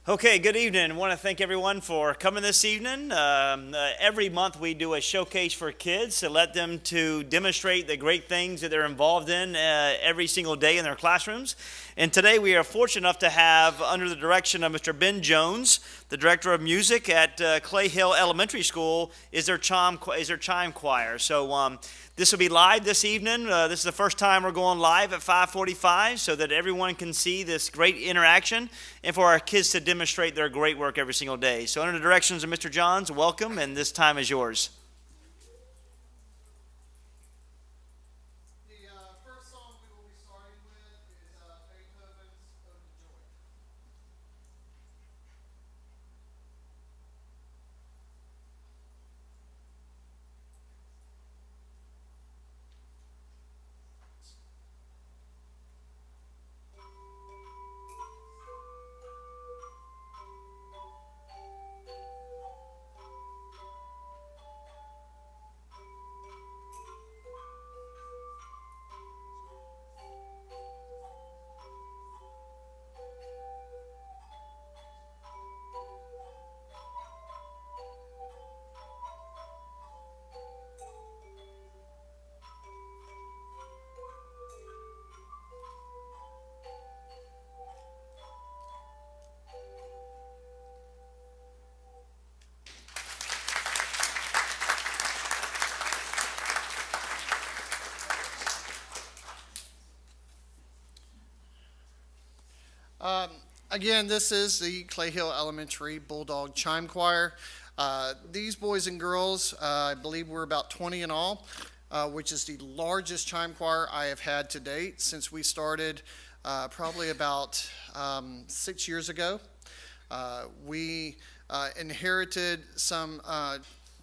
Okay, good evening. I want to thank everyone for coming this evening. Every month we do a showcase for kids to let them to demonstrate the great things that they're involved in every single day in their classrooms. And today we are fortunate enough to have, under the direction of Mr. Ben Jones, the director of music at Clay Hill Elementary School, is their chime choir. So this will be live this evening. This is the first time we're going live at 5:45 so that everyone can see this great interaction and for our kids to demonstrate their great work every single day. So under the directions of Mr. Johns, welcome, and this time is yours. The first song we will be starting with is Beethoven's Ode to Joy. Again, this is the Clay Hill Elementary Bulldog Chime Choir. These boys and girls, I believe we're about 20 in all, which is the largest chime choir I have had to date since we started probably about 6 years ago. We inherited some,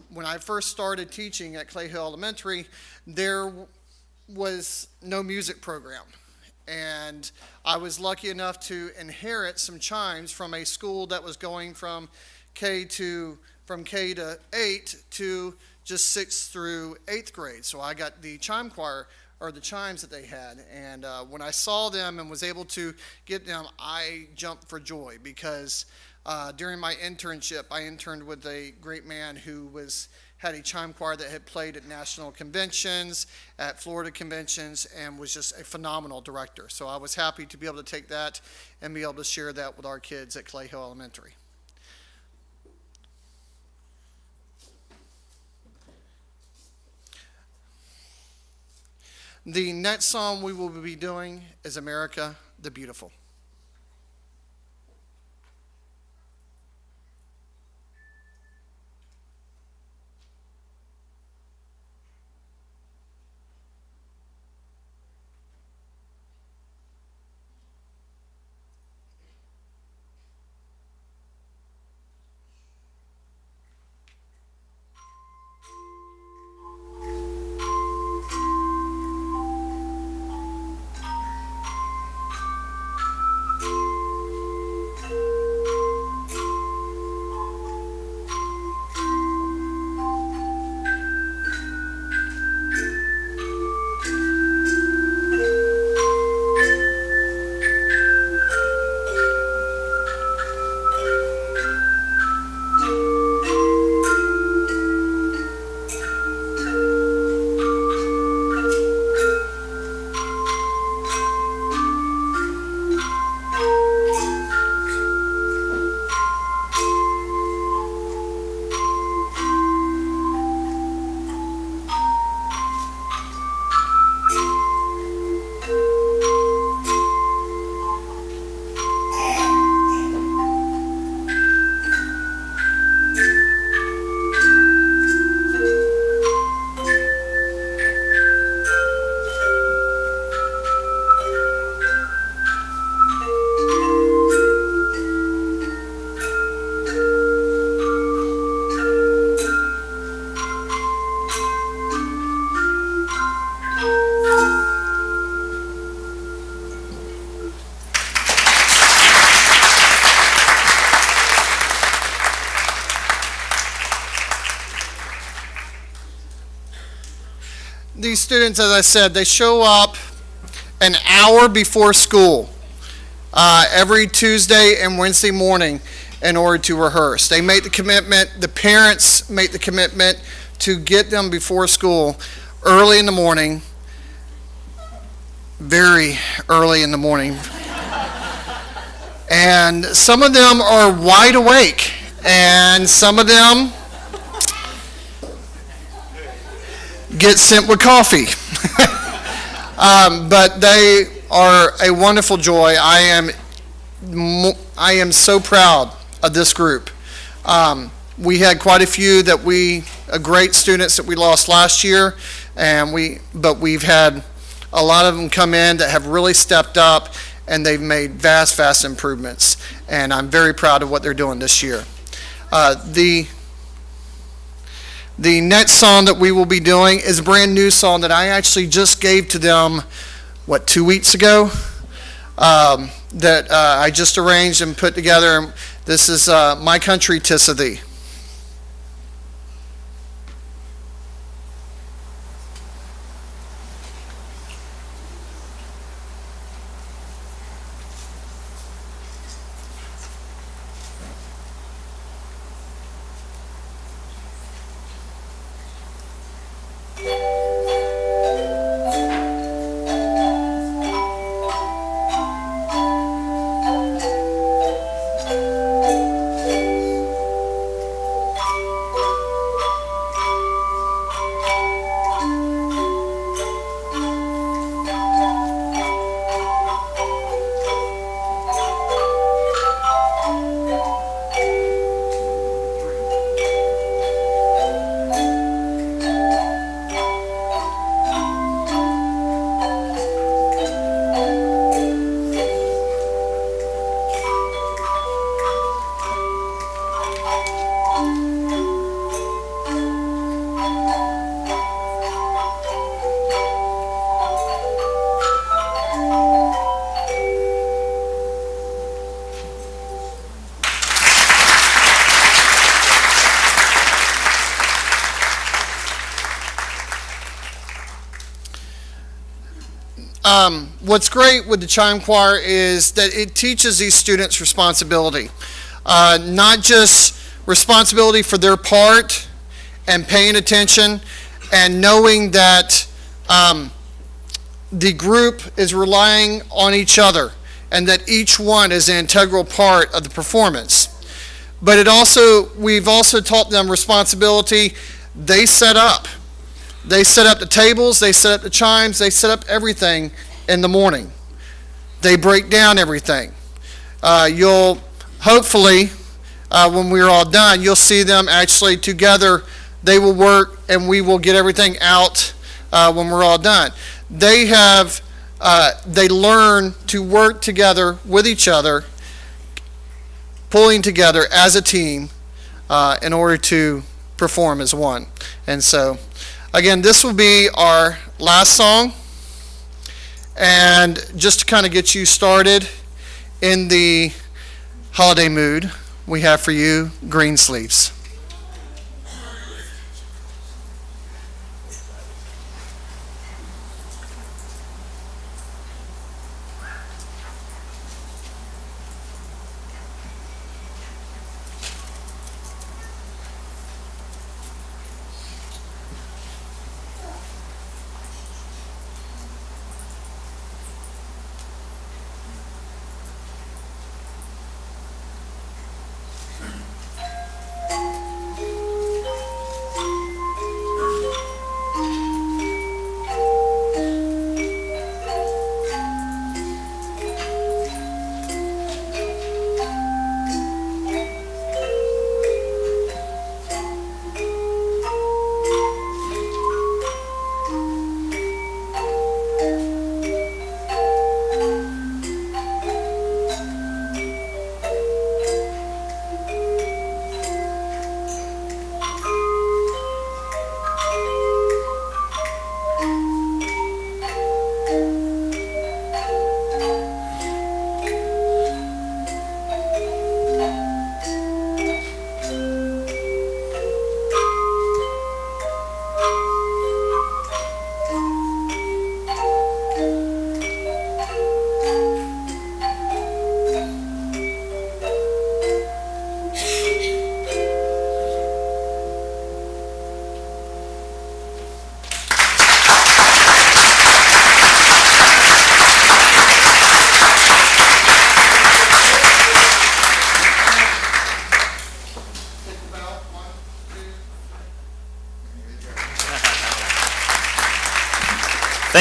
when I first started teaching at Clay Hill Elementary, there was no music program. And I was lucky enough to inherit some chimes from a school that was going from K to 8 to just 6th through 8th grade. So I got the chime choir, or the chimes that they had. And when I saw them and was able to get them, I jumped for joy because during my internship, I interned with a great man who had a chime choir that had played at national conventions, at Florida conventions, and was just a phenomenal director. So I was happy to be able to take that and be able to share that with our kids at Clay Hill Elementary. The next song we will be doing is America the Beautiful. These students, as I said, they show up an hour before school. every Tuesday and Wednesday morning in order to rehearse. They make the commitment, the parents make the commitment to get them before school early in the morning, very early in the morning. And some of them are wide awake, and some of them get sent with coffee. But they are a wonderful joy. I am so proud of this group. We had quite a few great students that we lost last year, but we've had a lot of them come in that have really stepped up, and they've made vast improvements. And I'm very proud of what they're doing this year. The next song that we will be doing is a brand new song that I actually just gave to them, 2 weeks ago? That I just arranged and put together. This is My Country, 'Tis of Thee. What's great with the chime choir is that it teaches these students responsibility. Not just responsibility for their part and paying attention and knowing that the group is relying on each other and that each one is an integral part of the performance. But we've also taught them responsibility. They set up the tables, they set up the chimes, they set up everything in the morning. They break down everything. You'll hopefully, when we're all done, you'll see them actually together. They will work and we will get everything out when we're all done. They learn to work together with each other, pulling together as a team in order to perform as one. And so, again, this will be our last song. And just to kind of get you started in the holiday mood, we have for you Green Sleeves.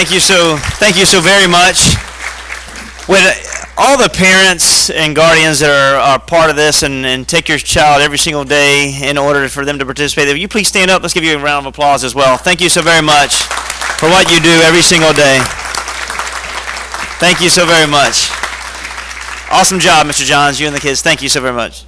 Thank you so very much. With all the parents and guardians that are part of this and take your child every single day in order for them to participate, will you please stand up? Let's give you a round of applause as well. Thank you so very much for what you do every single day. Thank you so very much. Awesome job, Mr. Johns, you and the kids. Thank you so very much.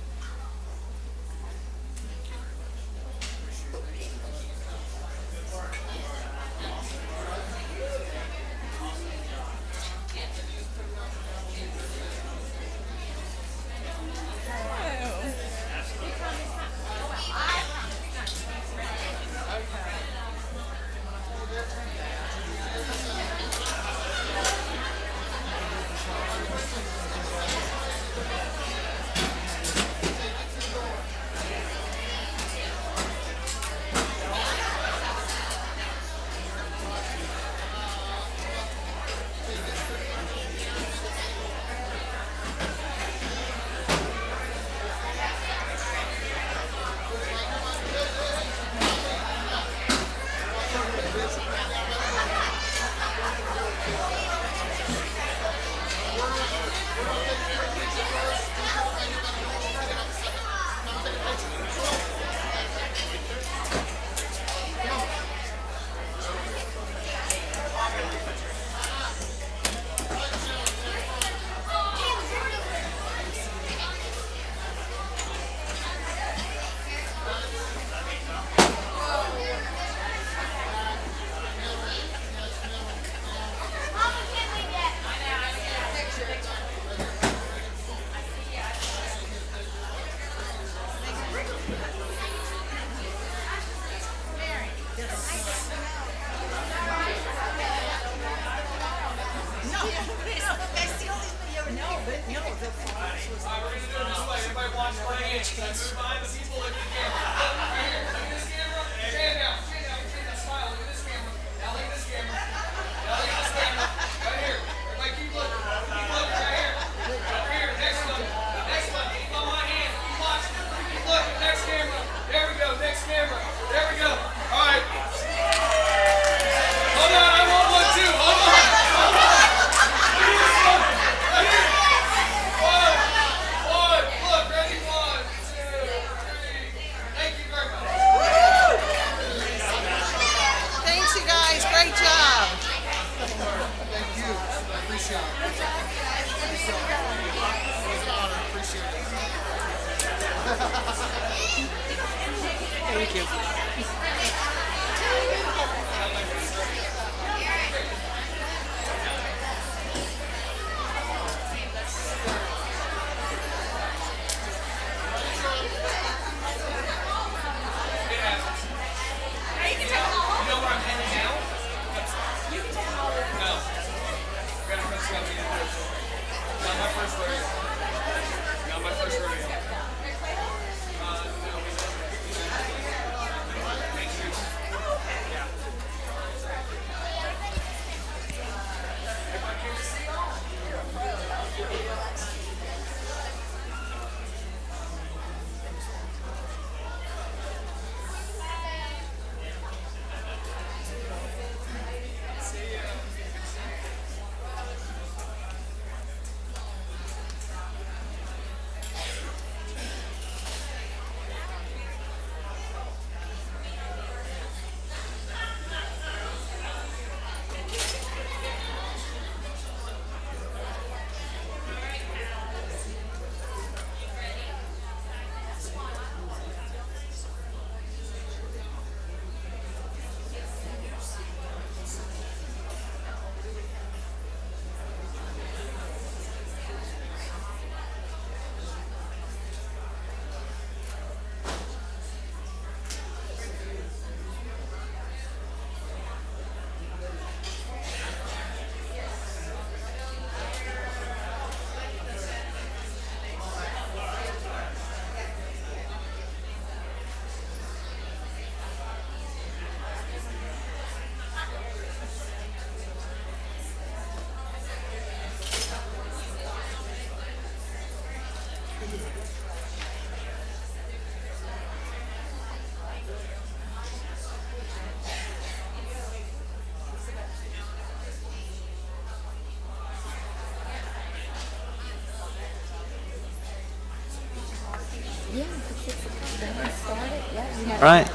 All right.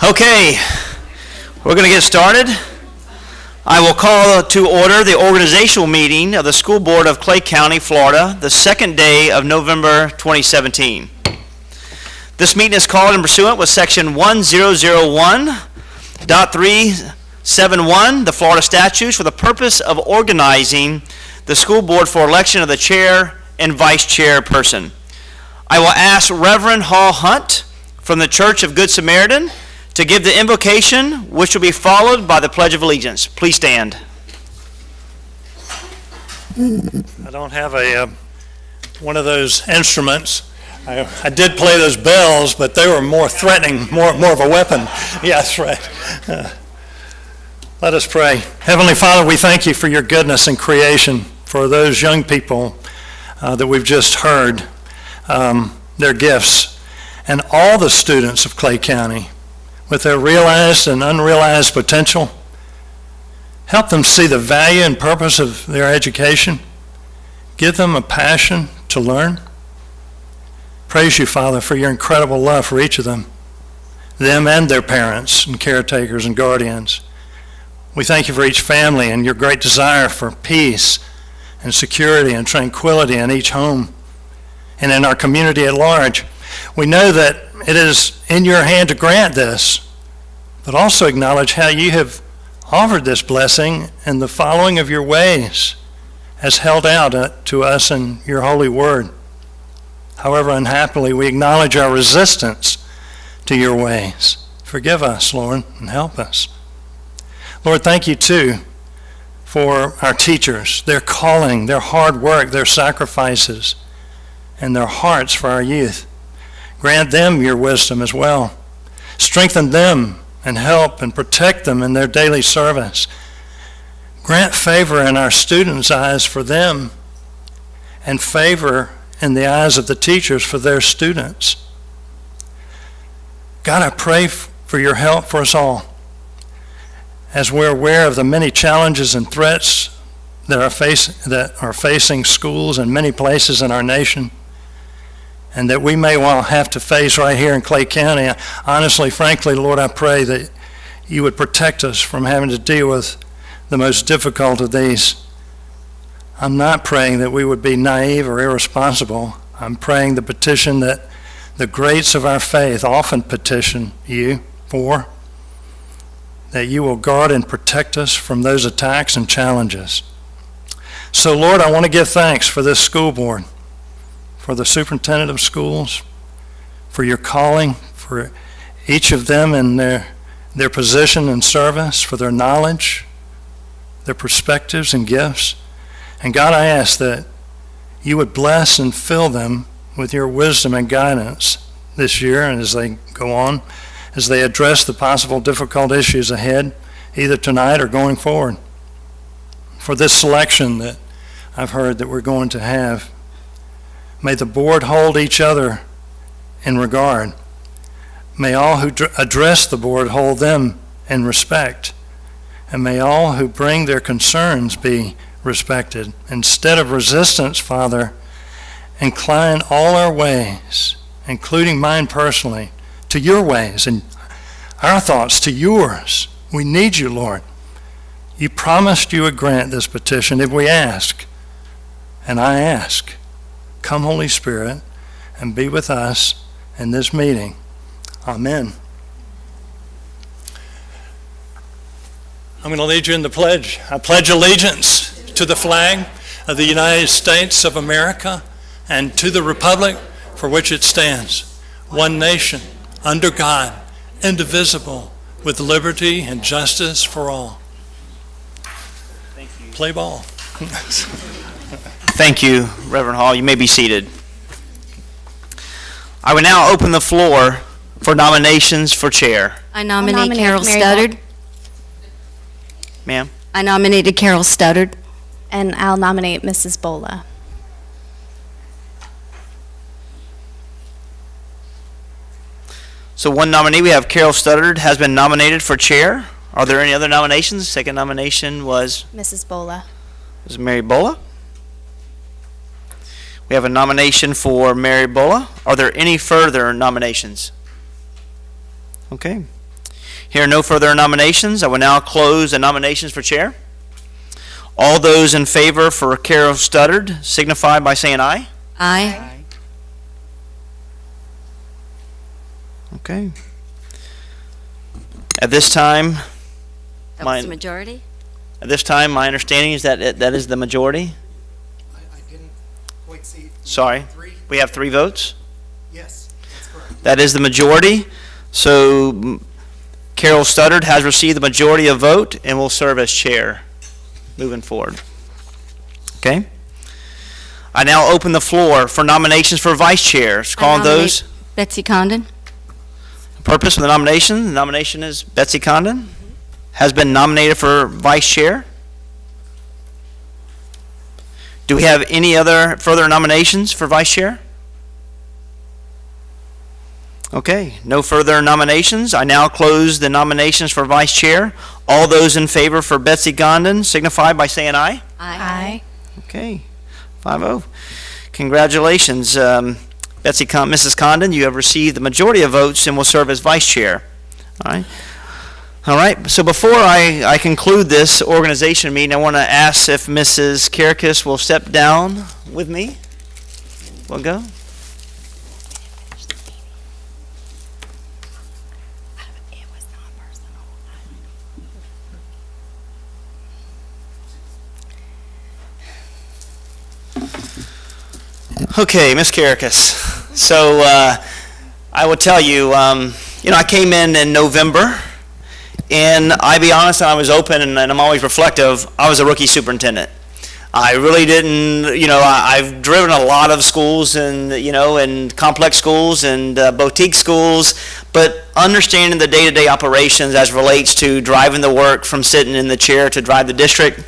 Okay, we're going to get started. I will call to order the organizational meeting of the School Board of Clay County, Florida, the second day of November 2017. This meeting is called in pursuant with Section 1001.371, the Florida statutes, for the purpose of organizing the school board for election of the chair and vice chairperson. I will ask Reverend Hall Hunt from the Church of Good Samaritan to give the invocation, which will be followed by the Pledge of Allegiance. Please stand. I don't have one of those instruments. I did play those bells, but they were more threatening, more of a weapon. Yeah, that's right. Let us pray. Heavenly Father, we thank you for your goodness in creation, for those young people that we've just heard, their gifts, and all the students of Clay County with their realized and unrealized potential. Help them see the value and purpose of their education. Give them a passion to learn. Praise you, Father, for your incredible love for each of them and their parents and caretakers and guardians. We thank you for each family and your great desire for peace and security and tranquility in each home and in our community at large. We know that it is in your hand to grant this, but also acknowledge how you have offered this blessing in the following of your ways as held out to us in your holy word. However, unhappily, we acknowledge our resistance to your ways. Forgive us, Lord, and help us. Lord, thank you, too, for our teachers, their calling, their hard work, their sacrifices, and their hearts for our youth. Grant them your wisdom as well. Strengthen them and help and protect them in their daily service. Grant favor in our students' eyes for them and favor in the eyes of the teachers for their students. God, I pray for your help for us all as we're aware of the many challenges and threats that are facing schools in many places in our nation, and that we may well have to face right here in Clay County. Honestly, frankly, Lord, I pray that you would protect us from having to deal with the most difficult of these. I'm not praying that we would be naive or irresponsible. I'm praying the petition that the greats of our faith often petition you for, that you will guard and protect us from those attacks and challenges. So, Lord, I want to give thanks for this school board, for the superintendent of schools, for your calling, for each of them in their position and service, for their knowledge, their perspectives and gifts. And God, I ask that you would bless and fill them with your wisdom and guidance this year and as they go on, as they address the possible difficult issues ahead, either tonight or going forward. For this selection that I've heard that we're going to have, may the board hold each other in regard. May all who address the board hold them in respect. And may all who bring their concerns be respected. Instead of resistance, Father, incline all our ways, including mine personally, to your ways and our thoughts to yours. We need you, Lord. You promised you would grant this petition if we ask. And I ask. Come, Holy Spirit, and be with us in this meeting. Amen. I'm going to lead you in the pledge. I pledge allegiance to the flag of the United States of America and to the republic for which it stands, one nation, under God, indivisible, with liberty and justice for all. Thank you. Play ball. Thank you, Reverend Hall. You may be seated. I will now open the floor for nominations for chair. I nominate Carol Mary Studdard. Ma'am? I nominated Carol Studdard. And I'll nominate Mrs. Bola. So one nominee, we have Carol Studdard, has been nominated for chair. Are there any other nominations? Second nomination was Mrs. Bola. Mary Bola. We have a nomination for Mary Bola. Are there any further nominations? Okay. Here are no further nominations. I will now close the nominations for chair. All those in favor for Carol Studdard signify by saying aye. Aye. Okay. At this time, That Mine- was the majority? my understanding is that that is the majority. I didn't quite see. Sorry. Three? We have 3 votes. Yes, that's correct. That is the majority. So Carol Studdard has received the majority of vote and will serve as chair moving forward. Okay? I now open the floor for nominations for vice chairs. I Calling nominate those. Betsy Condon? Purpose of the nomination is Betsy Condon has been nominated for vice chair. Do we have any other further nominations for vice chair? Okay, no further nominations. I now close the nominations for vice chair. All those in favor for Betsy Condon signify by saying aye. Aye. Okay, 5-0. Congratulations, Mrs. Condon. You have received the majority of votes and will serve as vice chair. All right. All right. So before I conclude this organization meeting, I want to ask if Mrs. Karakis will step down with me. We'll go. Okay, Ms. Karakis. So I will tell you, I came in November, and I be honest, I was open, and I'm always reflective. I was a rookie superintendent. I really didn't, I've driven a lot of schools and complex schools and boutique schools, but understanding the day-to-day operations as relates to driving the work from sitting in the chair to drive the district,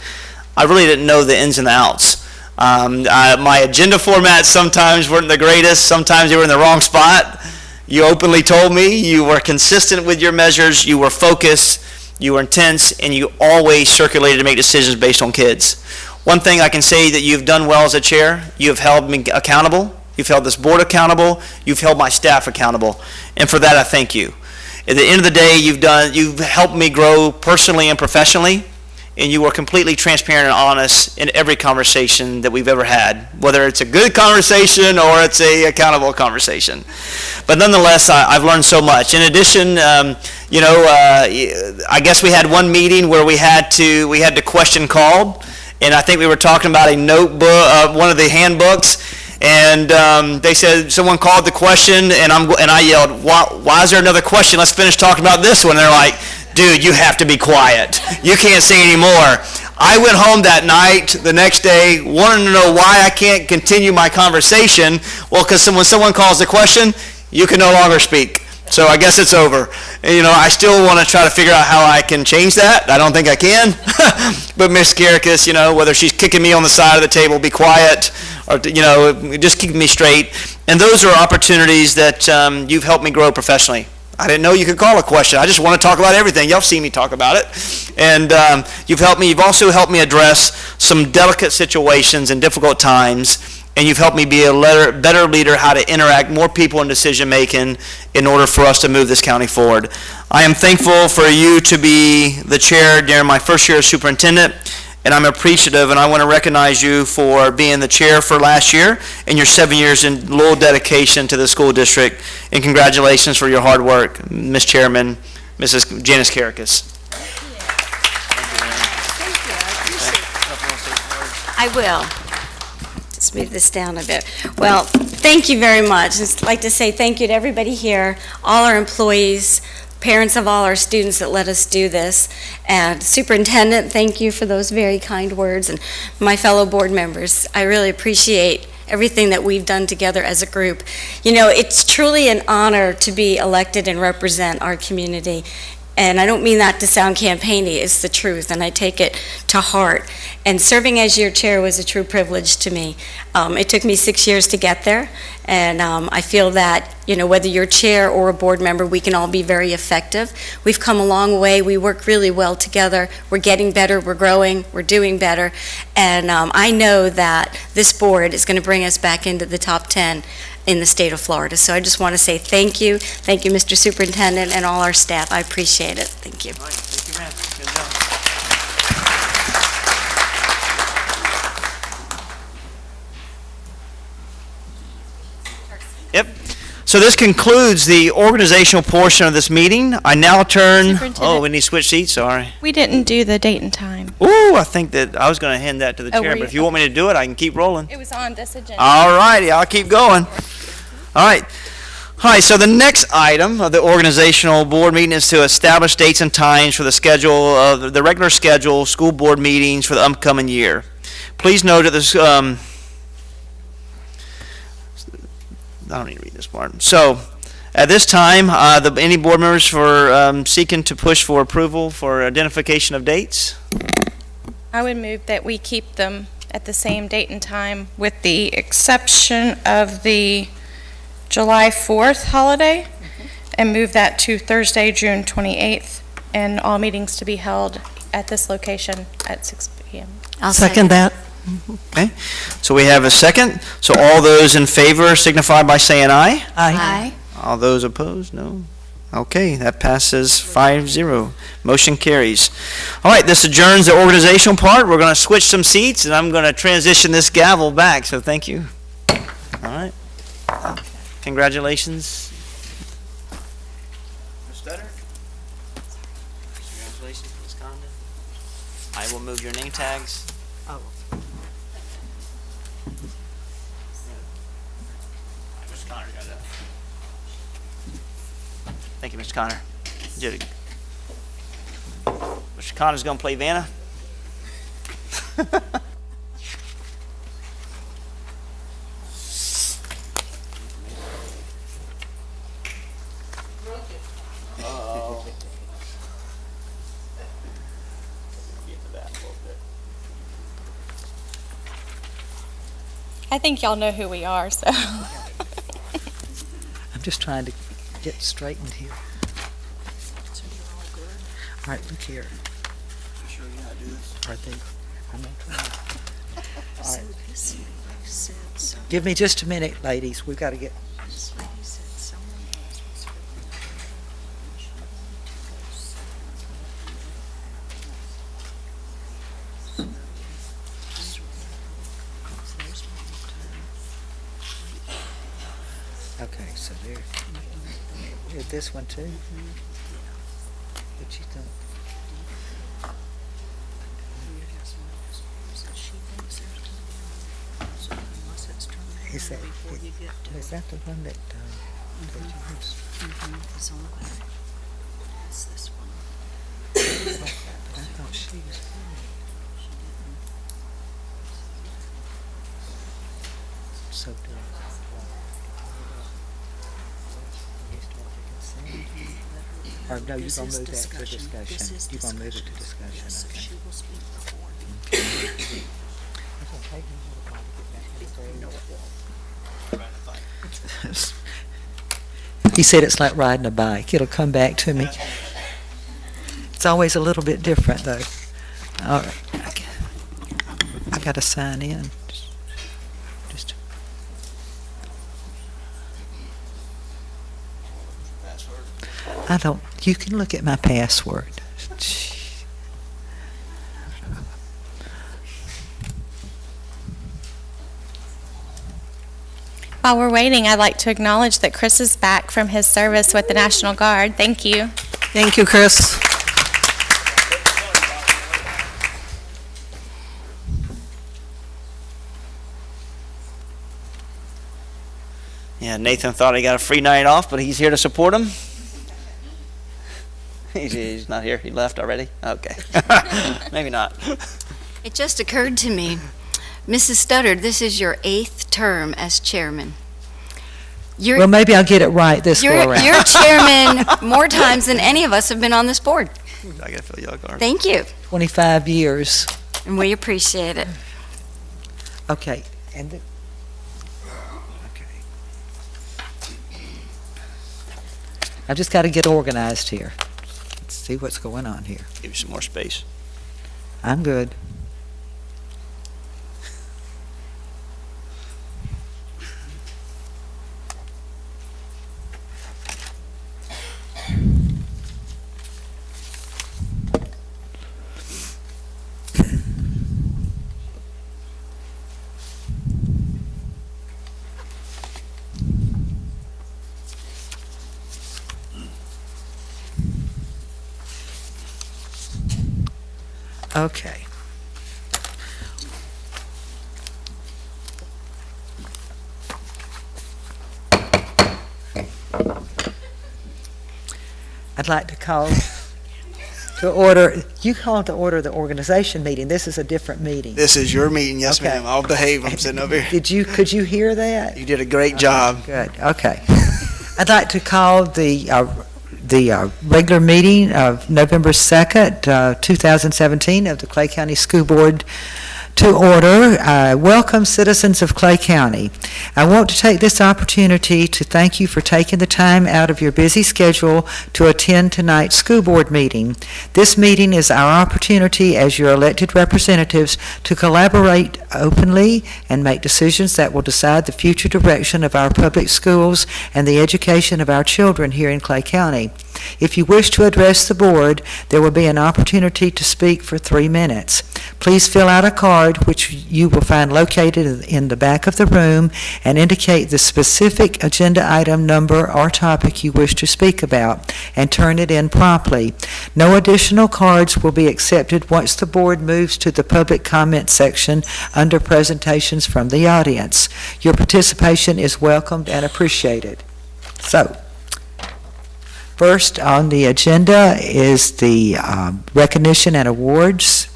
I really didn't know the ins and the outs. My agenda formats sometimes weren't the greatest. Sometimes they were in the wrong spot. You openly told me you were consistent with your measures, you were focused, you were intense, and you always circulated to make decisions based on kids. One thing I can say that you've done well as a chair, you have held me accountable, you've held this board accountable, you've held my staff accountable, and for that I thank you. At the end of the day, you've helped me grow personally and professionally, and you were completely transparent and honest in every conversation that we've ever had, whether it's a good conversation or it's a accountable conversation. But nonetheless, I've learned so much. In addition, I guess we had one meeting where we had the question called, and I think we were talking about a notebook, one of the handbooks, and they said someone called the question, and I yelled, "Why is there another question? Let's finish talking about this one." And they're like, "Dude, you have to be quiet. You can't say any more." I went home that night, the next day, wanting to know why I can't continue my conversation. Well, because when someone calls the question, you can no longer speak. So I guess it's over. And, I still want to try to figure out how I can change that. I don't think I can. But Ms. Karakis, whether she's kicking me on the side of the table, be quiet, or, just keep me straight. And those are opportunities that you've helped me grow professionally. I didn't know you could call a question. I just want to talk about everything. Y'all see me talk about it. And you've helped me. You've also helped me address some delicate situations and difficult times. And you've helped me be a better leader, how to interact more people in decision making in order for us to move this county forward. I am thankful for you to be the chair during my first year as superintendent. And I'm appreciative, and I want to recognize you for being the chair for last year and your 7 years in loyal dedication to the school district. And congratulations for your hard work, Ms. Chairman, Mrs. Janice Karakis. I will. Just move this down a bit. Well, thank you very much. I'd like to say thank you to everybody here, all our employees, parents of all our students that let us do this, and Superintendent, thank you for those very kind words, and my fellow board members. I really appreciate everything that we've done together as a group. It's truly an honor to be elected and represent our community. And I don't mean that to sound campaigny, it's the truth, and I take it to heart. And serving as your chair was a true privilege to me. It took me 6 years to get there, and I feel that whether you're chair or a board member, we can all be very effective. We've come a long way. We work really well together. We're getting better. We're growing. We're doing better. And I know that this board is going to bring us back into the top 10 in the state of Florida. So I just want to say thank you. Thank you, Mr. Superintendent, and all our staff. I appreciate it. Thank you. All right, thank you, ma'am. Good job. Yep. So this concludes the organizational portion of this meeting. I now turn, Superintendent. we need to switch seats, sorry. We didn't do the date and time. Ooh, I think that I was going to hand that to the Oh, chair, were but you? if you want me to do it, I can keep rolling. It was on this agenda. All righty, I'll keep going. All right. All right, so the next item of the organizational board meeting is to establish dates and times for the schedule of the regular schedule school board meetings for the upcoming year. Please note that this, I don't need to read this part. So, at this time, any board members for seeking to push for approval for identification of dates? I would move that we keep them at the same date and time with the exception of the July 4th holiday and move that to Thursday, June 28th, and all meetings to be held at this location at 6 p.m. I'll Second that. Okay, so we have a second. So all those in favor signify by saying aye. Aye. All those opposed, no? Okay, that passes 5-0. Motion carries. All right, this adjourns the organizational part. We're going to switch some seats, and I'm going to transition this gavel back, so thank you. All right. Congratulations. Ms. Stutter? Congratulations, Ms. Condon. I will move your name tags. Mr. Connor got that. Thank you, Mr. Connor. You did it. Mr. Connor's going to play Vanna. I think y'all know who we are, so. I'm just trying to get straightened here. All right, look here. Are they, I'm not trying. All right. Give me just a minute, ladies. We've got to get. Okay, so there. This one too? What you think? Is that the one that, that you used? It's on the back. It's this one. I thought she was. So do Or no, you're gonna move that to discussion. You're gonna move it to discussion, So okay. she will speak before. He said it's like riding a bike. It'll come back to me. It's always a little bit different, though. All right. I got to sign in. Just. I don't. You can look at my password. While we're waiting, I'd like to acknowledge that Chris is back from his service with the National Guard. Thank you. Thank you, Chris. Yeah, Nathan thought he got a free night off, but he's here to support him. He's not here. He left already? Okay. Maybe not. It just occurred to me, Mrs. Studdard, this is your 8th term as chairman. You're, Well, maybe I'll get it right this go around. you're chairman more times than any of us have been on this board. I gotta fill y'all card. Thank you, 25 years. and we appreciate it. Okay. And Okay. I've just got to get organized here. Let's see what's going on here. Give you some more space. I'm good. Okay. I'd like to call to order, you called to order the organization meeting. This is a different meeting. This is your meeting, yes, Okay. ma'am. I'll behave. I'm sitting over here. Could you hear that? You did a great job. Good, okay. I'd like to call the regular meeting of November 2nd, 2017 of the Clay County School Board to order. Welcome, citizens of Clay County. I want to take this opportunity to thank you for taking the time out of your busy schedule to attend tonight's school board meeting. This meeting is our opportunity as your elected representatives to collaborate openly and make decisions that will decide the future direction of our public schools and the education of our children here in Clay County. If you wish to address the board, there will be an opportunity to speak for 3 minutes. Please fill out a card, which you will find located in the back of the room, and indicate the specific agenda item number or topic you wish to speak about, and turn it in promptly. No additional cards will be accepted once the board moves to the public comment section under presentations from the audience. Your participation is welcomed and appreciated. So, first on the agenda is the recognition and awards.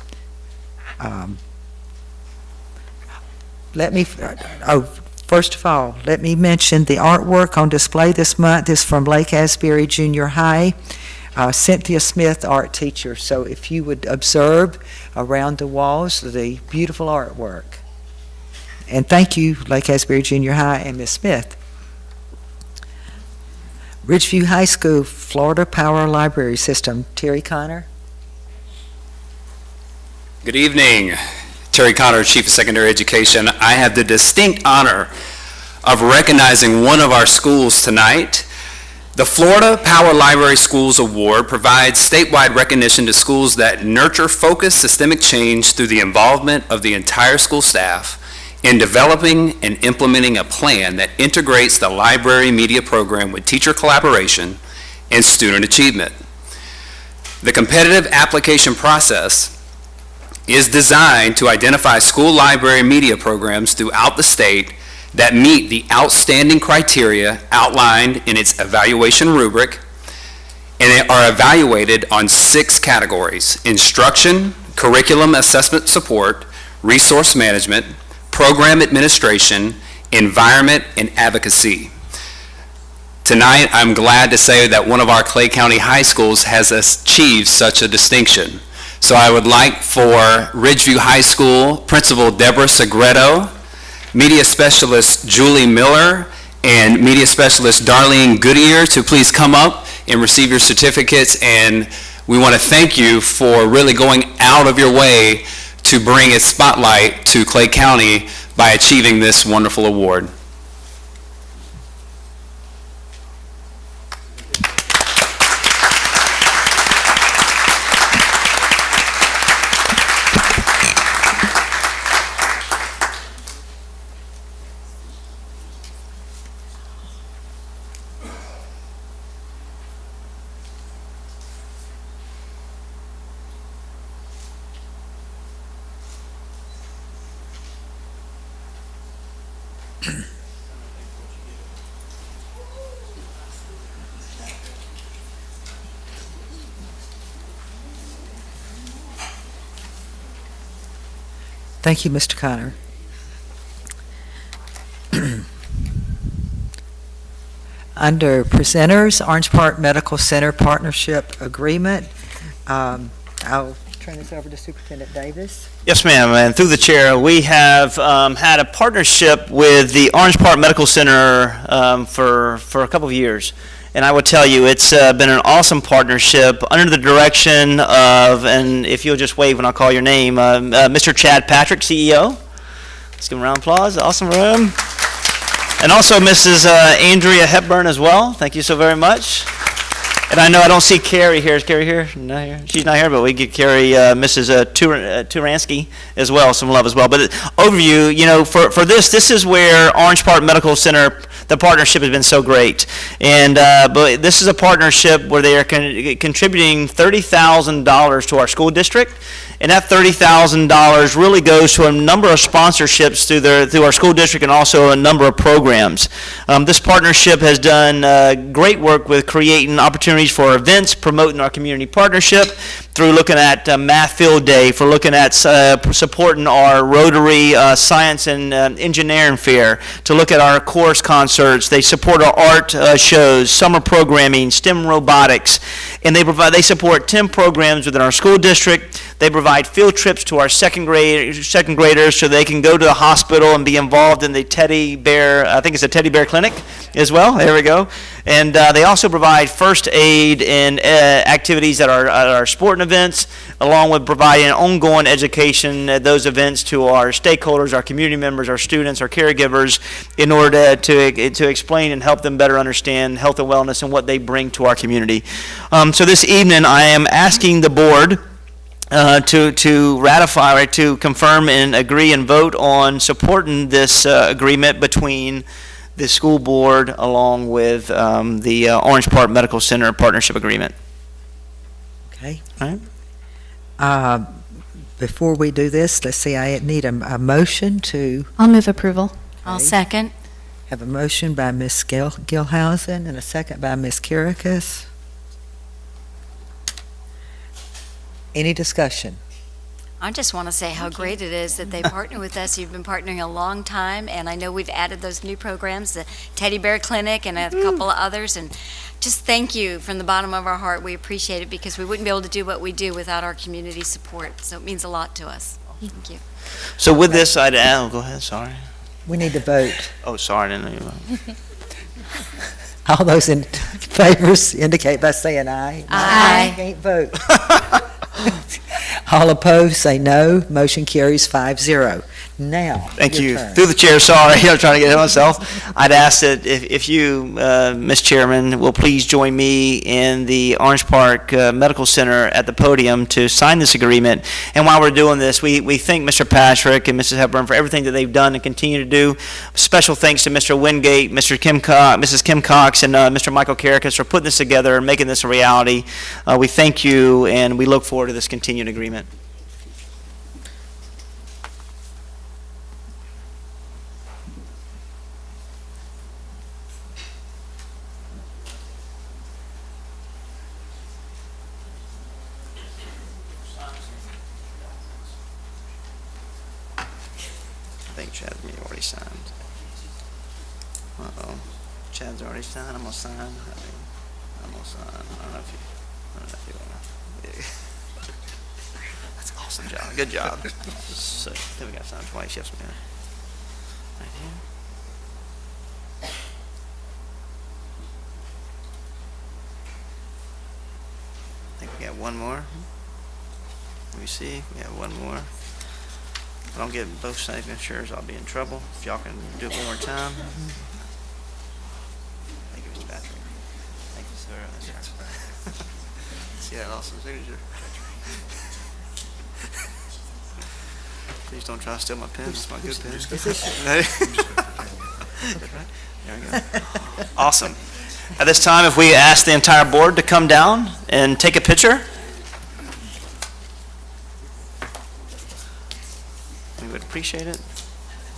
First of all, let me mention the artwork on display this month is from Lake Asbury Junior High, Cynthia Smith, art teacher. So if you would observe around the walls the beautiful artwork. And thank you, Lake Asbury Junior High and Ms. Smith. Ridgeview High School, Florida Power Library System. Terry Connor. Good evening. Terry Connor, Chief of Secondary Education. I have the distinct honor of recognizing one of our schools tonight. The Florida Power Library Schools Award provides statewide recognition to schools that nurture focused systemic change through the involvement of the entire school staff in developing and implementing a plan that integrates the library media program with teacher collaboration and student achievement. The competitive application process is designed to identify school library media programs throughout the state that meet the outstanding criteria outlined in its evaluation rubric, and they are evaluated on 6 categories: instruction, curriculum assessment support, resource management, program administration, environment, and advocacy. Tonight, I'm glad to say that one of our Clay County high schools has achieved such a distinction. So I would like for Ridgeview High School Principal Deborah Segreto, Media Specialist Julie Miller, and Media Specialist Darlene Goodyear to please come up and receive your certificates. And we want to thank you for really going out of your way to bring a spotlight to Clay County by achieving this wonderful award. Thank you, Mr. Connor. Under presenters, Orange Park Medical Center Partnership Agreement, I'll turn this over to Superintendent Davis. Yes, ma'am, and through the chair, we have had a partnership with the Orange Park Medical Center for a couple of years. And I will tell you, it's been an awesome partnership under the direction of, and if you'll just wave when I call your name, Mr. Chad Patrick, CEO. Let's give him a round of applause. Awesome room. And also Mrs. Andrea Hepburn as well. Thank you so very much. And I know I don't see Carrie here. Is Carrie here? Not here. She's not here, but we get Carrie, Mrs. Turansky as well, some love as well. But overview, you know, for this is where Orange Park Medical Center, the partnership has been so great. And but this is a partnership where they are contributing $30,000 to our school district. And that $30,000 really goes to a number of sponsorships through our school district and also a number of programs. This partnership has done great work with creating opportunities for events, promoting our community partnership, through looking at Math Field Day, for looking at supporting our Rotary Science and Engineering Fair, to look at our chorus concerts. They support our art shows, summer programming, STEM robotics, and they support 10 programs within our school district. They provide field trips to our second graders so they can go to the hospital and be involved in the teddy bear, I think it's a teddy bear clinic as well. There we go. And they also provide first aid and activities at our sporting events, along with providing ongoing education at those events to our stakeholders, our community members, our students, our caregivers, in order to explain and help them better understand health and wellness and what they bring to our community. So this evening, I am asking the board to ratify, or to confirm and agree and vote on supporting this agreement between the school board along with the Orange Park Medical Center partnership agreement. Okay. All right. Before we do this, let's see, I need a motion to I'll move approval. I'll second. have a motion by Ms. Gilhousen and a second by Ms. Kirikas. Any discussion? I just want to say how great it is that they partner with us. You've been partnering a long time, and I know we've added those new programs, the Teddy Bear Clinic and a couple of others, and just thank you from the bottom of our heart. We appreciate it because we wouldn't be able to do what we do without our community support, so it means a lot to us. Thank you. So with this, I'd go ahead, sorry. We need to vote. Oh, sorry, I didn't know you. All those in favor indicate by saying aye. Aye. Can't vote. All opposed, say no. Motion carries 5-0. Now, Thank your you. turn. Through the chair, sorry, I'm trying to get ahead of myself. I'd ask that if you, Ms. Chairman, will please join me in the Orange Park Medical Center at the podium to sign this agreement. And while we're doing this, we thank Mr. Patrick and Mrs. Hepburn for everything that they've done and continue to do. Special thanks to Mr. Wingate, Mrs. Kim Cox, and Mr. Michael Kirikas for putting this together and making this a reality. We thank you, and we look forward to this continued agreement. I think Chad may have already signed. Uh-oh. Chad's already signed. I'm gonna sign. I'm gonna sign. I don't know if you wanna. Yeah. That's awesome job. Good job. So, I think we got to sign twice. Yes, we got. Right here. I think we got one more. Let me see. We got one more. If I don't get both signatures, I'll be in trouble. If y'all can do it one more time. Thank you, Mr. Patrick. Thank you, sir. See that awesome signature? Please don't try to steal my pen. It's my good pen. There we go. Awesome. At this time, if we ask the entire board to come down and take a picture. We would appreciate it.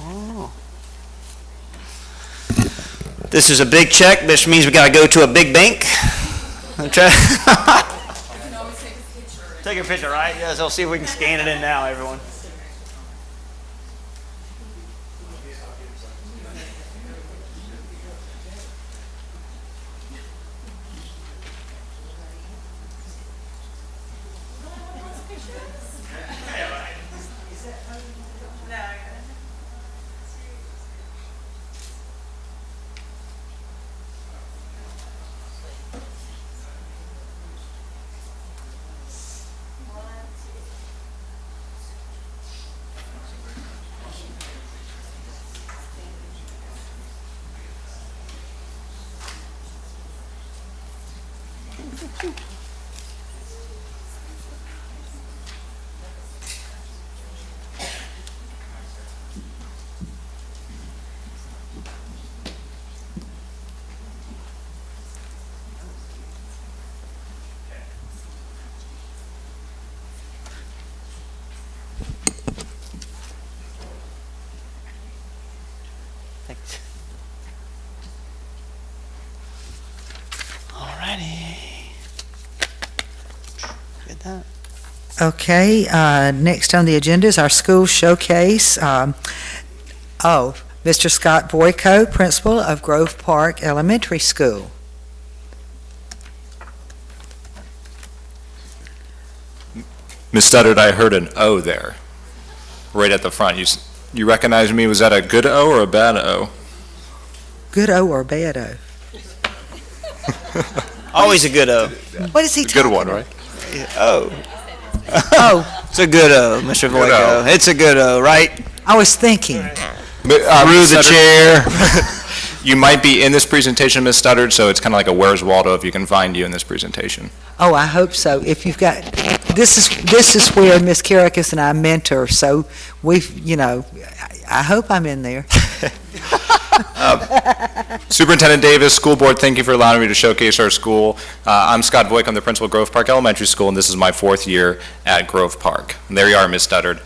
Oh. This is a big check. This means we got to go to a big bank. Take a picture, right? Yes, I'll see if we can scan it in now, everyone. Alrighty. Good that. Okay, next on the agenda is our school showcase. Mr. Scott Boyko, principal of Grove Park Elementary School. Ms. Studdard, I heard an O there, right at the front. You recognize me? Was that a good O or a bad O? Good O or bad O? Always a good O. What is he A good talking one, about? right? Oh, Oh, it's a good O, Mr. Good O. Voico. It's a good O, right? I was thinking. Through the chair. You might be in this presentation, Ms. Studdard, so it's kind of like a Where's Waldo if you can find you in this presentation. Oh, I hope so. If you've got, this is where Miss Caracas and I mentor, so I hope I'm in there. Superintendent Davis, School Board, thank you for allowing me to showcase our school. I'm Scott Voick, I'm the principal of Grove Park Elementary School, and this is my 4th year at Grove Park. And there you are, Ms. Studdard.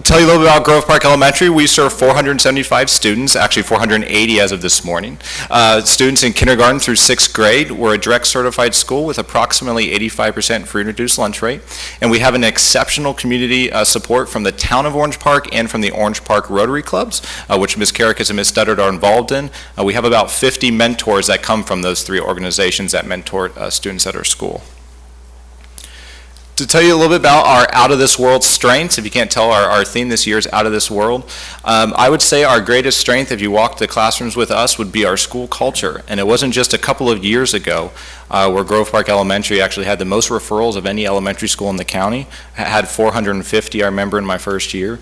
Tell you a little bit about Grove Park Elementary. We serve 475 students, actually 480 as of this morning. Students in kindergarten through 6th grade. We're a direct certified school with approximately 85% free and reduced lunch rate. And we have an exceptional community support from the town of Orange Park and from the Orange Park Rotary Clubs, which Ms. Caracas and Ms. Studdard are involved in. We have about 50 mentors that come from those 3 organizations that mentor students at our school. To tell you a little bit about our out-of-this-world strengths, if you can't tell, our theme this year is out of this world. I would say our greatest strength, if you walk the classrooms with us, would be our school culture. And it wasn't just a couple of years ago where Grove Park Elementary actually had the most referrals of any elementary school in the county. Had 450, I remember, in my first year.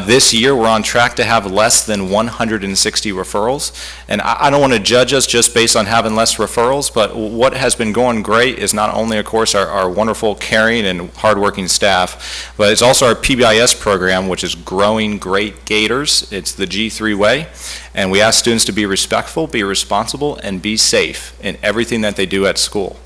This year, we're on track to have less than 160 referrals. And I don't want to judge us just based on having less referrals, but what has been going great is not only, of course, our wonderful, caring, and hardworking staff, but it's also our PBIS program, which is Growing Great Gators. It's the G3 way, and we ask students to be respectful, be responsible, and be safe in everything that they do at school.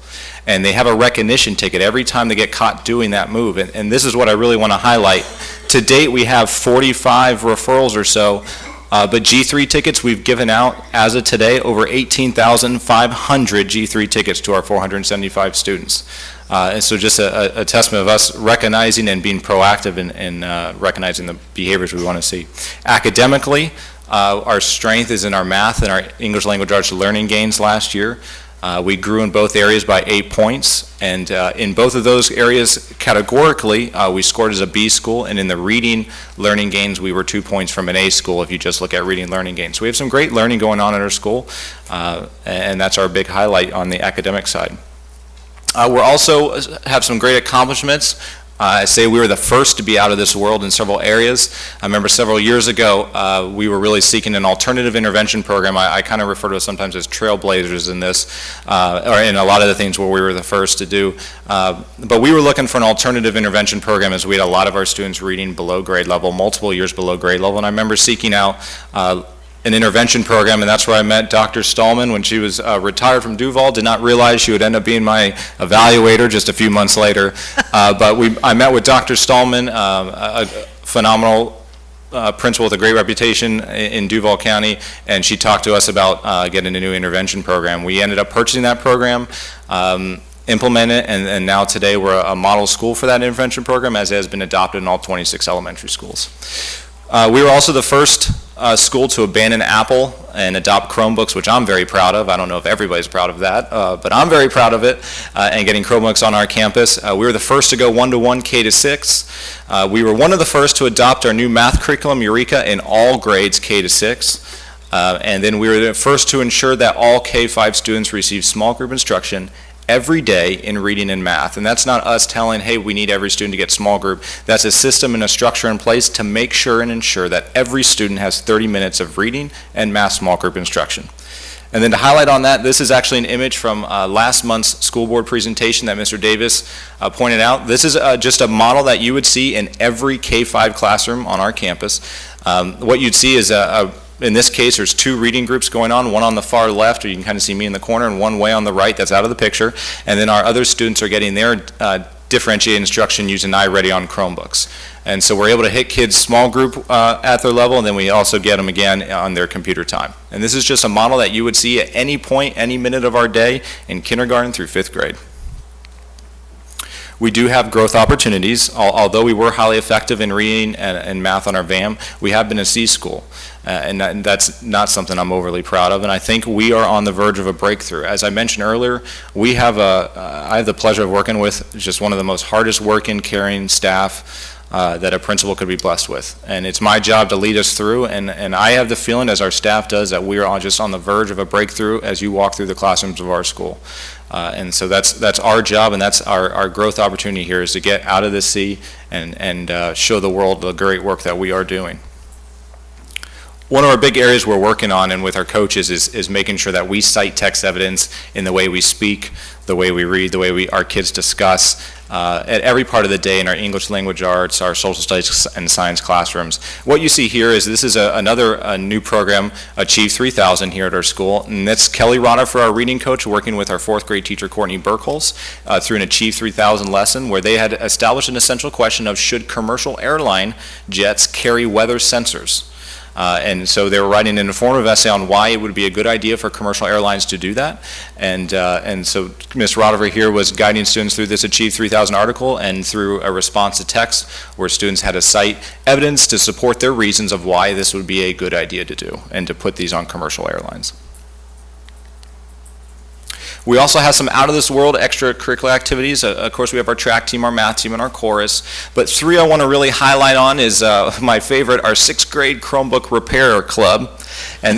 And they have a recognition ticket every time they get caught doing that move, and this is what I really want to highlight. To date, we have 45 referrals or so, but G3 tickets we've given out, as of today, over 18,500 G3 tickets to our 475 students. And so just a testament of us recognizing and being proactive in recognizing the behaviors we want to see. Academically, our strength is in our math and our English language arts learning gains last year. We grew in both areas by 8 points, and in both of those areas categorically, we scored as a B school, and in the reading learning gains, we were 2 points from an A school if you just look at reading learning gains. So we have some great learning going on at our school, and that's our big highlight on the academic side. We also have some great accomplishments. I say we were the first to be out of this world in several areas. I remember several years ago, we were really seeking an alternative intervention program. I kind of refer to us sometimes as trailblazers in this, or in a lot of the things where we were the first to do. But we were looking for an alternative intervention program as we had a lot of our students reading below grade level, multiple years below grade level. And I remember seeking out an intervention program, and that's where I met Dr. Stallman when she was retired from Duval. Did not realize she would end up being my evaluator just a few months later. But I met with Dr. Stallman, a phenomenal principal with a great reputation in Duval County, and she talked to us about getting a new intervention program. We ended up purchasing that program, implement it, and now today we're a model school for that intervention program, as it has been adopted in all 26 elementary schools. We were also the first school to abandon Apple and adopt Chromebooks, which I'm very proud of. I don't know if everybody's proud of that, but I'm very proud of it, and getting Chromebooks on our campus. We were the first to go 1-to-1 K-6. We were one of the first to adopt our new math curriculum, Eureka, in all grades K-6. And then we were the first to ensure that all K-5 students receive small group instruction every day in reading and math. And that's not us telling, hey, we need every student to get small group. That's a system and a structure in place to make sure and ensure that every student has 30 minutes of reading and math small group instruction. And then to highlight on that, this is actually an image from last month's school board presentation that Mr. Davis pointed out. This is just a model that you would see in every K-5 classroom on our campus. What you'd see is in this case, there's two reading groups going on, one on the far left, or you can kind of see me in the corner, and one way on the right that's out of the picture. And then our other students are getting their differentiated instruction using iReady on Chromebooks. And so we're able to hit kids small group at their level, and then we also get them again on their computer time. And this is just a model that you would see at any point, any minute of our day in kindergarten through 5th grade. We do have growth opportunities. Although we were highly effective in reading and math on our VAM, we have been a C school. And that's not something I'm overly proud of, and I think we are on the verge of a breakthrough. As I mentioned earlier, I have the pleasure of working with just one of the most hardest working, caring staff that a principal could be blessed with. And it's my job to lead us through, and I have the feeling, as our staff does, that we are just on the verge of a breakthrough as you walk through the classrooms of our school. And so that's our job, and that's our growth opportunity here, is to get out of the C and show the world the great work that we are doing. One of our big areas we're working on and with our coaches is making sure that we cite text evidence in the way we speak, the way we read, the way our kids discuss at every part of the day in our English language arts, our social studies and science classrooms. What you see here is this is another new program, Achieve 3000 here at our school, and that's Kelly Rada for our reading coach working with our 4th grade teacher Courtney Burkholz through an Achieve 3000 lesson where they had established an essential question of should commercial airline jets carry weather sensors? And so they were writing an informative essay on why it would be a good idea for commercial airlines to do that. And so Ms. Rodover here was guiding students through this Achieve 3000 article and through a response to text where students had to cite evidence to support their reasons of why this would be a good idea to do and to put these on commercial airlines. We also have some out-of-this-world extracurricular activities. Of course, we have our track team, our math team, and our chorus. But three I want to really highlight on is my favorite, our 6th grade Chromebook Repair Club. And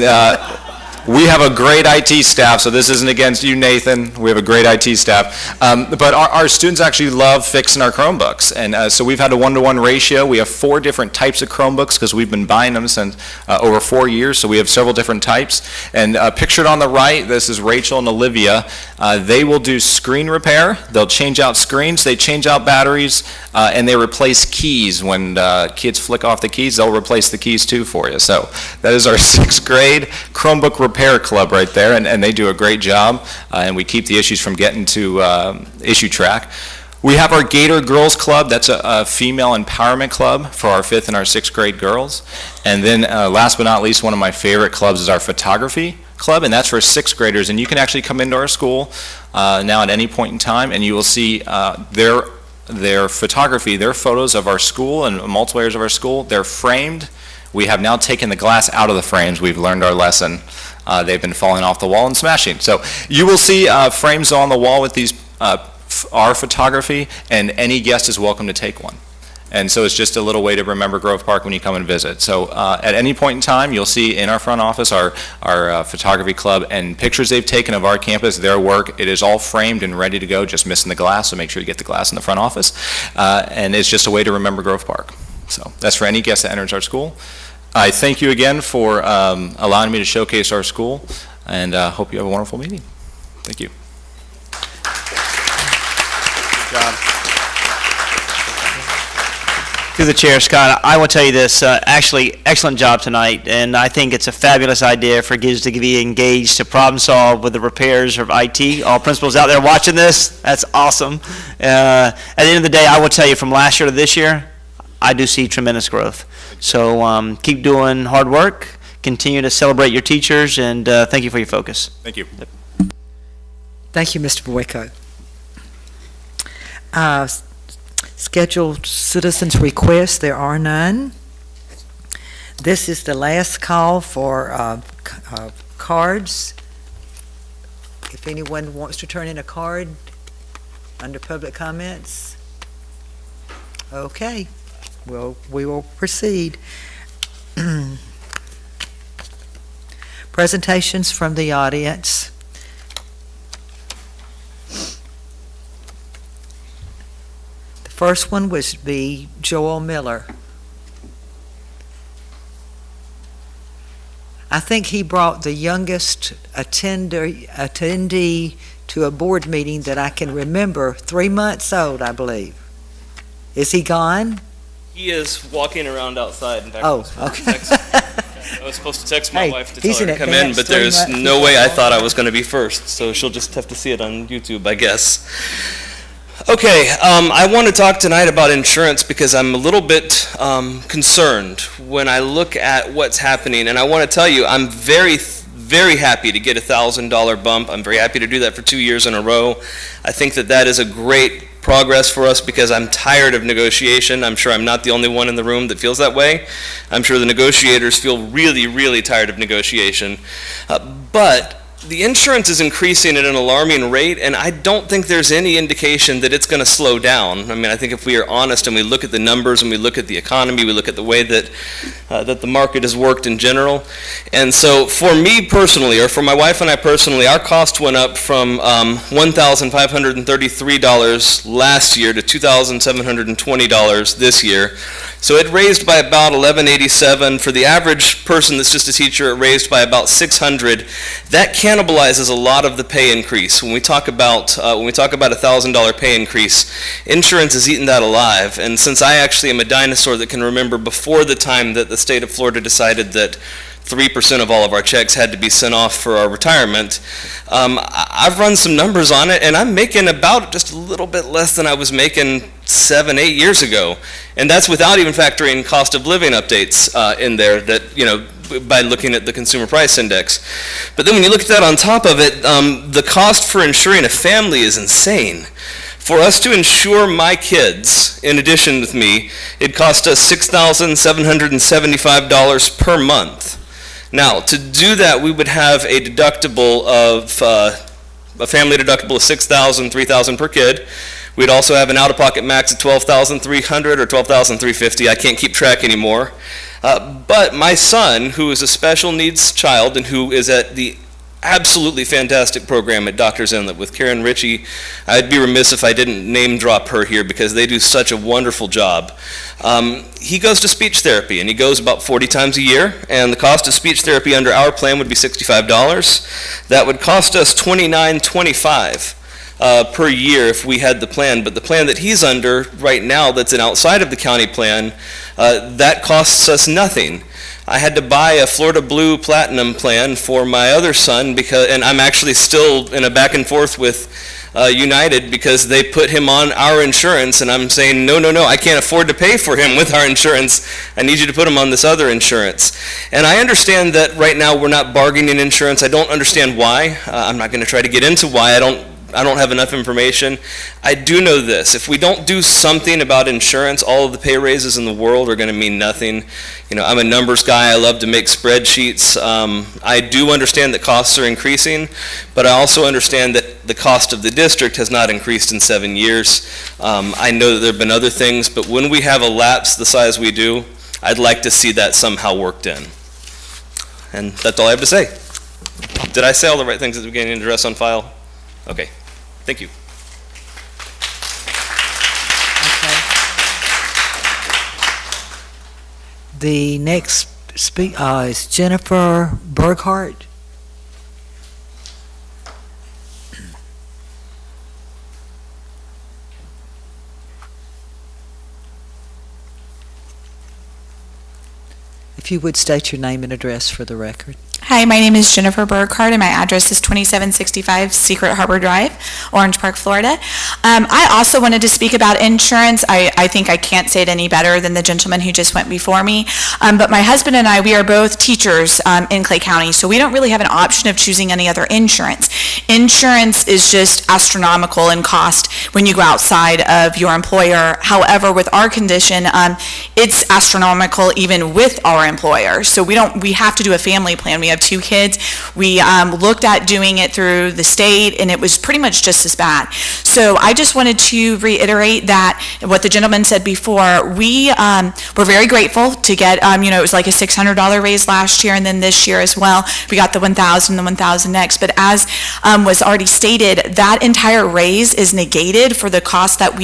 we have a great IT staff, so this isn't against you, Nathan. We have a great IT staff. But our students actually love fixing our Chromebooks. And so we've had a 1-to-1 ratio. We have 4 different types of Chromebooks because we've been buying them since over 4 years, so we have several different types. And pictured on the right, this is Rachel and Olivia. They will do screen repair. They'll change out screens, they change out batteries, and they replace keys. When kids flick off the keys, they'll replace the keys too for you. So that is our 6th grade Chromebook Repair Club right there, and they do a great job, and we keep the issues from getting to issue track. We have our Gator Girls Club. That's a female empowerment club for our 5th and our 6th grade girls. And then last but not least, one of my favorite clubs is our photography club, and that's for 6th graders. And you can actually come into our school now at any point in time, and you will see their photography, their photos of our school and multiple areas of our school. They're framed. We have now taken the glass out of the frames. We've learned our lesson. They've been falling off the wall and smashing. So you will see frames on the wall with these our photography, and any guest is welcome to take one. And so it's just a little way to remember Grove Park when you come and visit. So at any point in time, you'll see in our front office our photography club and pictures they've taken of our campus, their work. It is all framed and ready to go, just missing the glass, so make sure you get the glass in the front office. And it's just a way to remember Grove Park. So that's for any guest that enters our school. I thank you again for allowing me to showcase our school, and hope you have a wonderful meeting. Thank you. Good job. Through the chair, Scott, I will tell you this, actually, excellent job tonight, and I think it's a fabulous idea for kids to be engaged to problem solve with the repairs of IT. All principals out there watching this, that's awesome. At the end of the day, I will tell you from last year to this year, I do see tremendous growth. So keep doing hard work, continue to celebrate your teachers, and thank you for your focus. Thank you. Thank you, Mr. Boyko. Scheduled citizens' requests, there are none. This is the last call for cards. If anyone wants to turn in a card under public comments. Okay, we will proceed. Presentations from the audience. The first one was be Joel Miller. I think he brought the youngest attendee to a board meeting that I can remember, 3 months old, I believe. Is he gone? He is walking around outside. In fact, Oh, okay. I was supposed to text my Hey, wife to he's tell her in to come in, advance but 3 there's months no way I before. thought I was going to be first, so she'll just have to see it on YouTube, I guess. Okay, I want to talk tonight about insurance because I'm a little bit concerned when I look at what's happening, and I want to tell you, I'm very happy to get a $1,000 bump. I'm very happy to do that for 2 years in a row. I think that that is a great progress for us because I'm tired of negotiation. I'm sure I'm not the only one in the room that feels that way. I'm sure the negotiators feel really, really tired of negotiation. But the insurance is increasing at an alarming rate, and I don't think there's any indication that it's going to slow down. I mean, I think if we are honest and we look at the numbers and we look at the economy, we look at the way that that the market has worked in general. And so for me personally, or for my wife and I personally, our cost went up from $1,533 last year to $2,720 this year. So it raised by about $1,187. For the average person that's just a teacher, it raised by about $600. That cannibalizes a lot of the pay increase. When we talk about a $1,000 pay increase, insurance has eaten that alive. And since I actually am a dinosaur that can remember before the time that the state of Florida decided that 3% of all of our checks had to be sent off for our retirement, I've run some numbers on it, and I'm making about just a little bit less than I was making 7-8 years ago. And that's without even factoring cost of living updates in there that, by looking at the consumer price index. But then when you look at that on top of it, the cost for insuring a family is insane. For us to insure my kids, in addition with me, it cost us $6,775 per month. Now, to do that, we would have a deductible of, a family deductible of $6,000, $3,000 per kid. We'd also have an out-of-pocket max of $12,300 or $12,350. I can't keep track anymore. But my son, who is a special needs child and who is at the absolutely fantastic program at Doctors Inlet with Karen Ritchie, I'd be remiss if I didn't name drop her here because they do such a wonderful job. He goes to speech therapy, and he goes about 40 times a year, and the cost of speech therapy under our plan would be $65. That would cost us $29.25 per year if we had the plan, but the plan that he's under right now that's an outside of the county plan, that costs us nothing. I had to buy a Florida Blue Platinum plan for my other son and I'm actually still in a back and forth with United because they put him on our insurance, and I'm saying, no, I can't afford to pay for him with our insurance. I need you to put him on this other insurance. And I understand that right now we're not bargaining insurance. I don't understand why. I'm not going to try to get into why. I don't have enough information. I do know this. If we don't do something about insurance, all of the pay raises in the world are going to mean nothing. I'm a numbers guy. I love to make spreadsheets. I do understand that costs are increasing, but I also understand that the cost of the district has not increased in 7 years. I know that there have been other things, but when we have a lapse the size we do, I'd like to see that somehow worked in. And that's all I have to say. Did I say all the right things at the beginning and address on file? Okay. Thank you. The next speaker is Jennifer Burkhart. If you would state your name and address for the record. Hi, my name is Jennifer Burkhart, and my address is 2765 Secret Harbor Drive, Orange Park, Florida. I also wanted to speak about insurance. I think I can't say it any better than the gentleman who just went before me. But my husband and I, we are both teachers in Clay County, so we don't really have an option of choosing any other insurance. Insurance is just astronomical in cost when you go outside of your employer. However, with our condition, it's astronomical even with our employer. So we have to do a family plan. We have have 2 kids. We looked at doing it through the state, and it was pretty much just as bad. So I just wanted to reiterate that what the gentleman said before. We were very grateful to get, it was like a $600 raise last year, and then this year as well, we got the 1,000, the 1,000 next. But as was already stated, that entire raise is negated for the cost that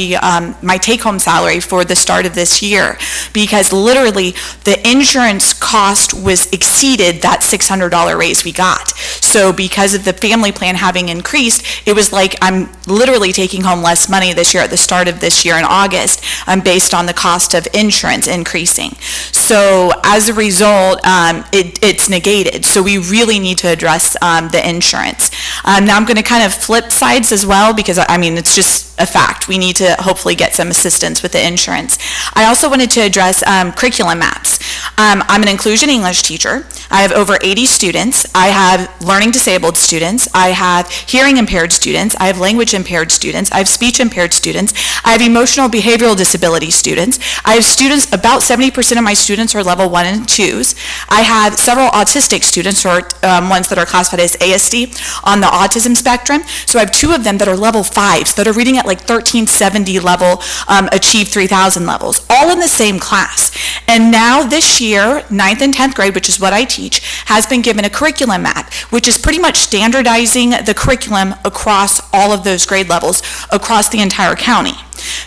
my take-home salary for the start of this year, because literally the insurance cost was exceeded that $600 raise we got. So because of the family plan having increased, it was like I'm literally taking home less money this year at the start of this year in August, based on the cost of insurance increasing. So as a result, it's negated. So we really need to address the insurance. Now I'm going to kind of flip sides as well, because it's just a fact. We need to hopefully get some assistance with the insurance. I also wanted to address curriculum maps. I'm an inclusion English teacher. I have over 80 students. I have learning disabled students. I have hearing impaired students. I have language impaired students. I have speech impaired students. I have emotional behavioral disability students. I have students, about 70% of my students are level 1 and 2s. I have several autistic students, or ones that are classified as ASD on the autism spectrum. So I have 2 of them that are level 5s that are reading at like 1370 level, Achieve 3000 levels, all in the same class. And now this year, 9th and 10th grade, which is what I teach, has been given a curriculum map, which is pretty much standardizing the curriculum across all of those grade levels across the entire county.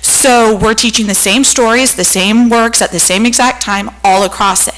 So we're teaching the same stories, the same works at the same exact time all across it.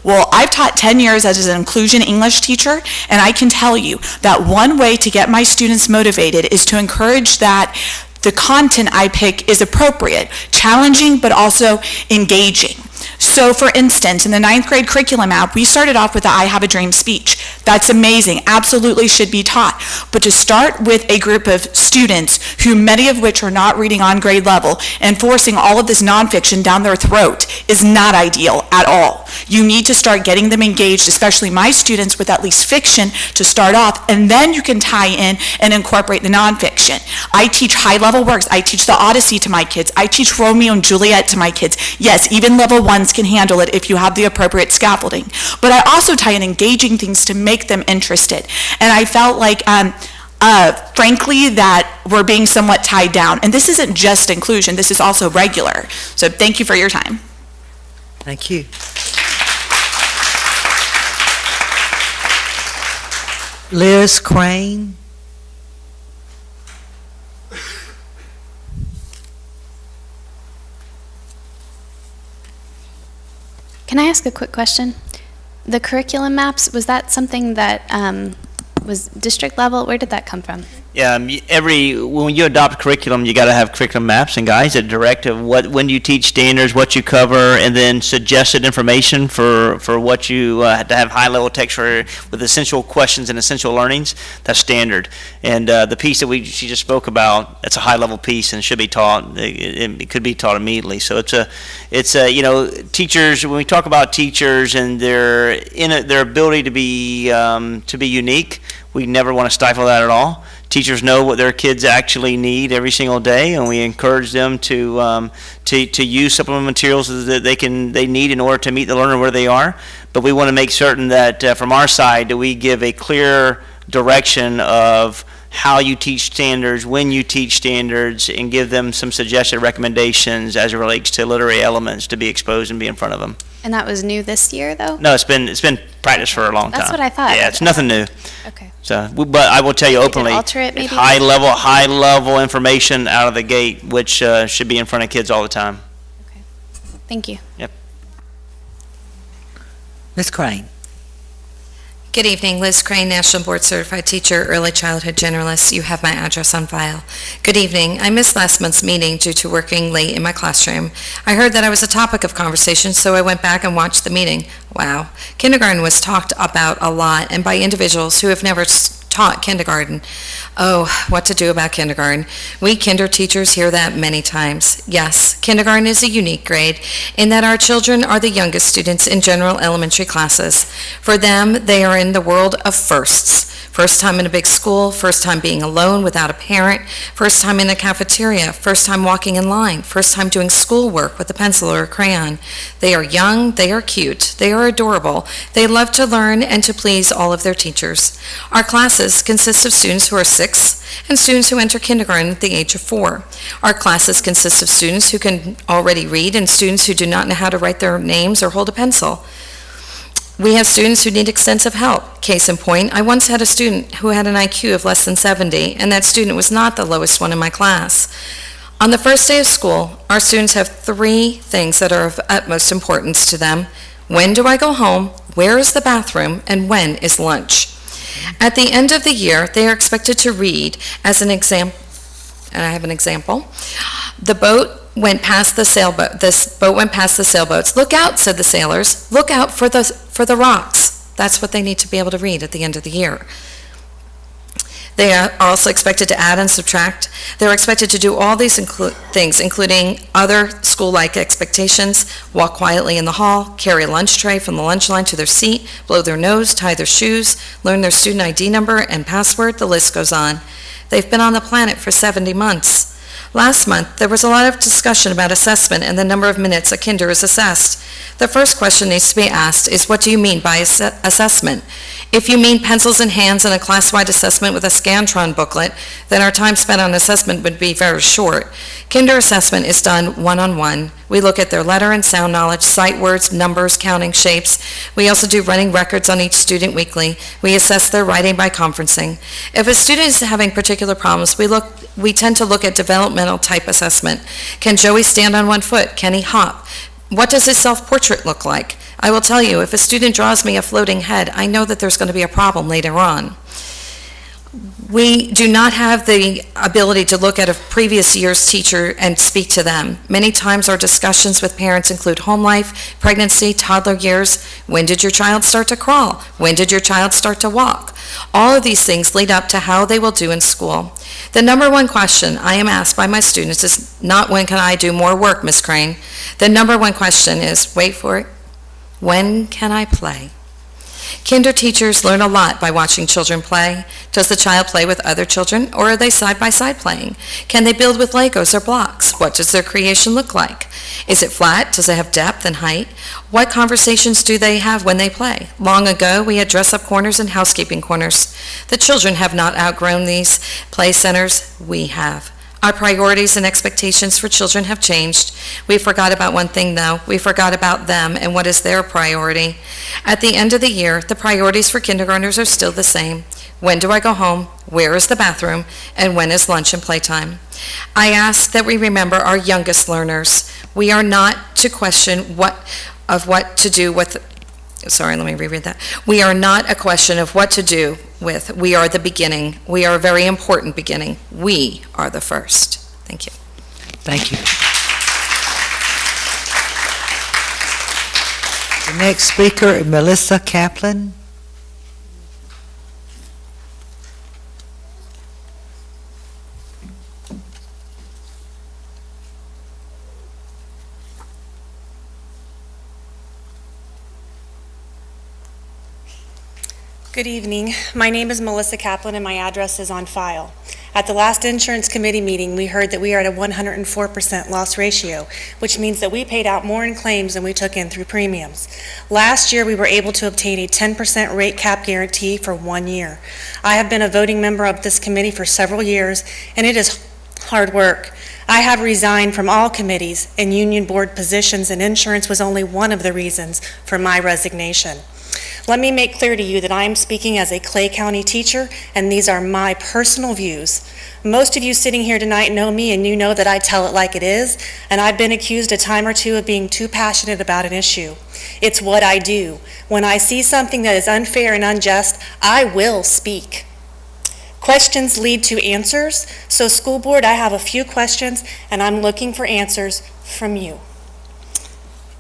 Well, I've taught 10 years as an inclusion English teacher, and I can tell you that one way to get my students motivated is to encourage that the content I pick is appropriate, challenging, but also engaging. So for instance, in the 9th grade curriculum map, we started off with the I Have a Dream speech. That's amazing, absolutely should be taught. But to start with a group of students, who many of which are not reading on grade level, and forcing all of this nonfiction down their throat is not ideal at all. You need to start getting them engaged, especially my students, with at least fiction to start off, and then you can tie in and incorporate the nonfiction. I teach high-level works. I teach the Odyssey to my kids. I teach Romeo and Juliet to my kids. Yes, even level 1s can handle it if you have the appropriate scaffolding. But I also tie in engaging things to make them interested. And I felt like, frankly, that we're being somewhat tied down. And this isn't just inclusion, this is also regular. So thank you for your time. Thank you. Liz Crane. Can I ask a quick question? The curriculum maps, was that something that was district level? Where did that come from? Yeah, when you adopt curriculum, you got to have curriculum maps and guides that direct when you teach standards, what you cover, and then suggested information for what you have to have high-level text for with essential questions and essential learnings. That's standard. And the piece that she just spoke about, that's a high-level piece and should be taught. It could be taught immediately. So it's teachers. When we talk about teachers and their ability to be unique, we never want to stifle that at all. Teachers know what their kids actually need every single day, and we encourage them to use supplemental materials that they need in order to meet the learner where they are. But we want to make certain that from our side that we give a clear direction of how you teach standards, when you teach standards, and give them some suggested recommendations as it relates to literary elements to be exposed and be in front of them. And that was new this year, though? No, it's been practiced for a long time. That's what I thought. Yeah, it's nothing new. Okay. So, but I will tell you openly, alter it, maybe? high level information out of the gate, which should be in front of kids all the time. Okay. Thank you. Yep. Ms. Crane. Good evening, Liz Crane, National Board Certified Teacher, Early Childhood Generalist. You have my address on file. Good evening. I missed last month's meeting due to working late in my classroom. I heard that I was a topic of conversation, so I went back and watched the meeting. Wow. Kindergarten was talked about a lot, and by individuals who have never taught kindergarten. Oh, what to do about kindergarten. We kinder teachers hear that many times. Yes, kindergarten is a unique grade in that our children are the youngest students in general elementary classes. For them, they are in the world of firsts. First time in a big school, first time being alone without a parent, first time in a cafeteria, first time walking in line, first time doing schoolwork with a pencil or a crayon. They are young, they are cute, they are adorable, they love to learn and to please all of their teachers. Our classes consist of students who are 6 and students who enter kindergarten at the age of 4. Our classes consist of students who can already read and students who do not know how to write their names or hold a pencil. We have students who need extensive help. Case in point, I once had a student who had an IQ of less than 70, and that student was not the lowest one in my class. On the first day of school, our students have 3 things that are of utmost importance to them. When do I go home? Where is the bathroom? And when is lunch? At the end of the year, they are expected to read as an example, and I have an example. The boat went past the sailboat. This boat went past the sailboats. Look out, said the sailors. Look out for the rocks. That's what they need to be able to read at the end of the year. They are also expected to add and subtract. They're expected to do all these things, including other school-like expectations: walk quietly in the hall, carry a lunch tray from the lunch line to their seat, blow their nose, tie their shoes, learn their student ID number and password. The list goes on. They've been on the planet for 70 months. Last month, there was a lot of discussion about assessment and the number of minutes a kinder is assessed. The first question needs to be asked is, what do you mean by assessment? If you mean pencils in hands and a class-wide assessment with a Scantron booklet, then our time spent on assessment would be very short. Kinder assessment is done one-on-one. We look at their letter and sound knowledge, sight words, numbers, counting, shapes. We also do running records on each student weekly. We assess their writing by conferencing. If a student is having particular problems, we tend to look at developmental type assessment. Can Joey stand on one foot? Can he hop? What does his self-portrait look like? I will tell you, if a student draws me a floating head, I know that there's going to be a problem later on. We do not have the ability to look at a previous year's teacher and speak to them. Many times our discussions with parents include home life, pregnancy, toddler years. When did your child start to crawl? When did your child start to walk? All of these things lead up to how they will do in school. The number one question I am asked by my students is not, when can I do more work, Ms. Crane? The number one question is, wait for it, when can I play? Kinder teachers learn a lot by watching children play. Does the child play with other children, or are they side-by-side playing? Can they build with Legos or blocks? What does their creation look like? Is it flat? Does it have depth and height? What conversations do they have when they play? Long ago, we had dress-up corners and housekeeping corners. The children have not outgrown these play centers. We have. Our priorities and expectations for children have changed. We forgot about one thing, though. We forgot about them and what is their priority. At the end of the year, the priorities for kindergartners are still the same. When do I go home? Where is the bathroom? And when is lunch and playtime? I ask that we remember our youngest learners. We are not to question what to do with. Sorry, let me reread that. We are not a question of what to do with. We are the beginning. We are a very important beginning. We are the first. Thank you. Thank you. The next speaker is Melissa Kaplan. Good evening. My name is Melissa Kaplan and my address is on file. At the last insurance committee meeting, we heard that we are at a 104% loss ratio, which means that we paid out more in claims than we took in through premiums. Last year, we were able to obtain a 10% rate cap guarantee for 1 year. I have been a voting member of this committee for several years, and it is hard work. I have resigned from all committees and union board positions, and insurance was only one of the reasons for my resignation. Let me make clear to you that I am speaking as a Clay County teacher, and these are my personal views. Most of you sitting here tonight know me, and you know that I tell it like it is, and I've been accused a time or two of being too passionate about an issue. It's what I do. When I see something that is unfair and unjust, I will speak. Questions lead to answers, so school board, I have a few questions, and I'm looking for answers from you.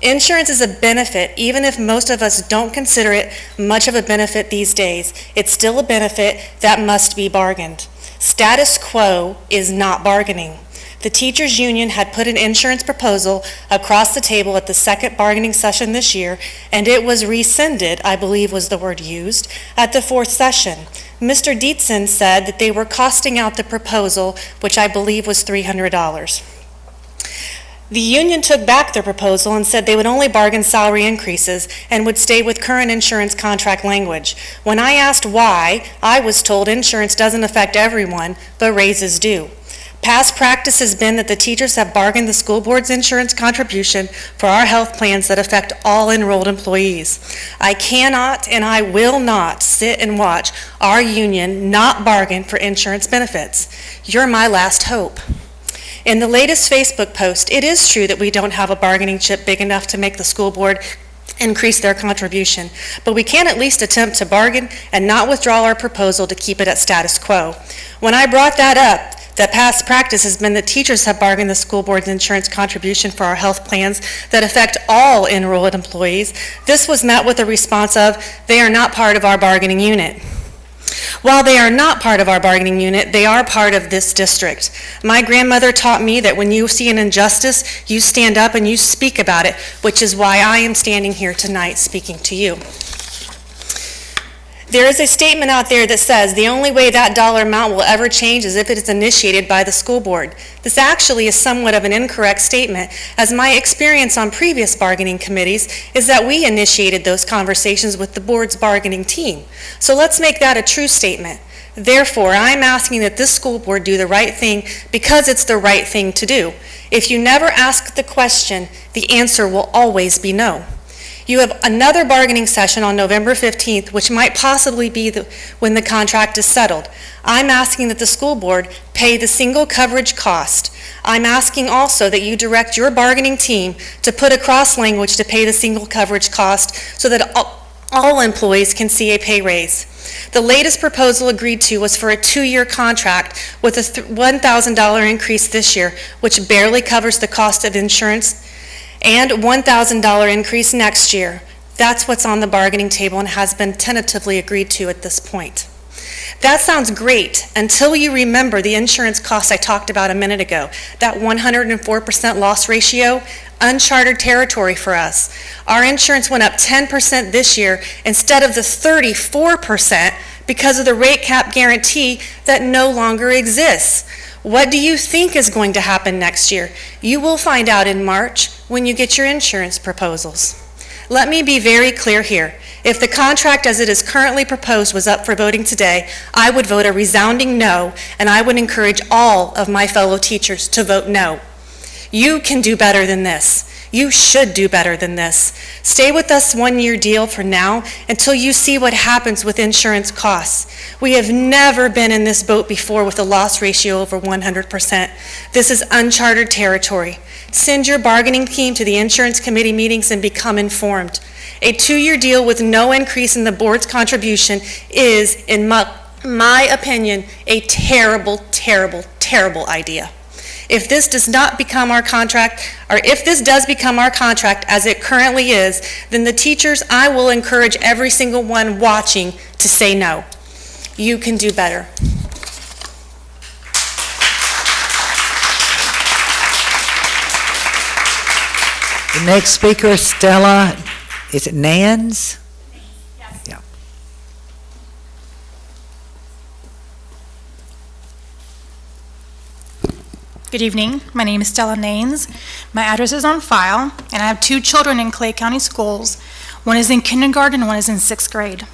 Insurance is a benefit, even if most of us don't consider it much of a benefit these days. It's still a benefit that must be bargained. Status quo is not bargaining. The teachers' union had put an insurance proposal across the table at the second bargaining session this year, and it was rescinded, I believe was the word used, at the fourth session. Mr. Dietzen said that they were costing out the proposal, which I believe was $300. The union took back their proposal and said they would only bargain salary increases and would stay with current insurance contract language. When I asked why, I was told insurance doesn't affect everyone, but raises do. Past practice has been that the teachers have bargained the school board's insurance contribution for our health plans that affect all enrolled employees. I cannot and I will not sit and watch our union not bargain for insurance benefits. You're my last hope. In the latest Facebook post, it is true that we don't have a bargaining chip big enough to make the school board increase their contribution, but we can at least attempt to bargain and not withdraw our proposal to keep it at status quo. When I brought that up, that past practice has been that teachers have bargained the school board's insurance contribution for our health plans that affect all enrolled employees, this was met with a response of, they are not part of our bargaining unit. While they are not part of our bargaining unit, they are part of this district. My grandmother taught me that when you see an injustice, you stand up and you speak about it, which is why I am standing here tonight speaking to you. There is a statement out there that says the only way that dollar amount will ever change is if it is initiated by the school board. This actually is somewhat of an incorrect statement, as my experience on previous bargaining committees is that we initiated those conversations with the board's bargaining team. So let's make that a true statement. Therefore, I'm asking that this school board do the right thing because it's the right thing to do. If you never ask the question, the answer will always be no. You have another bargaining session on November 15th, which might possibly be when the contract is settled. I'm asking that the school board pay the single coverage cost. I'm asking also that you direct your bargaining team to put a cross language to pay the single coverage cost so that all employees can see a pay raise. The latest proposal agreed to was for a 2-year contract with a $1,000 increase this year, which barely covers the cost of insurance, and $1,000 increase next year. That's what's on the bargaining table and has been tentatively agreed to at this point. That sounds great until you remember the insurance costs I talked about a minute ago. That 104% loss ratio, uncharted territory for us. Our insurance went up 10% this year instead of the 34% because of the rate cap guarantee that no longer exists. What do you think is going to happen next year? You will find out in March when you get your insurance proposals. Let me be very clear here. If the contract as it is currently proposed was up for voting today, I would vote a resounding no, and I would encourage all of my fellow teachers to vote no. You can do better than this. You should do better than this. Stay with us 1-year deal for now until you see what happens with insurance costs. We have never been in this boat before with a loss ratio over 100%. This is uncharted territory. Send your bargaining team to the insurance committee meetings and become informed. A 2-year deal with no increase in the board's contribution is, in my opinion, a terrible, terrible, terrible idea. If this does not become our contract, or if this does become our contract as it currently is, then the teachers, I will encourage every single one watching to say no. You can do better. The next speaker is Stella, is it Nans? Yeah. Good evening. My name is Stella Naines. My address is on file, and I have 2 children in Clay County Schools. One is in kindergarten and one is in 6th grade.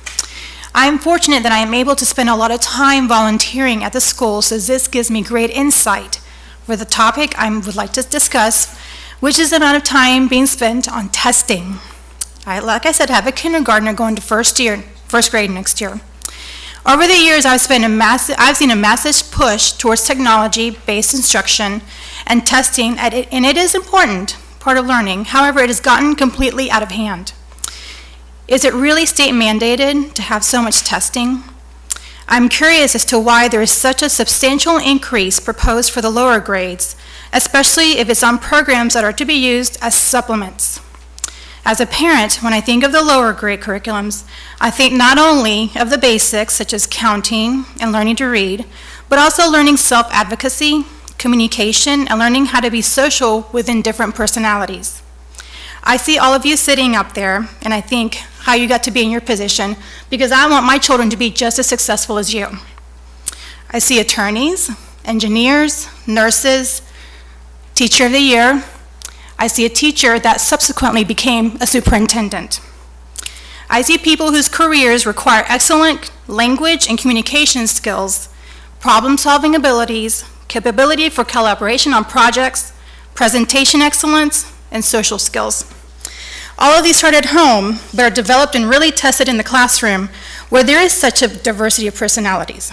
I am fortunate that I am able to spend a lot of time volunteering at the school, so this gives me great insight for the topic I would like to discuss, which is the amount of time being spent on testing. Like I said, I have a kindergartner going to first grade next year. Over the years, I've seen a massive push towards technology-based instruction and testing, and it is important, part of learning. However, it has gotten completely out of hand. Is it really state mandated to have so much testing? I'm curious as to why there is such a substantial increase proposed for the lower grades, especially if it's on programs that are to be used as supplements. As a parent, when I think of the lower grade curriculums, I think not only of the basics, such as counting and learning to read, but also learning self-advocacy, communication, and learning how to be social within different personalities. I see all of you sitting up there, and I think how you got to be in your position, because I want my children to be just as successful as you. I see attorneys, engineers, nurses, teacher of the year. I see a teacher that subsequently became a superintendent. I see people whose careers require excellent language and communication skills, problem-solving abilities, capability for collaboration on projects, presentation excellence, and social skills. All of these start at home, but are developed and really tested in the classroom, where there is such a diversity of personalities.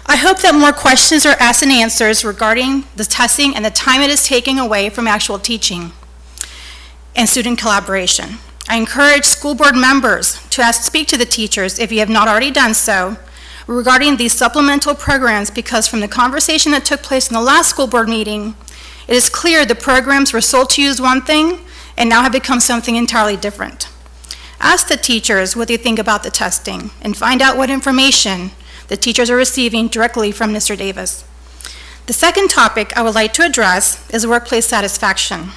I hope that more questions are asked and answers regarding the testing and the time it is taking away from actual teaching and student collaboration. I encourage school board members to speak to the teachers, if you have not already done so, regarding these supplemental programs, because from the conversation that took place in the last school board meeting, it is clear the programs were sold to you as one thing and now have become something entirely different. Ask the teachers what they think about the testing and find out what information the teachers are receiving directly from Mr. Davis. The second topic I would like to address is workplace satisfaction.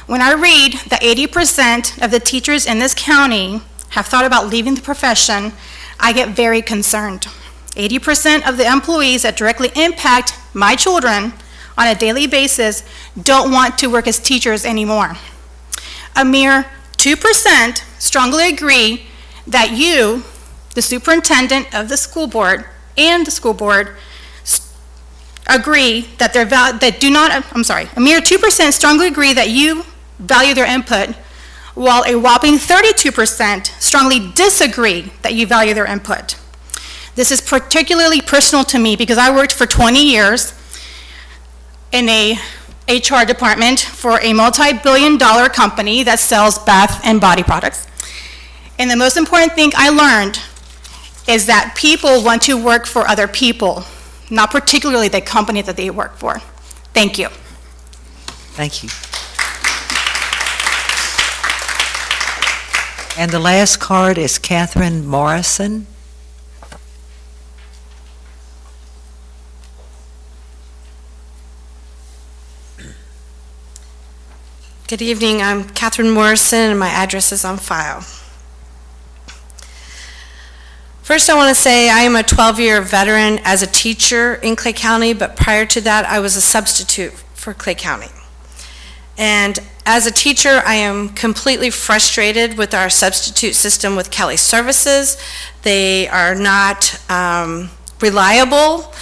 When I read that 80% of the teachers in this county have thought about leaving the profession, I get very concerned. 80% of the employees that directly impact my children on a daily basis don't want to work as teachers anymore. A mere 2% strongly agree that you, the superintendent of the school board, and the school board agree that a mere 2% strongly agree that you value their input, while a whopping 32% strongly disagree that you value their input. This is particularly personal to me because I worked for 20 years in a HR department for a multi-billion-dollar company that sells bath and body products. And the most important thing I learned is that people want to work for other people, not particularly the company that they work for. Thank you. Thank you. And the last card is Catherine Morrison. Good evening, I'm Catherine Morrison, and my address is on file. First, I want to say I am a 12-year veteran as a teacher in Clay County, but prior to that, I was a substitute for Clay County. And as a teacher, I am completely frustrated with our substitute system with Kelly Services. They are not reliable.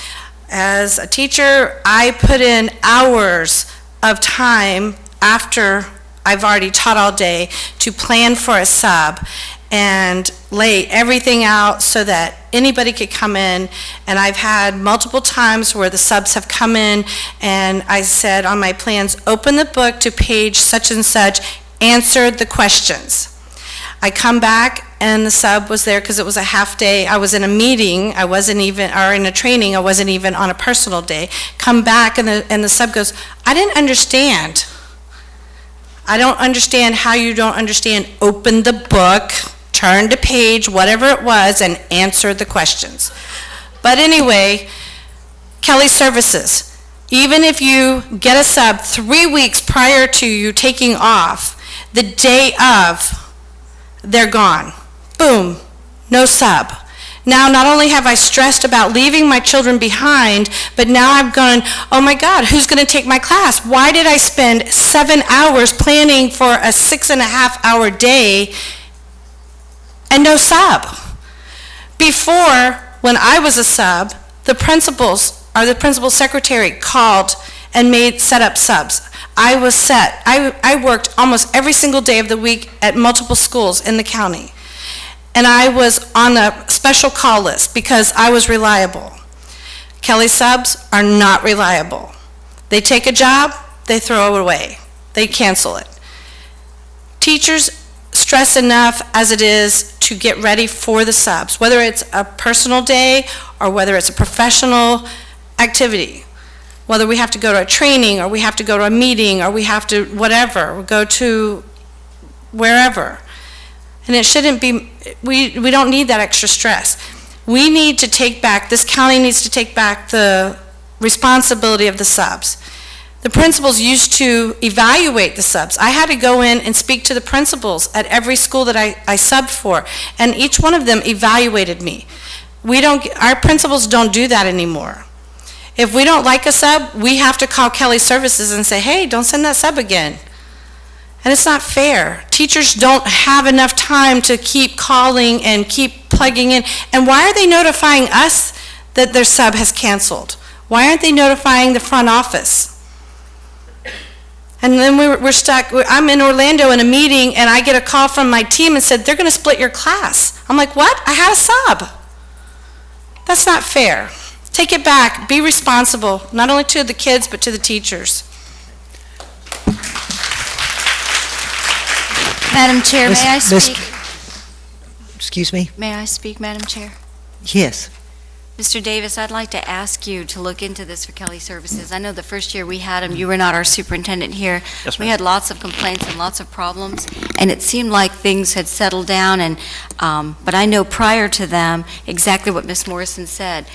As a teacher, I put in hours of time after I've already taught all day to plan for a sub and lay everything out so that anybody could come in. And I've had multiple times where the subs have come in and I said on my plans, open the book to page such and such, answer the questions. I come back and the sub was there because it was a half day. I was in a meeting, I wasn't even, or in a training, I wasn't even on a personal day. Come back and the sub goes, I didn't understand. I don't understand how you don't understand. Open the book, turn to page, whatever it was, and answer the questions. But anyway, Kelly Services, even if you get a sub 3 weeks prior to you taking off, the day of, they're gone. Boom, no sub. Now, not only have I stressed about leaving my children behind, but now I've gone, oh my God, who's going to take my class? Why did I spend 7 hours planning for a 6.5-hour day and no sub? Before, when I was a sub, the principals or the principal secretary called and set up subs. I was set. I worked almost every single day of the week at multiple schools in the county. And I was on a special call list because I was reliable. Kelly subs are not reliable. They take a job, they throw it away. They cancel it. Teachers stress enough as it is to get ready for the subs, whether it's a personal day or whether it's a professional activity, whether we have to go to a training or we have to go to a meeting or we have to whatever, go to wherever. And it shouldn't be, we don't need that extra stress. We need to take back, this county needs to take back the responsibility of the subs. The principals used to evaluate the subs. I had to go in and speak to the principals at every school that I subbed for, and each one of them evaluated me. Our principals don't do that anymore. If we don't like a sub, we have to call Kelly Services and say, hey, don't send that sub again. And it's not fair. Teachers don't have enough time to keep calling and keep plugging in. And why are they notifying us that their sub has canceled? Why aren't they notifying the front office? And then we're stuck. I'm in Orlando in a meeting, and I get a call from my team and said, they're going to split your class. I'm like, what? I had a sub. That's not fair. Take it back. Be responsible, not only to the kids, but to the teachers. Madam Chair, may I speak? Excuse me? May I speak, Madam Chair? Yes. Mr. Davis, I'd like to ask you to look into this for Kelly Services. I know the first year we had him, you were not our superintendent here. Yes, We ma'am. had lots of complaints and lots of problems, and it seemed like things had settled down, and, but I know prior to them, exactly what Ms. Morrison said.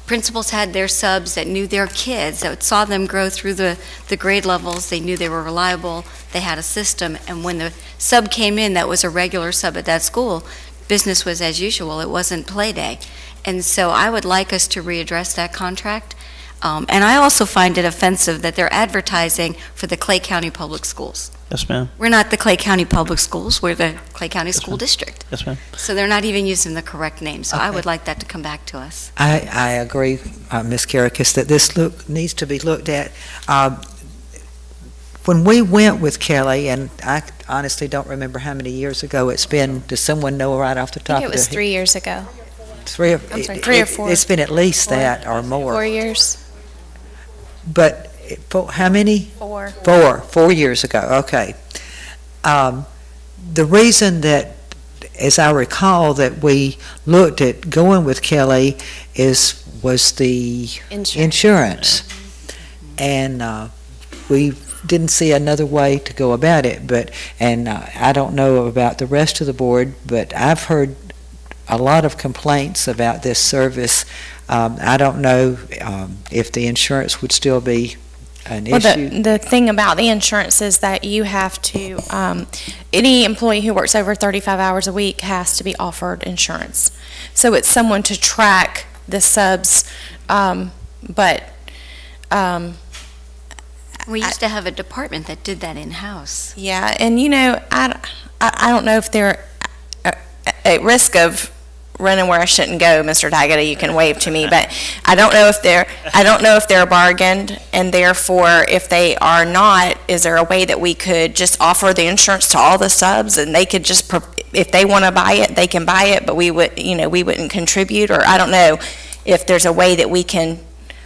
Principals had their subs that knew their kids, that saw them grow through the grade levels. They knew they were reliable. They had a system. And when the sub came in that was a regular sub at that school, business was as usual. It wasn't play day. And so I would like us to readdress that contract. And I also find it offensive that they're advertising for the Clay County Public Schools. Yes, ma'am. We're not the Clay County Public Schools. We're the Clay County School ma'am. District. Yes, ma'am. So they're not even using the correct name. So I Okay. would like that to come back to us. I agree, Ms. Karakis, that this needs to be looked at. When we went with Kelly, and I honestly don't remember how many years ago it's been, does someone know right off the I top think of it was their head? 3 years ago. Three or four. It's been at least that or more. 4 years. But how many? 4. 4 years ago, okay. The reason that, as I recall, that we looked at going with Kelly was the insurance. And we didn't see another way to go about it, and I don't know about the rest of the board, but I've heard a lot of complaints about this service. I don't know if the insurance would still be an issue. The thing about the insurance is that you have to, any employee who works over 35 hours a week has to be offered insurance. So it's someone to track the subs, but We used to have a department that did that in-house. yeah, and I don't know if they're at risk of running where I shouldn't go, Mr. Daggett, you can wave to me, but I don't know if they're bargained, and therefore, if they are not, is there a way that we could just offer the insurance to all the subs, and they could just, if they want to buy it, they can buy it, but we wouldn't contribute, or I don't know if there's a way that we can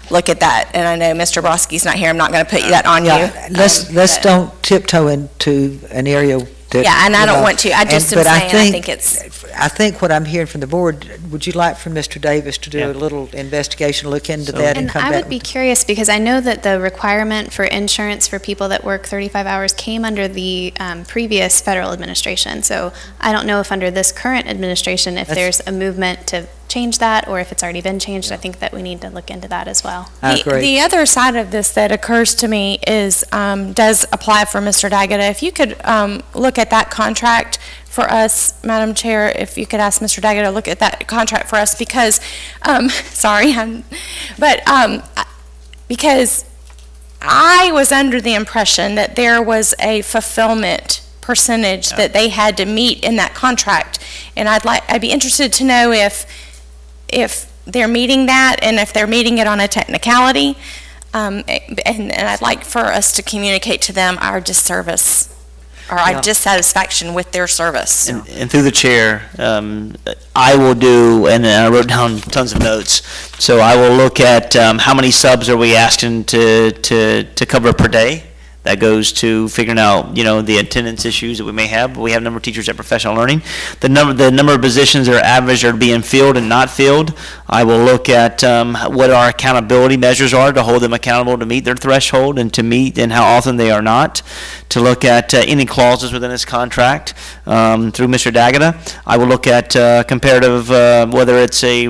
look at that, and I know Mr. Broski's not here, I'm not going to put that on you. Yeah, let's don't tiptoe into an area that. Yeah, and I don't want to, I just am saying, I think it's. I think what I'm hearing from the board, would you like for Mr. Davis to do a little investigation, look into that and And come I back? would be curious, because I know that the requirement for insurance for people that work 35 hours came under the previous federal administration. So I don't know if under this current administration, if That's- there's a movement to change that, or if it's already been changed. I think that we need to look into that as well. I agree. The other side of this that occurs to me is, does apply for Mr. Daggett. If you could look at that contract for us, Madam Chair, if you could ask Mr. Daggett to look at that contract for us, because, because I was under the impression that there was a fulfillment percentage that they had to meet in that contract. And I'd be interested to know if they're meeting that, and if they're meeting it on a technicality. And I'd like for us to communicate to them our disservice, or our dissatisfaction with their service. And through the chair, I will do, and I wrote down tons of notes, so I will look at how many subs are we asking to cover per day. That goes to figuring out, the attendance issues that we may have. We have a number of teachers at professional learning. The number of positions that are average are being filled and not filled. I will look at what our accountability measures are to hold them accountable to meet their threshold and to meet and how often they are not. To look at any clauses within this contract through Mr. D'Agata. I will look at comparative, whether it's a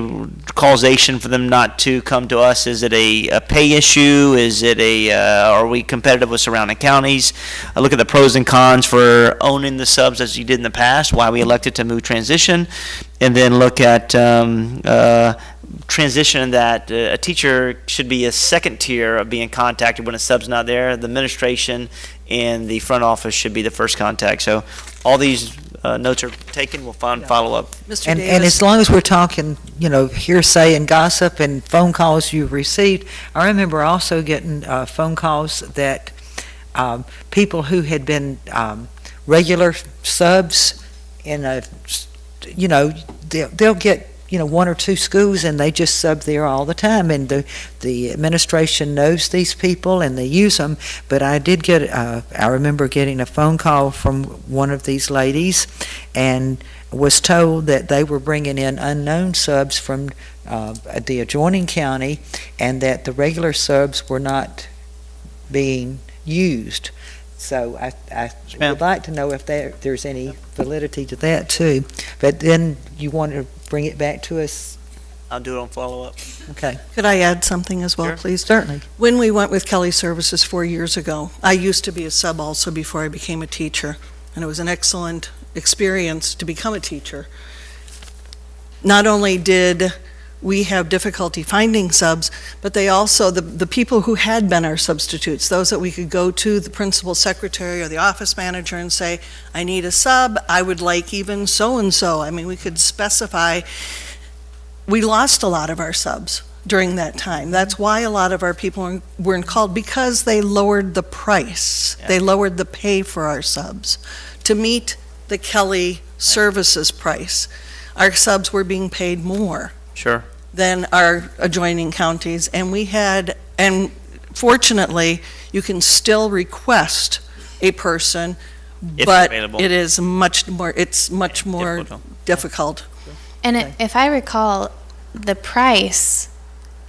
causation for them not to come to us. Is it a pay issue? Is it are we competitive with surrounding counties? I look at the pros and cons for owning the subs as you did in the past, why we elected to move transition, and then look at transition that a teacher should be a second tier of being contacted when a sub's not there. The administration and the front office should be the first contact. So all these notes are taken. We'll follow up. And as long as we're talking, hearsay and gossip and phone calls you've received, I remember also getting phone calls that people who had been regular subs in they'll get one or two schools and they just sub there all the time, and the administration knows these people and they use them. But I did get I remember getting a phone call from one of these ladies and was told that they were bringing in unknown subs from the adjoining county, and that the regular subs were not being used. So I would like to know if there's any validity to that too. But then you want to bring it back to us? I'll do it on follow-up. Okay. Could I add something as well, Sure. please? Certainly. When we went with Kelly Services 4 years ago, I used to be a sub also before I became a teacher, and it was an excellent experience to become a teacher. Not only did we have difficulty finding subs, but they also, the people who had been our substitutes, those that we could go to the principal secretary or the office manager and say, I need a sub, I would like even so-and-so. I mean, we could specify. We lost a lot of our subs during that time. That's why a lot of our people weren't called, because they lowered the price. Yeah. They lowered the pay for our subs to meet the Kelly Services price. Our subs were being paid more Sure. than our adjoining counties, and fortunately, you can still request a person, If but available. it is much more difficult. And if I recall, the price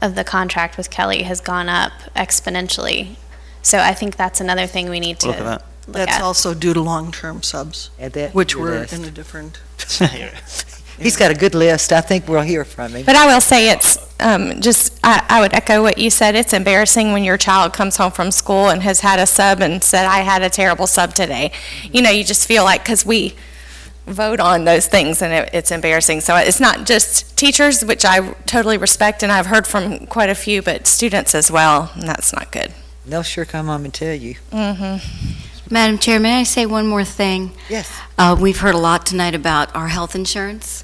of the contract with Kelly has gone up exponentially. So I think that's another thing we need to Look at that. look That's at. also due to long-term subs, Add that to which your were list. in a different. He's got a good list. I think we'll hear from him. But I will say it's I would echo what you said. It's embarrassing when your child comes home from school and has had a sub and said, I had a terrible sub today. You just feel like, because we vote on those things, and it's embarrassing. So it's not just teachers, which I totally respect, and I've heard from quite a few, but students as well, and that's not good. They'll sure come home and tell you. Madam Chair, may I say one more thing? Yes. We've heard a lot tonight about our health insurance,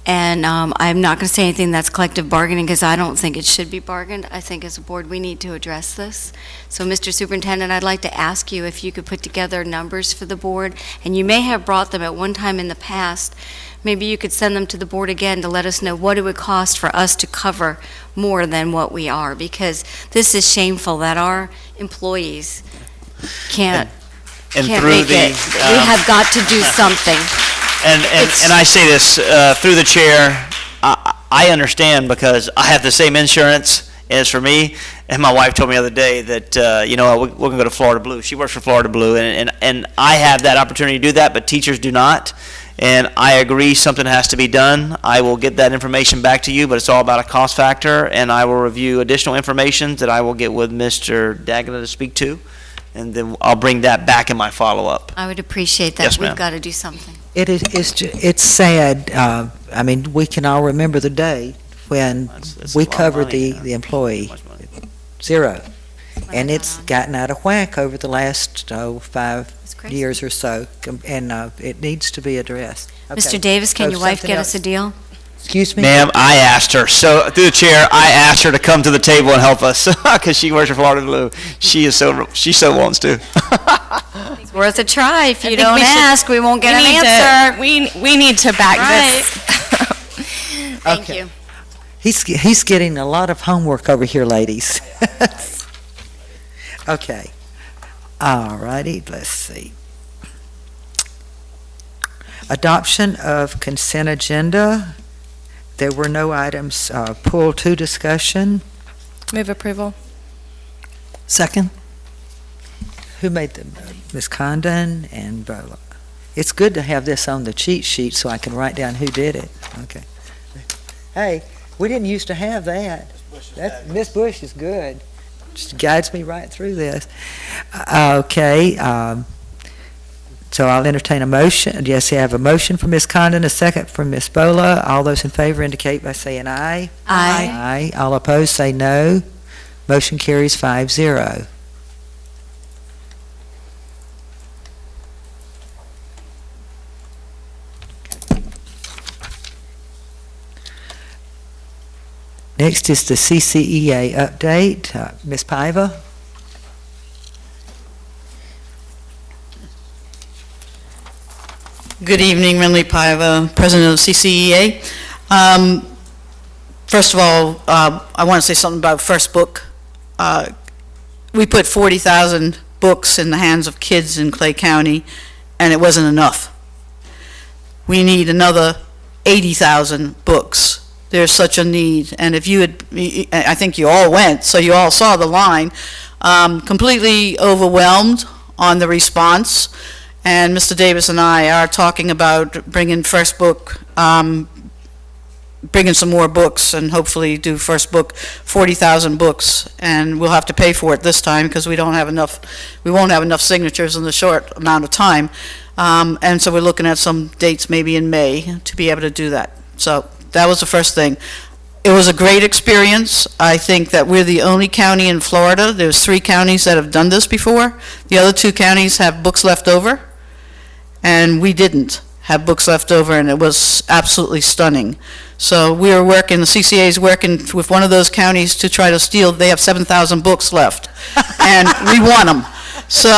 and I'm not going to say anything that's collective bargaining, because I don't think it should be bargained. I think as a board, we need to address this. So, Mr. Superintendent, I'd like to ask you if you could put together numbers for the board, and you may have brought them at one time in the past. Maybe you could send them to the board again to let us know what it would cost for us to cover more than what we are, because this is shameful that our employees can't And can't through make the, it. We have got to do something. And I say this through the chair, I understand, because I have the same insurance as for me, and my wife told me the other day that, we're going to go to Florida Blue. She works for Florida Blue, and I have that opportunity to do that, but teachers do not. And I agree something has to be done. I will get that information back to you, but it's all about a cost factor, and I will review additional information that I will get with Mr. D'Agata to speak to, and then I'll bring that back in my follow-up. I would appreciate that. Yes, ma'am. We've got to do something. It's sad. I mean, we can all remember the day when That's we a lot of covered money, the employee. Much money. Zero. And it's gotten out of whack over the last 5 crazy. years or so, and it needs to be addressed. Mr. Okay. Davis, can So your wife something get us a else. deal? Excuse me? Ma'am, I asked her, so through the chair, I asked her to come to the table and help us, because she works for Florida Blue. She so wants to. It's worth a try. If you think don't we should- ask, we won't get an need answer. We need to back Right. this. Thank Okay. you. He's getting a lot of homework over here, ladies. Okay. All righty, let's see. Adoption of consent agenda. There were no items pulled to discussion. Move approval. Second? Who made them? Ms. Condon and Bola. It's good to have this on the cheat sheet so I can write down who did it. Okay. Hey, we didn't used to have that. Miss Bush is good. She guides me right through this. Okay. So I'll entertain a motion. Yes, you have a motion from Ms. Condon, a second from Ms. Bola. All those in favor indicate by saying aye. Aye. Aye. All opposed say no. Motion carries 5-0. Next is the CCEA update. Ms. Paiva? Good evening, Renly Paiva, President of CCEA. First of all, I want to say something about First Book. We put 40,000 books in the hands of kids in Clay County, and it wasn't enough. We need another 80,000 books. There's such a need, and if you had, I think you all went, so you all saw the line, completely overwhelmed on the response, and Mr. Davis and I are talking about bringing First Book, bringing some more books, and hopefully do First Book 40,000 books, and we'll have to pay for it this time because we won't have enough signatures in the short amount of time, and so we're looking at some dates maybe in May to be able to do that. So that was the first thing. It was a great experience. I think that we're the only county in Florida. There's 3 counties that have done this before. The other 2 counties have books left over, and we didn't have books left over, and it was absolutely stunning. So we are working, the CCA is working with one of those counties to try to steal, they have 7,000 books left, and we want them. So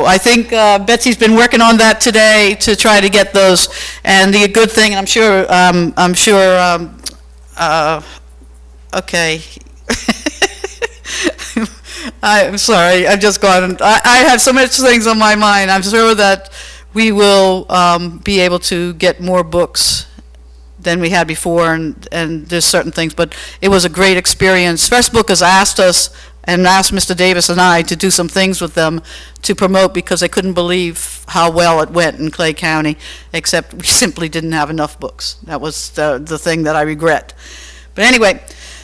I think Betsy's been working on that today to try to get those. And the good thing, and okay. I'm sorry, I've just gone, I have so much things on my mind. I'm sure that we will be able to get more books than we had before, and there's certain things, but it was a great experience. First Book has asked us and asked Mr. Davis and I to do some things with them to promote because they couldn't believe how well it went in Clay County, except we simply didn't have enough books. That was the thing that I regret. But anyway,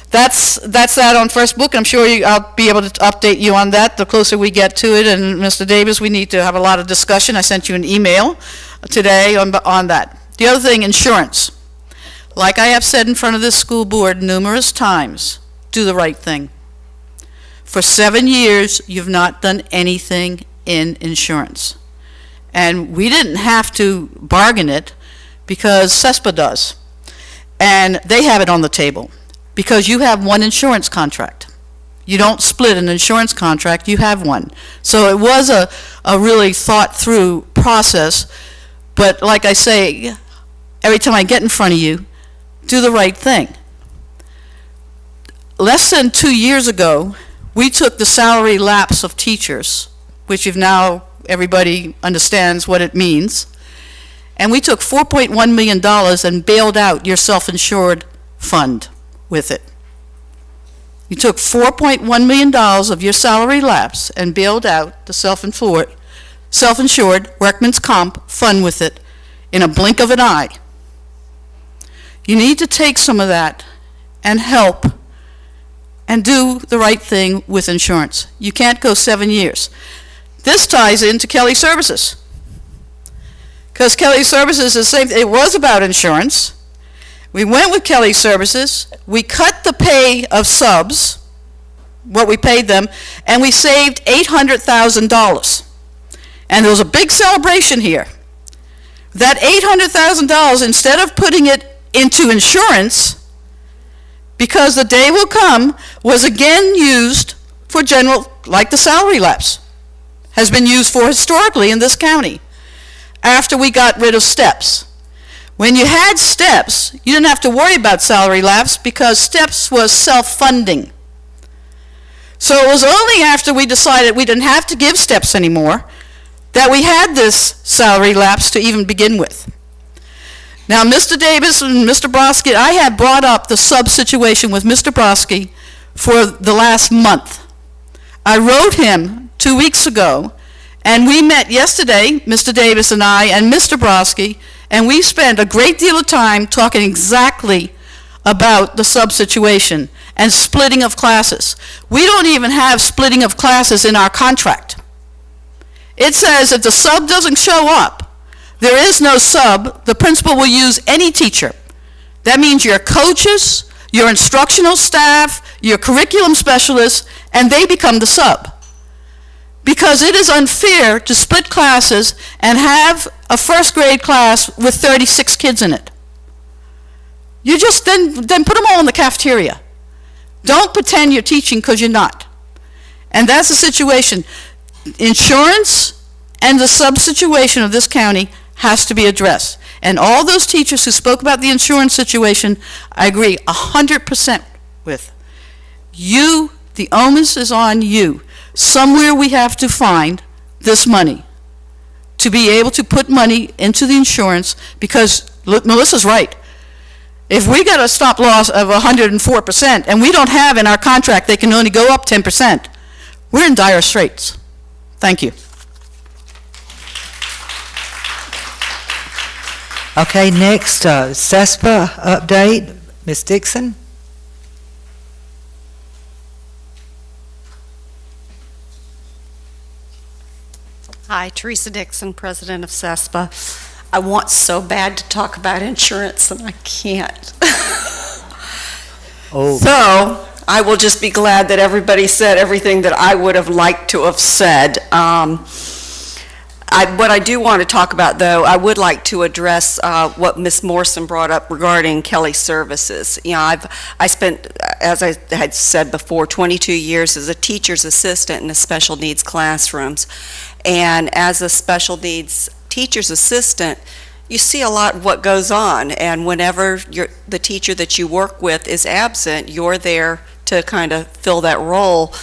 that's that on First Book. I'm sure I'll be able to update you on that the closer we get to it. And Mr. Davis, we need to have a lot of discussion. I sent you an email today on that. The other thing, insurance. Like I have said in front of this school board numerous times, do the right thing. For 7 years, you've not done anything in insurance. And we didn't have to bargain it because CESPA does. And they have it on the table because you have one insurance contract. You don't split an insurance contract, you have one. So it was a really thought through process. But like I say, every time I get in front of you, do the right thing. Less than 2 years ago, we took the salary lapse of teachers, which now everybody understands what it means, and we took $4.1 million and bailed out your self-insured fund with it. You took $4.1 million of your salary lapse and bailed out the self-insured workman's comp fund with it in a blink of an eye. You need to take some of that and help and do the right thing with insurance. You can't go 7 years. This ties into Kelly Services. Because Kelly Services is the same, it was about insurance. We went with Kelly Services, we cut the pay of subs, what we paid them, and we saved $800,000. And there was a big celebration here. That $800,000, instead of putting it into insurance, because the day will come, was again used for general, like the salary lapse has been used for historically in this county, after we got rid of steps. When you had steps, you didn't have to worry about salary lapse because steps was self-funding. So it was only after we decided we didn't have to give steps anymore that we had this salary lapse to even begin with. Now, Mr. Davis and Mr. Brodsky, I had brought up the sub situation with Mr. Brodsky for the last month. I wrote him 2 weeks ago And we met yesterday, Mr. Davis and I, and Mr. Broski, and we spent a great deal of time talking exactly about the sub situation and splitting of classes. We don't even have splitting of classes in our contract. It says if the sub doesn't show up, there is no sub, the principal will use any teacher. That means your coaches, your instructional staff, your curriculum specialists, and they become the sub. Because it is unfair to split classes and have a first grade class with 36 kids in it. You just then put them all in the cafeteria. Don't pretend you're teaching because you're not. And that's the situation. Insurance and the sub situation of this county has to be addressed. And all those teachers who spoke about the insurance situation, I agree 100% with. You, the onus is on you. Somewhere we have to find this money to be able to put money into the insurance, because look, Melissa's right. If we got a stop loss of 104% and we don't have in our contract they can only go up 10%, we're in dire straits. Thank you. Okay, next, CESPA update. Ms. Dixon? Hi, Teresa Dixon, President of CESPA. I want so bad to talk about insurance and I can't. Oh. So I will just be glad that everybody said everything that I would have liked to have said. What I do want to talk about, though, I would like to address what Ms. Morrison brought up regarding Kelly Services. You know, I spent, as I had said before, 22 years as a teacher's assistant in the special needs classrooms. And as a special needs teacher's assistant, you see a lot of what goes on. And whenever the teacher that you work with is absent, you're there to kind of fill that role.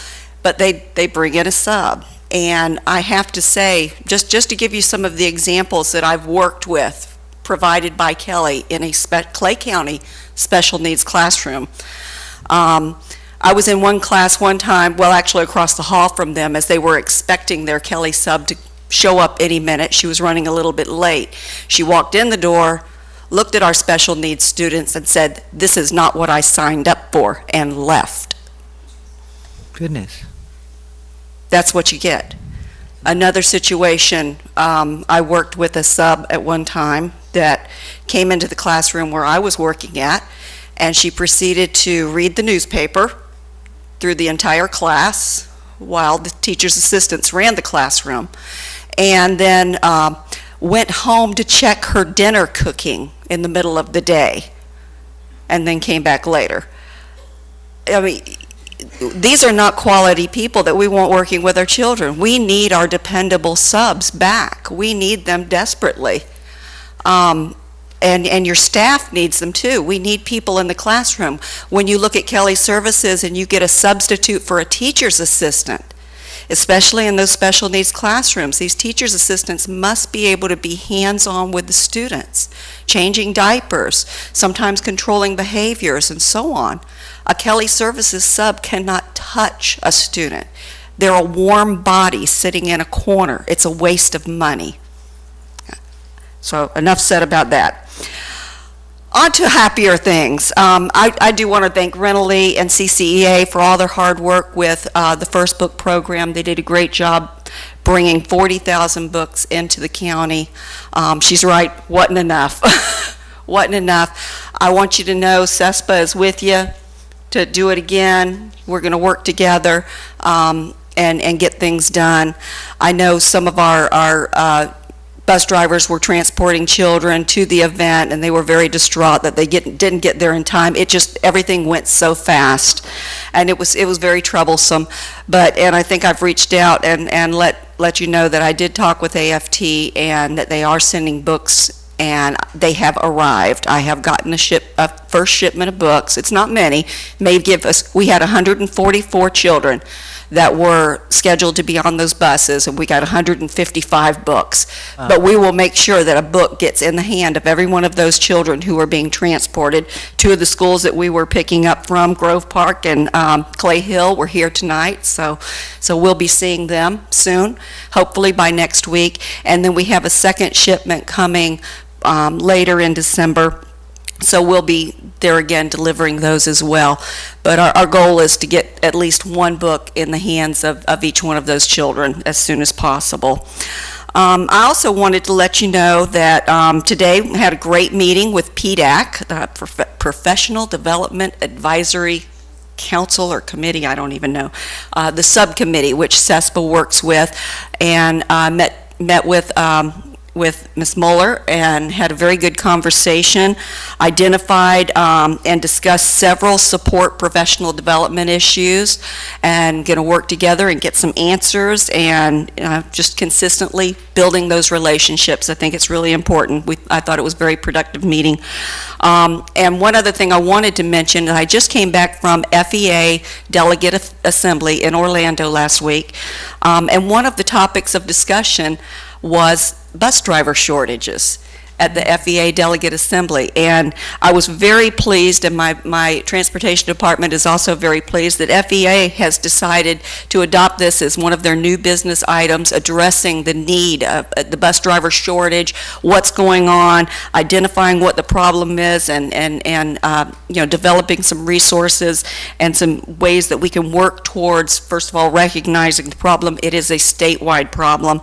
But they bring in a sub. And I have to say, just to give you some of the examples that I've worked with, provided by Kelly in a Clay County special needs classroom. I was in one class one time, well, actually across the hall from them, as they were expecting their Kelly sub to show up any minute. She was running a little bit late. She walked in the door, looked at our special needs students and said, "This is not what I signed up for," and left. Goodness. That's what you get. Another situation, I worked with a sub at one time that came into the classroom where I was working at, and she proceeded to read the newspaper through the entire class while the teacher's assistants ran the classroom, and then went home to check her dinner cooking in the middle of the day, and then came back later. I mean, these are not quality people that we want working with our children. We need our dependable subs back. We need them desperately. And your staff needs them too. We need people in the classroom. When you look at Kelly Services and you get a substitute for a teacher's assistant, especially in those special needs classrooms, these teacher's assistants must be able to be hands-on with the students, changing diapers, sometimes controlling behaviors, and so on. A Kelly Services sub cannot touch a student. They're a warm body sitting in a corner. It's a waste of money. So enough said about that. On to happier things. I do want to thank Renally and CCEA for all their hard work with the First Book program. They did a great job bringing 40,000 books into the county. She's right, wasn't enough. Wasn't enough. I want you to know CESPA is with you to do it again. We're going to work together and get things done. I know some of our bus drivers were transporting children to the event, and they were very distraught that they didn't get there in time. It just, everything went so fast, and it was very troublesome. And I think I've reached out and let you know that I did talk with AFT, and that they are sending books, and they have arrived. I have gotten a first shipment of books. It's not many. We had 144 children that were scheduled to be on those buses, and we got 155 books. But we will make sure that a book gets in the hand of every one of those children who are being transported. Two of the schools that we were picking up from, Grove Park and Clay Hill, were here tonight, so we'll be seeing them soon, hopefully by next week. And then we have a second shipment coming later in December, so we'll be there again delivering those as well. But our goal is to get at least one book in the hands of each one of those children as soon as possible. I also wanted to let you know that today we had a great meeting with PDAC, the Professional Development Advisory Council or Committee, I don't even know, the subcommittee which CESPA works with, and met with Ms. Mueller and had a very good conversation, identified and discussed several support professional development issues, and going to work together and get some answers, and just consistently building those relationships. I think it's really important. I thought it was a very productive meeting. And one other thing I wanted to mention, I just came back from FEA Delegate Assembly in Orlando last week, and one of the topics of discussion was bus driver shortages at the FEA Delegate Assembly. And I was very pleased, and my transportation department is also very pleased, that FEA has decided to adopt this as one of their new business items, addressing the need of the bus driver shortage, what's going on, identifying what the problem is, and developing some resources and some ways that we can work towards, first of all, recognizing the problem. It is a statewide problem,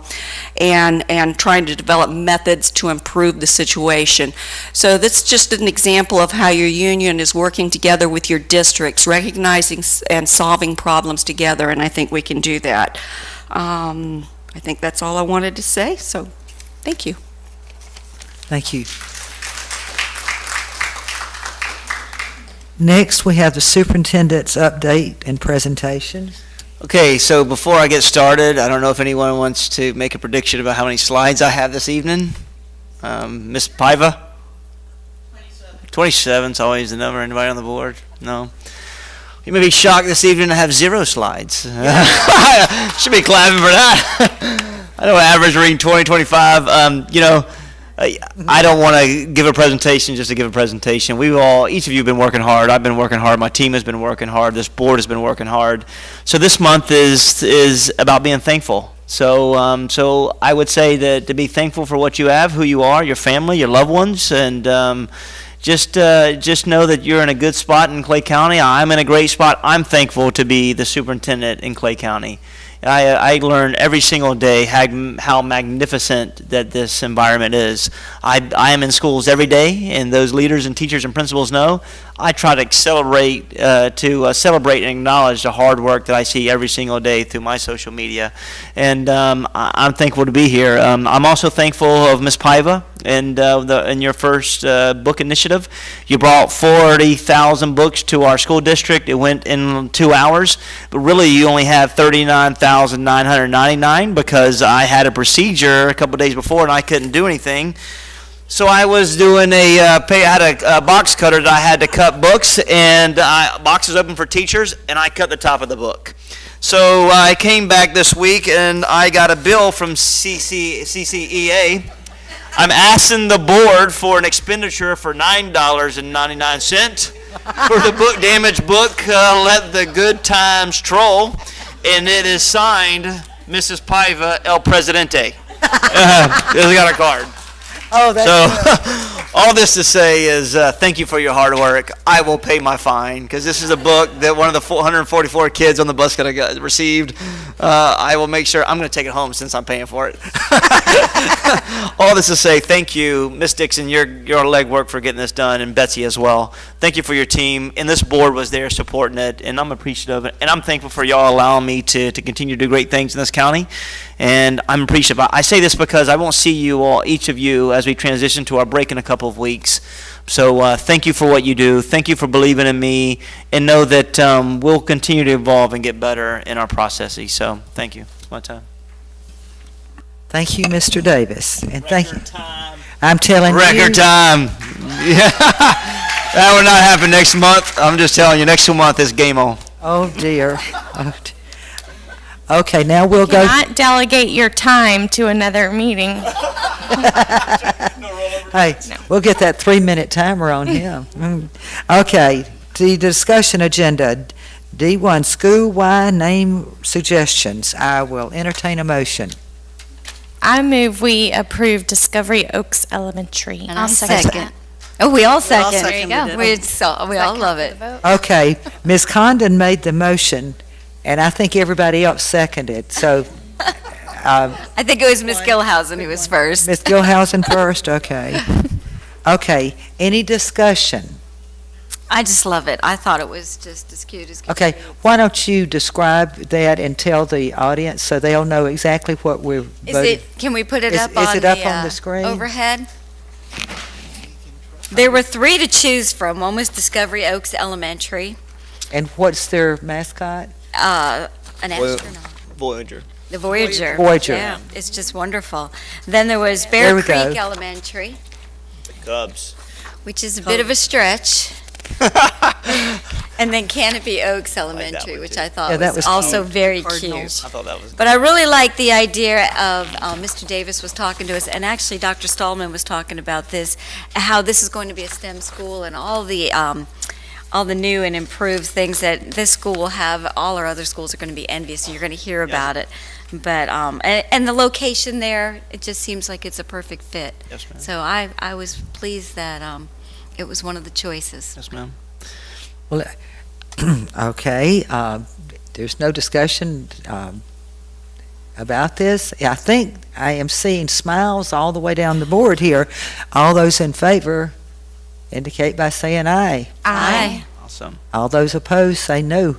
and trying to develop methods to improve the situation. So that's just an example of how your union is working together with your districts, recognizing and solving problems together, and I think we can do that. I think that's all I wanted to say, so thank you. Thank you. Next, we have the superintendent's update and presentation. Okay, so before I get started, I don't know if anyone wants to make a prediction about how many slides I have this evening. Ms. Paiva? 27 is always the number. Anybody on the board? No? You may be shocked this evening to have 0 slides. Should be clapping for that. I know average reading 20, 25. I don't want to give a presentation just to give a presentation. Each of you have been working hard. I've been working hard. My team has been working hard. This board has been working hard. So this month is about being thankful. So I would say that to be thankful for what you have, who you are, your family, your loved ones, and just know that you're in a good spot in Clay County. I'm in a great spot. I'm thankful to be the superintendent in Clay County. I learn every single day how magnificent that this environment is. I am in schools every day, and those leaders and teachers and principals know I try to celebrate and acknowledge the hard work that I see every single day through my social media, and I'm thankful to be here. I'm also thankful of Ms. Paiva and in your first book initiative. You brought 40,000 books to our school district. It went in 2 hours, but really you only have 39,999 because I had a procedure a couple days before and I couldn't do anything. So I was doing I had a box cutter that I had to cut books, and boxes open for teachers, and I cut the top of the book. So I came back this week, and I got a bill from CCEA. I'm asking the board for an expenditure for $9.99 for the book damage book, Let the Good Times Troll, and it is signed Mrs. Paiva El Presidente. It's got a card. Oh, that's so all this to say is thank you for your hard work. I will pay my fine because this is a book that one of the 444 kids on the bus received. I will make sure I'm going to take it home since I'm paying for it. All this to say thank you, Ms. Dixon, your legwork for getting this done, and Betsy as well. Thank you for your team, and this board was there supporting it, and I'm appreciative of it, and I'm thankful for y'all allowing me to continue to do great things in this county. And I'm appreciative. I say this because I won't see you all, each of you, as we transition to our break in a couple of weeks. So thank you for what you do. Thank you for believing in me, and know that we'll continue to evolve and get better in our processes. So thank you. It's my time. Thank you, Mr. Davis, and thank you. I'm telling you. Record time. Yeah. That will not happen next month. I'm just telling you, next month is game on. Oh, dear. Okay, now we'll go. Cannot delegate your time to another meeting. Hey, we'll get that 3-minute timer on him. Okay, the discussion agenda, D1, school-wide name suggestions. I will entertain a motion. I move we approve Discovery Oaks Elementary. And I'll second. Oh, we all second. There you go. We all love it. Okay, Ms. Condon made the motion, and I think everybody else seconded, so, I think it was Miss Gilhousen who was first. Ms. Gilhousen first, okay. Okay, any discussion? I just love it. I thought it was just as cute as. Okay, why don't you describe that and tell the audience so they'll know exactly what we're Is voting? it, can we put it Is- up is on it up the, on the screen? overhead? There were 3 to choose from. One was Discovery Oaks Elementary, And what's their mascot? an astronaut. Voyager. The Voyager. Voyager. Yeah, it's just wonderful. Then there was There Bear we Creek go. Elementary, The Cubs. which is a bit of a stretch. And then Canopy Oaks Elementary, which I thought Yeah, that was was also cute. very Cardinals. cute. I thought that was. But I really like the idea of, Mr. Davis was talking to us, and actually Dr. Stallman was talking about this, how this is going to be a STEM school and all the new and improved things that this school will have. All our other schools are going to be envious, and you're going to hear about it. But, and the location there, it just seems like it's a perfect fit. Yes, ma'am. So I was pleased that it was one of the choices. Yes, ma'am. Well, okay, there's no discussion about this. I think I am seeing smiles all the way down the board here. All those in favor indicate by saying aye. Aye. Awesome. All those opposed say no.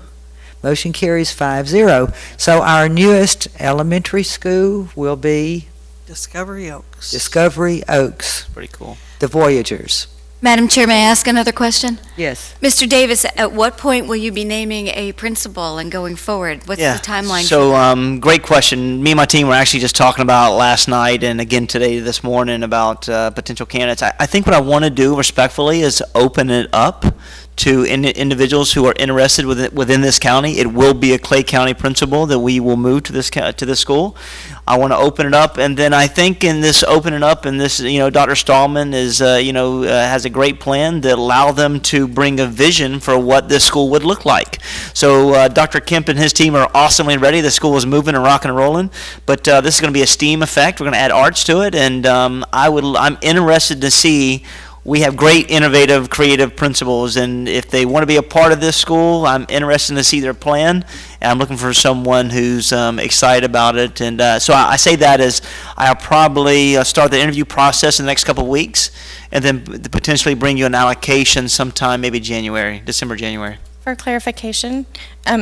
Motion carries 5-0. So our newest elementary school will be Discovery Oaks. Discovery Oaks, Pretty cool. the Voyagers. Madam Chair, may I ask another question? Yes. Mr. Davis, at what point will you be naming a principal and going forward? What's the timeline? So, great question. Me and my team were actually just talking about last night and again today, this morning, about potential candidates. I think what I want to do respectfully is open it up to individuals who are interested within this county. It will be a Clay County principal that we will move to this school. I want to open it up, and then I think in this opening up, and this, Dr. Stallman is, has a great plan that allow them to bring a vision for what this school would look like. So Dr. Kemp and his team are awesomely ready. The school is moving and rocking and rolling, but this is going to be a STEAM effect. We're going to add arts to it, and I'm interested to see. We have great, innovative, creative principals, and if they want to be a part of this school, I'm interested to see their plan, and I'm looking for someone who's excited about it. And so I say that as I'll probably start the interview process in the next couple of weeks, and then potentially bring you an allocation sometime, maybe December, January. For clarification,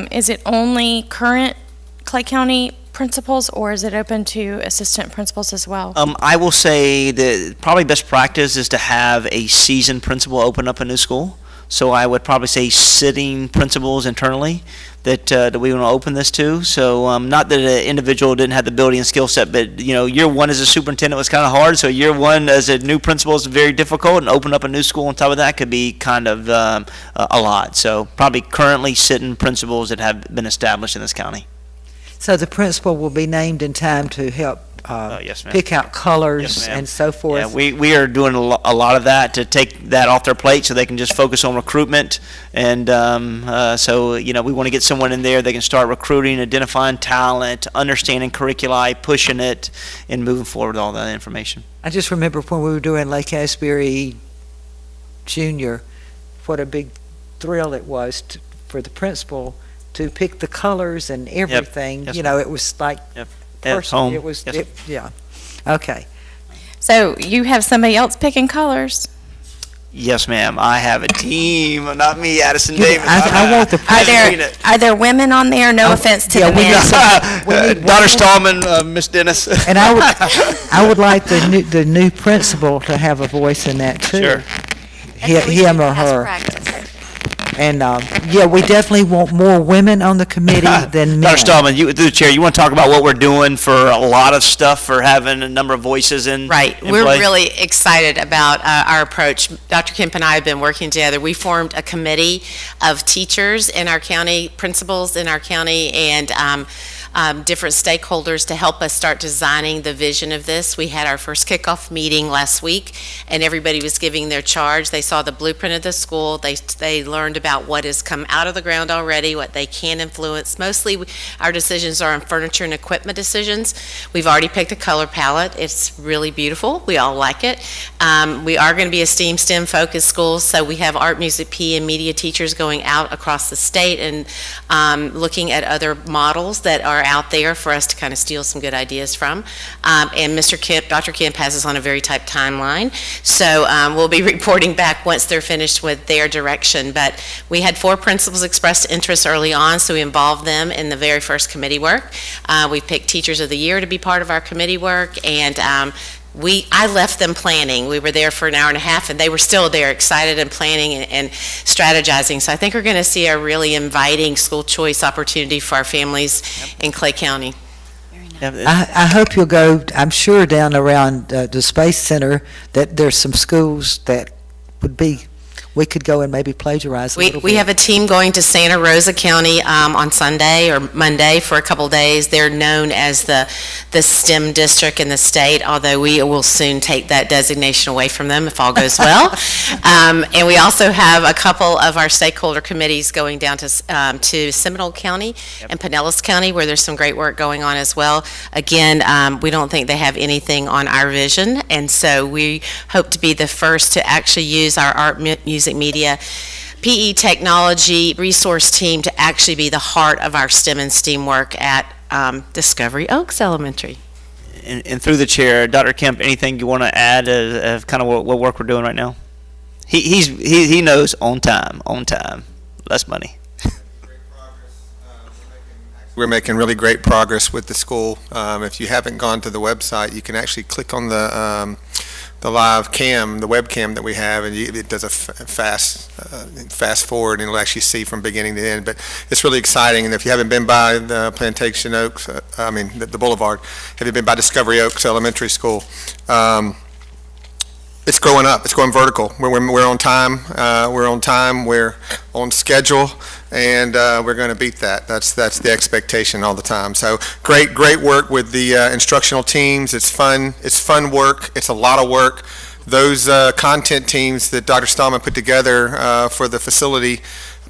is it only current Clay County principals, or is it open to assistant principals as well? I will say that probably best practice is to have a seasoned principal open up a new school. So I would probably say sitting principals internally that we want to open this to. So not that an individual didn't have the ability and skill set, but year one as a superintendent was kind of hard. So year one as a new principal is very difficult, and open up a new school on top of that could be kind of a lot. So probably currently sitting principals that have been established in this county. So the principal will be named in time to help Yes, ma'am. pick out colors Yes, ma'am. and so forth. Yeah, we are doing a lot of that to take that off their plate so they can just focus on recruitment. And so, we want to get someone in there that can start recruiting, identifying talent, understanding curriculi, pushing it, and moving forward with all that information. I just remember when we were doing Lake Asbury Junior, what a big thrill it was for the principal to pick the colors and everything. Yes, It was like Yep. personal. Home. It was, Yes. yeah. Okay. So you have somebody else picking colors? Yes, ma'am. I have a team, not me, Addison Davis. I want the Are there women on there? No offense to yeah, the men. Dr. Stallman, Miss Dennis. And I would like the new principal to have a voice in that too. Sure. Him or her. And, we definitely want more women on the committee than men. Dr. Stallman, through the chair, you want to talk about what we're doing for a lot of stuff, for having a number of voices in Right. in We're play? really excited about our approach. Dr. Kemp and I have been working together. We formed a committee of teachers in our county, principals in our county, and different stakeholders to help us start designing the vision of this. We had our first kickoff meeting last week, and everybody was giving their charge. They saw the blueprint of the school. They learned about what has come out of the ground already, what they can influence. Mostly, our decisions are on furniture and equipment decisions. We've already picked a color palette. It's really beautiful. We all like it. We are going to be a STEM-focused school, so we have art, music, PE, and media teachers going out across the state and looking at other models that are out there for us to kind of steal some good ideas from. And Dr. Kemp has us on a very tight timeline, so we'll be reporting back once they're finished with their direction. But we had 4 principals express interest early on, so we involved them in the very first committee work. We picked Teachers of the Year to be part of our committee work, and I left them planning. We were there for an hour and a half, and they were still there, excited and planning and strategizing. So I think we're going to see a really inviting school choice opportunity for our families in Clay County. I hope you'll go, I'm sure down around the Space Center, that there's some schools that would be, we could go and maybe plagiarize a little bit. We have a team going to Santa Rosa County on Sunday or Monday for a couple days. They're known as the STEM district in the state, although we will soon take that designation away from them if all goes well. And we also have a couple of our stakeholder committees going down to Seminole County and Pinellas County, where there's some great work going on as well. Again, we don't think they have anything on our vision, and so we hope to be the first to actually use our art, music, media, PE technology resource team to actually be the heart of our STEM and STEAM work at Discovery Oaks Elementary. And through the chair, Dr. Kemp, anything you want to add of kind of what work we're doing right now? He knows on time, less money. We're making really great progress with the school. If you haven't gone to the website, you can actually click on the live cam, the webcam that we have, and it does a fast forward, and it'll actually see from beginning to end. But it's really exciting, and if you haven't been by the Plantation Oaks, the Boulevard, have you been by Discovery Oaks Elementary School? It's growing up. It's going vertical. We're on time. We're on schedule, and we're going to beat that. That's the expectation all the time. So great work with the instructional teams. It's fun. It's fun work. It's a lot of work. Those content teams that Dr. Stallman put together for the facility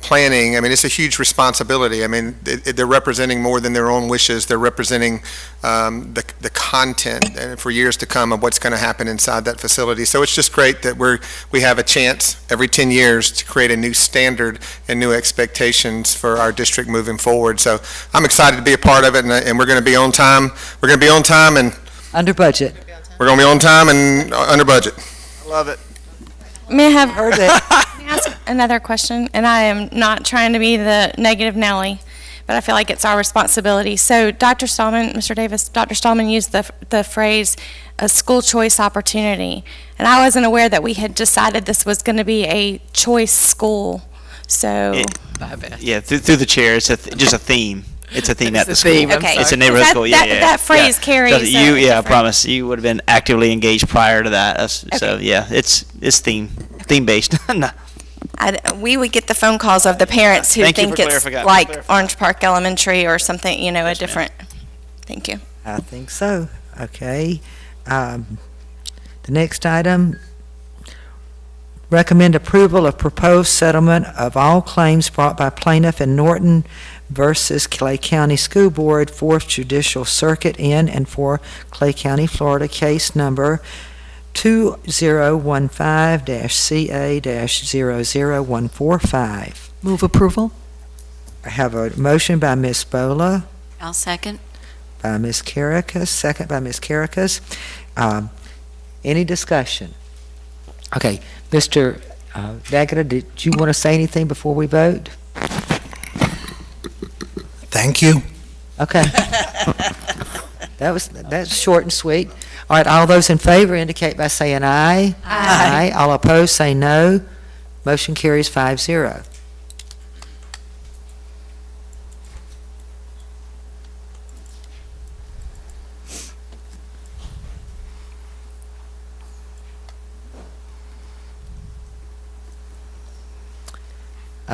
planning, it's a huge responsibility. They're representing more than their own wishes. They're representing the content for years to come of what's going to happen inside that facility. So it's just great that we have a chance every 10 years to create a new standard and new expectations for our district moving forward. So I'm excited to be a part of it, and we're going to be on time. We're going to be on time and under budget. We're going to be on time and under budget. I love it. May I ask another question? And I am not trying to be the negative Nelly, but I feel like it's our responsibility. So Dr. Stallman, Mr. Davis, Dr. Stallman used the phrase a school choice opportunity. And I wasn't aware that we had decided this was going to be a choice school. So. Yeah, through the chair, it's just a theme. It's a theme at the school. Okay. It's a neighborhood school. That phrase carries. I promise you would have been actively engaged prior to that. So yeah, it's theme based. No. We would get the phone calls of the parents who think it's like Orange Park Elementary or something, a different. Thank you. I think so. Okay. The next item, recommend approval of proposed settlement of all claims brought by plaintiff in Norton versus Clay County School Board, 4th Judicial Circuit in and for Clay County, Florida, case number 2015-CA-00145. Move approval. I have a motion by Ms. Bola. I'll second. By Ms. Caracas, second by Ms. Caracas. Any discussion? Okay, Mr. Daggett, did you want to say anything before we vote? Thank you. Okay. That's short and sweet. All right, all those in favor indicate by saying aye. Aye. All opposed say no. Motion carries 5-0.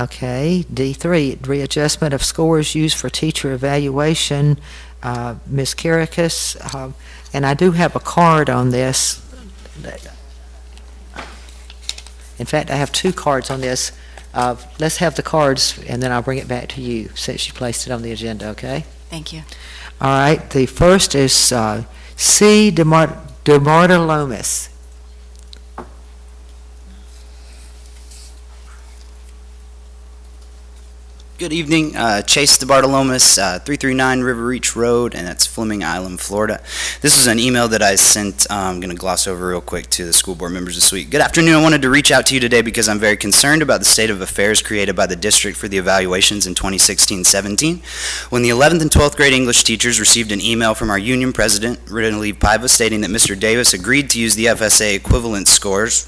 Okay, D3, readjustment of scores used for teacher evaluation, Ms. Kirikas, and I do have a card on this. In fact, I have 2 cards on this. Let's have the cards, and then I'll bring it back to you, since you placed it on the agenda, okay? Thank you. All right, the first is C. DeMartolomis. Good evening, Chase DeBartolomus, 339 River Reach Road, and that's Fleming Island, Florida. This is an email that I sent, I'm going to gloss over real quick to the school board members this week. Good afternoon, I wanted to reach out to you today because I'm very concerned about the state of affairs created by the district for the evaluations in 2016-17. When the 11th and 12th grade English teachers received an email from our union president, Renali Paiva, stating that Mr. Davis agreed to use the FSA equivalent scores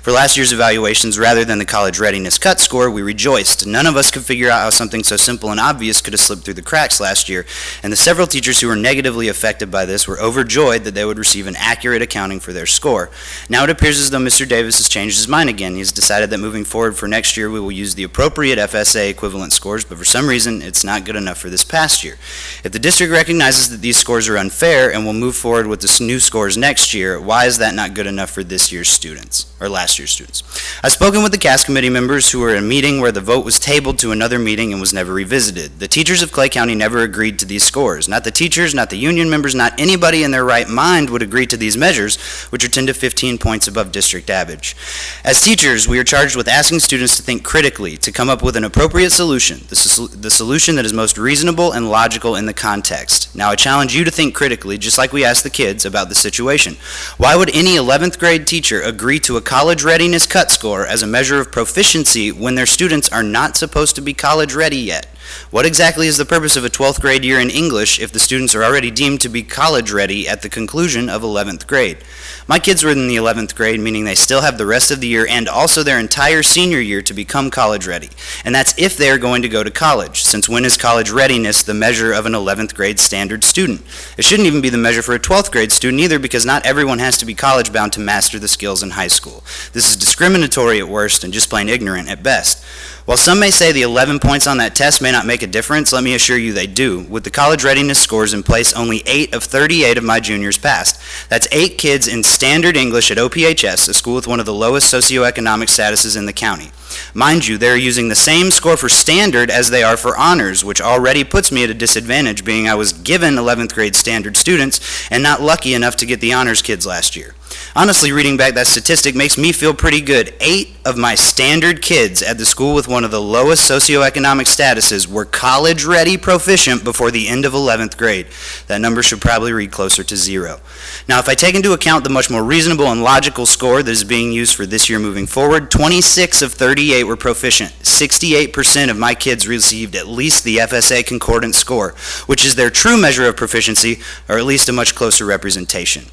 for last year's evaluations rather than the college readiness cut score, we rejoiced. None of us could figure out how something so simple and obvious could have slipped through the cracks last year, and the several teachers who were negatively affected by this were overjoyed that they would receive an accurate accounting for their score. Now it appears as though Mr. Davis has changed his mind again. He has decided that moving forward for next year we will use the appropriate FSA equivalent scores, but for some reason it's not good enough for this past year. If the district recognizes that these scores are unfair and will move forward with the new scores next year, why is that not good enough for this year's students? Or last year's students. I've spoken with the CAS committee members who were at a meeting where the vote was tabled to another meeting and was never revisited. The teachers of Clay County never agreed to these scores. Not the teachers, not the union members, not anybody in their right mind would agree to these measures, which are 10 to 15 points above district average. As teachers, we are charged with asking students to think critically, to come up with an appropriate solution, the solution that is most reasonable and logical in the context. Now I challenge you to think critically, just like we asked the kids about the situation. Why would any 11th grade teacher agree to a college readiness cut score as a measure of proficiency when their students are not supposed to be college ready yet? What exactly is the purpose of a 12th grade year in English if the students are already deemed to be college ready at the conclusion of 11th grade? My kids were in the 11th grade, meaning they still have the rest of the year and also their entire senior year to become college ready. And that's if they are going to go to college, since when is college readiness the measure of an 11th grade standard student? It shouldn't even be the measure for a 12th grade student either, because not everyone has to be college bound to master the skills in high school. This is discriminatory at worst and just plain ignorant at best. While some may say the 11 points on that test may not make a difference, let me assure you they do. With the college readiness scores in place, only 8 of 38 of my juniors passed. That's 8 kids in standard English at OPHS, a school with one of the lowest socioeconomic statuses in the county. Mind you, they're using the same score for standard as they are for honors, which already puts me at a disadvantage, being I was given 11th grade standard students and not lucky enough to get the honors kids last year. Honestly, reading back that statistic makes me feel pretty good. 8 of my standard kids at the school with one of the lowest socioeconomic statuses were college-ready proficient before the end of 11th grade. That number should probably read closer to 0. Now, if I take into account the much more reasonable and logical score that is being used for this year moving forward, 26 of 38 were proficient. 68% of my kids received at least the FSA concordance score, which is their true measure of proficiency, or at least a much closer representation.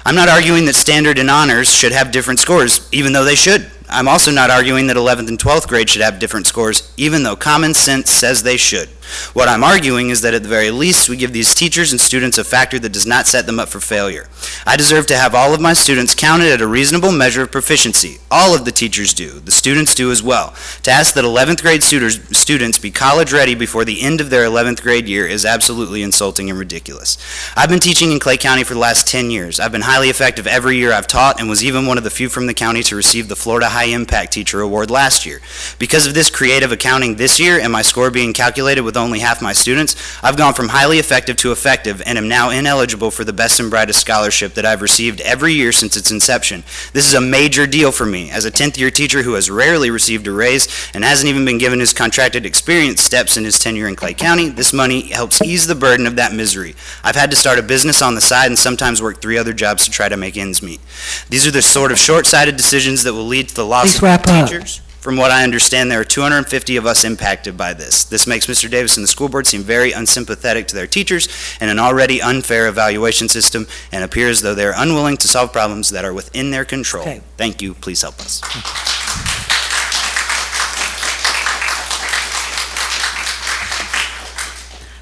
I'm not arguing that standard and honors should have different scores, even though they should. I'm also not arguing that 11th and 12th grade should have different scores, even though common sense says they should. What I'm arguing is that at the very least, we give these teachers and students a factor that does not set them up for failure. I deserve to have all of my students counted at a reasonable measure of proficiency. All of the teachers do. The students do as well. To ask that 11th grade students be college ready before the end of their 11th grade year is absolutely insulting and ridiculous. I've been teaching in Clay County for the last 10 years. I've been highly effective every year I've taught and was even one of the few from the county to receive the Florida High Impact Teacher Award last year. Because of this creative accounting this year and my score being calculated with only half my students, I've gone from highly effective to effective and am now ineligible for the Best and Brightest Scholarship that I've received every year since its inception. This is a major deal for me. As a 10th year teacher who has rarely received a raise and hasn't even been given his contracted experience steps in his tenure in Clay County, this money helps ease the burden of that misery. I've had to start a business on the side and sometimes work 3 other jobs to try to make ends meet. These are the sort of short-sighted decisions that will lead to the loss of teachers. From what I understand, there are 250 of us impacted by this. This makes Mr. Davis and the school board seem very unsympathetic to their teachers and an already unfair evaluation system, and appear as though they are unwilling to solve problems that are within their control. Okay. Thank you. Please help us.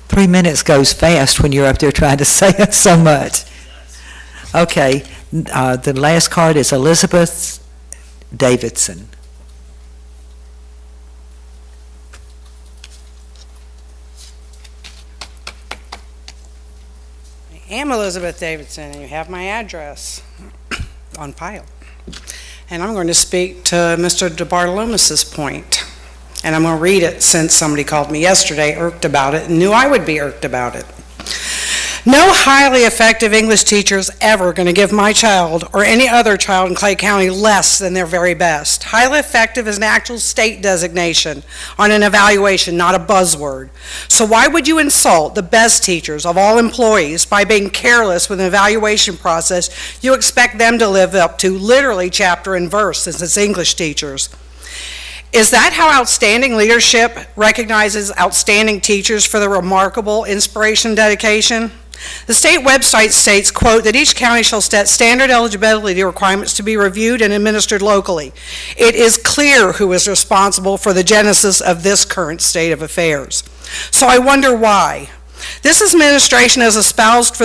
3 minutes goes fast when you're up there trying to say so much. Okay, the last card is Elizabeth Davidson. am Elizabeth Davidson, and you have my address on file. And I'm going to speak to Mr. DeBartolomeus's point. And I'm going to read it since somebody called me yesterday, irked about it, and knew I would be irked about it. No highly effective English teacher is ever going to give my child or any other child in Clay County less than their very best. Highly effective is an actual state designation on an evaluation, not a buzzword. So why would you insult the best teachers of all employees by being careless with an evaluation process you expect them to live up to literally chapter and verse, since it's English teachers? Is that how outstanding leadership recognizes outstanding teachers for their remarkable inspiration and dedication? The state website states, quote, that each county shall set standard eligibility requirements to be reviewed and administered locally. It is clear who is responsible for the genesis of this current state of affairs. So I wonder why. This administration has espoused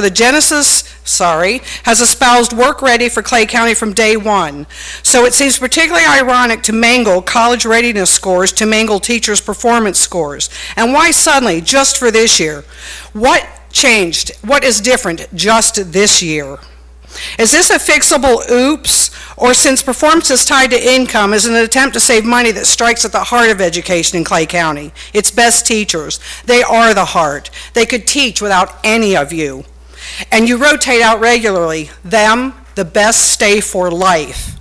work ready for Clay County from day one. So it seems particularly ironic to mangle college readiness scores to mangle teachers' performance scores. And why suddenly, just for this year? What changed? What is different just this year? Is this a fixable oops? Or since performance is tied to income, is an attempt to save money that strikes at the heart of education in Clay County? It's best teachers. They are the heart. They could teach without any of you. And you rotate out regularly. Them, the best stay for life.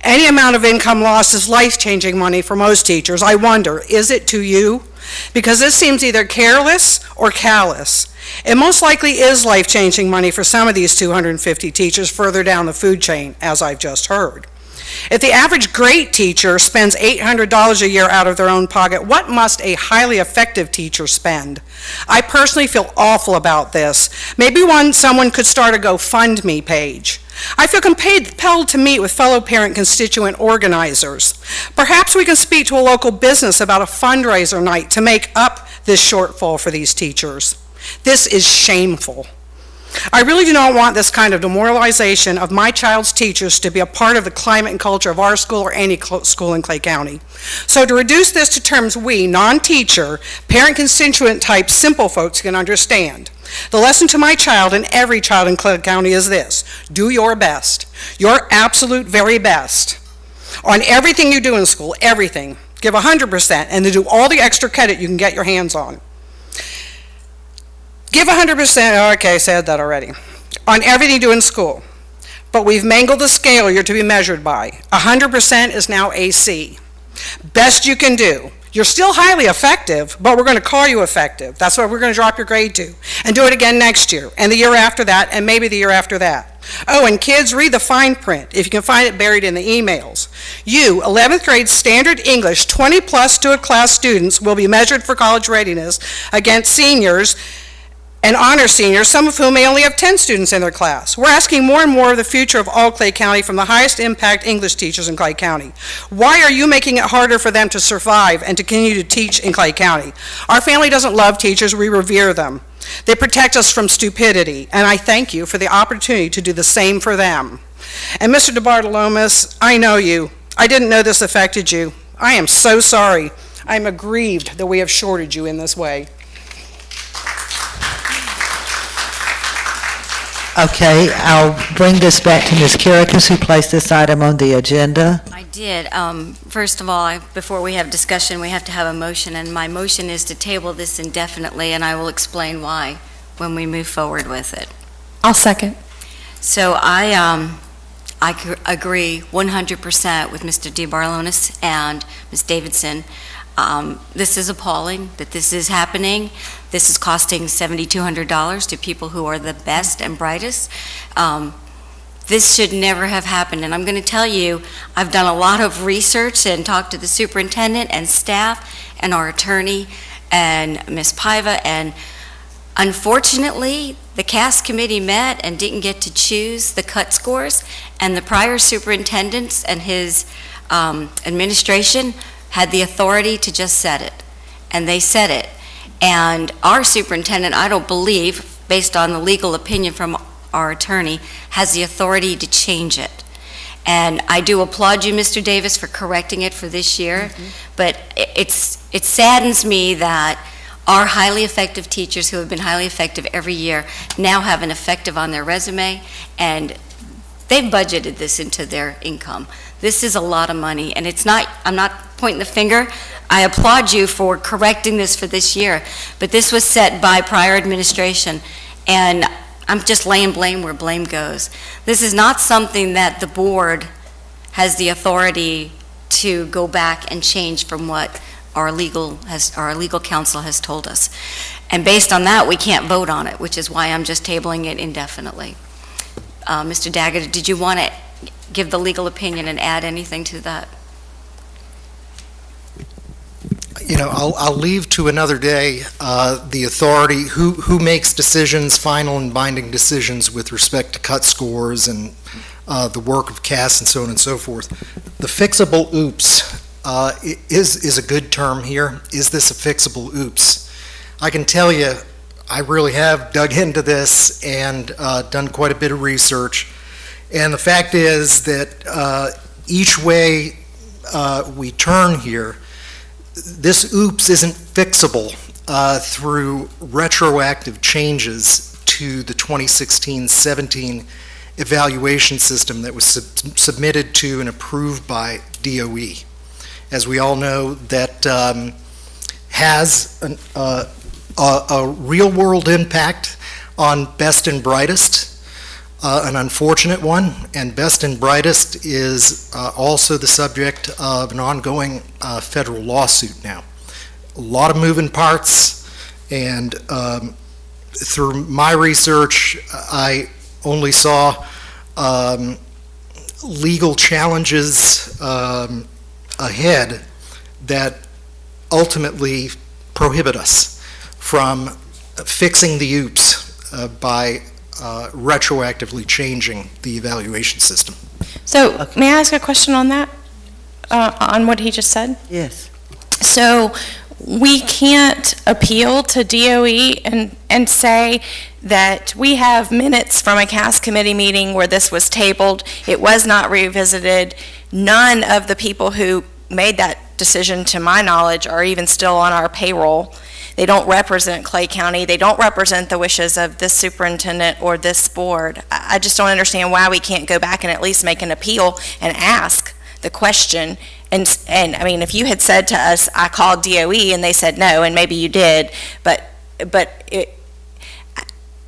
Any amount of income loss is life-changing money for most teachers. I wonder, is it to you? Because this seems either careless or callous. It most likely is life-changing money for some of these 250 teachers further down the food chain, as I've just heard. If the average great teacher spends $800 a year out of their own pocket, what must a highly effective teacher spend? I personally feel awful about this. Maybe someone could start a GoFundMe page. I feel compelled to meet with fellow parent constituent organizers. Perhaps we can speak to a local business about a fundraiser night to make up this shortfall for these teachers. This is shameful. I really do not want this kind of demoralization of my child's teachers to be a part of the climate and culture of our school or any school in Clay County. So to reduce this to terms we, non-teacher, parent constituent type simple folks can understand. The lesson to my child and every child in Clay County is this: do your best, your absolute very best, on everything you do in school, everything. Give 100% and then do all the extra credit you can get your hands on. Give 100%, okay, I said that already, on everything you do in school. But we've mangled the scale you're to be measured by. 100% is now AC. Best you can do. You're still highly effective, but we're going to call you effective. That's what we're going to drop your grade to. And do it again next year, and the year after that, and maybe the year after that. Oh, and kids, read the fine print, if you can find it buried in the emails. You, 11th grade standard English, 20 plus to a class students will be measured for college readiness against seniors and honor seniors, some of whom may only have 10 students in their class. We're asking more and more of the future of all Clay County from the highest impact English teachers in Clay County. Why are you making it harder for them to survive and to continue to teach in Clay County? Our family doesn't love teachers, we revere them. They protect us from stupidity, and I thank you for the opportunity to do the same for them. And Mr. DeBartolomeus, I know you. I didn't know this affected you. I am so sorry. I'm aggrieved that we have shorted you in this way. Okay, I'll bring this back to Ms. Kirikas, who placed this item on the agenda. I did. First of all, before we have discussion, we have to have a motion, and my motion is to table this indefinitely, and I will explain why when we move forward with it. I'll second. So I agree 100% with Mr. DeBartolomeus and Ms. Davidson. This is appalling that this is happening. This is costing $7,200 to people who are the best and brightest. This should never have happened, and I'm going to tell you, I've done a lot of research and talked to the superintendent and staff and our attorney and Ms. Paiva, and unfortunately, the CAS committee met and didn't get to choose the cut scores, and the prior superintendents and his administration had the authority to just set it, and they set it. And our superintendent, I don't believe, based on the legal opinion from our attorney, has the authority to change it. And I do applaud you, Mr. Davis, for correcting it for this year, but it saddens me that Our highly effective teachers who have been highly effective every year now have an effective on their resume, and they've budgeted this into their income. This is a lot of money, and it's not, I'm not pointing the finger. I applaud you for correcting this for this year, but this was set by prior administration, and I'm just laying blame where blame goes. This is not something that the board has the authority to go back and change from what our legal counsel has told us. And based on that, we can't vote on it, which is why I'm just tabling it indefinitely. Mr. Daggett, did you want to give the legal opinion and add anything to that? I'll leave to another day the authority, who makes decisions, final and binding decisions with respect to cut scores and the work of CAS and so on and so forth. The fixable oops is a good term here. Is this a fixable oops? I can tell you, I really have dug into this and done quite a bit of research. And the fact is that each way we turn here, this oops isn't fixable through retroactive changes to the 2016-17 evaluation system that was submitted to and approved by DOE. As we all know, that has a real-world impact on best and brightest, an unfortunate one, and best and brightest is also the subject of an ongoing federal lawsuit now. A lot of moving parts, and through my research, I only saw legal challenges ahead that ultimately prohibit us from fixing the oops by retroactively changing the evaluation system. So, may I ask a question on that? On what he just said? Yes. So, we can't appeal to DOE and say that we have minutes from a CAS committee meeting where this was tabled, it was not revisited, none of the people who made that decision, to my knowledge, are even still on our payroll. They don't represent Clay County. They don't represent the wishes of this superintendent or this board. I just don't understand why we can't go back and at least make an appeal and ask the question. And I mean, if you had said to us, I called DOE and they said no, and maybe you did, but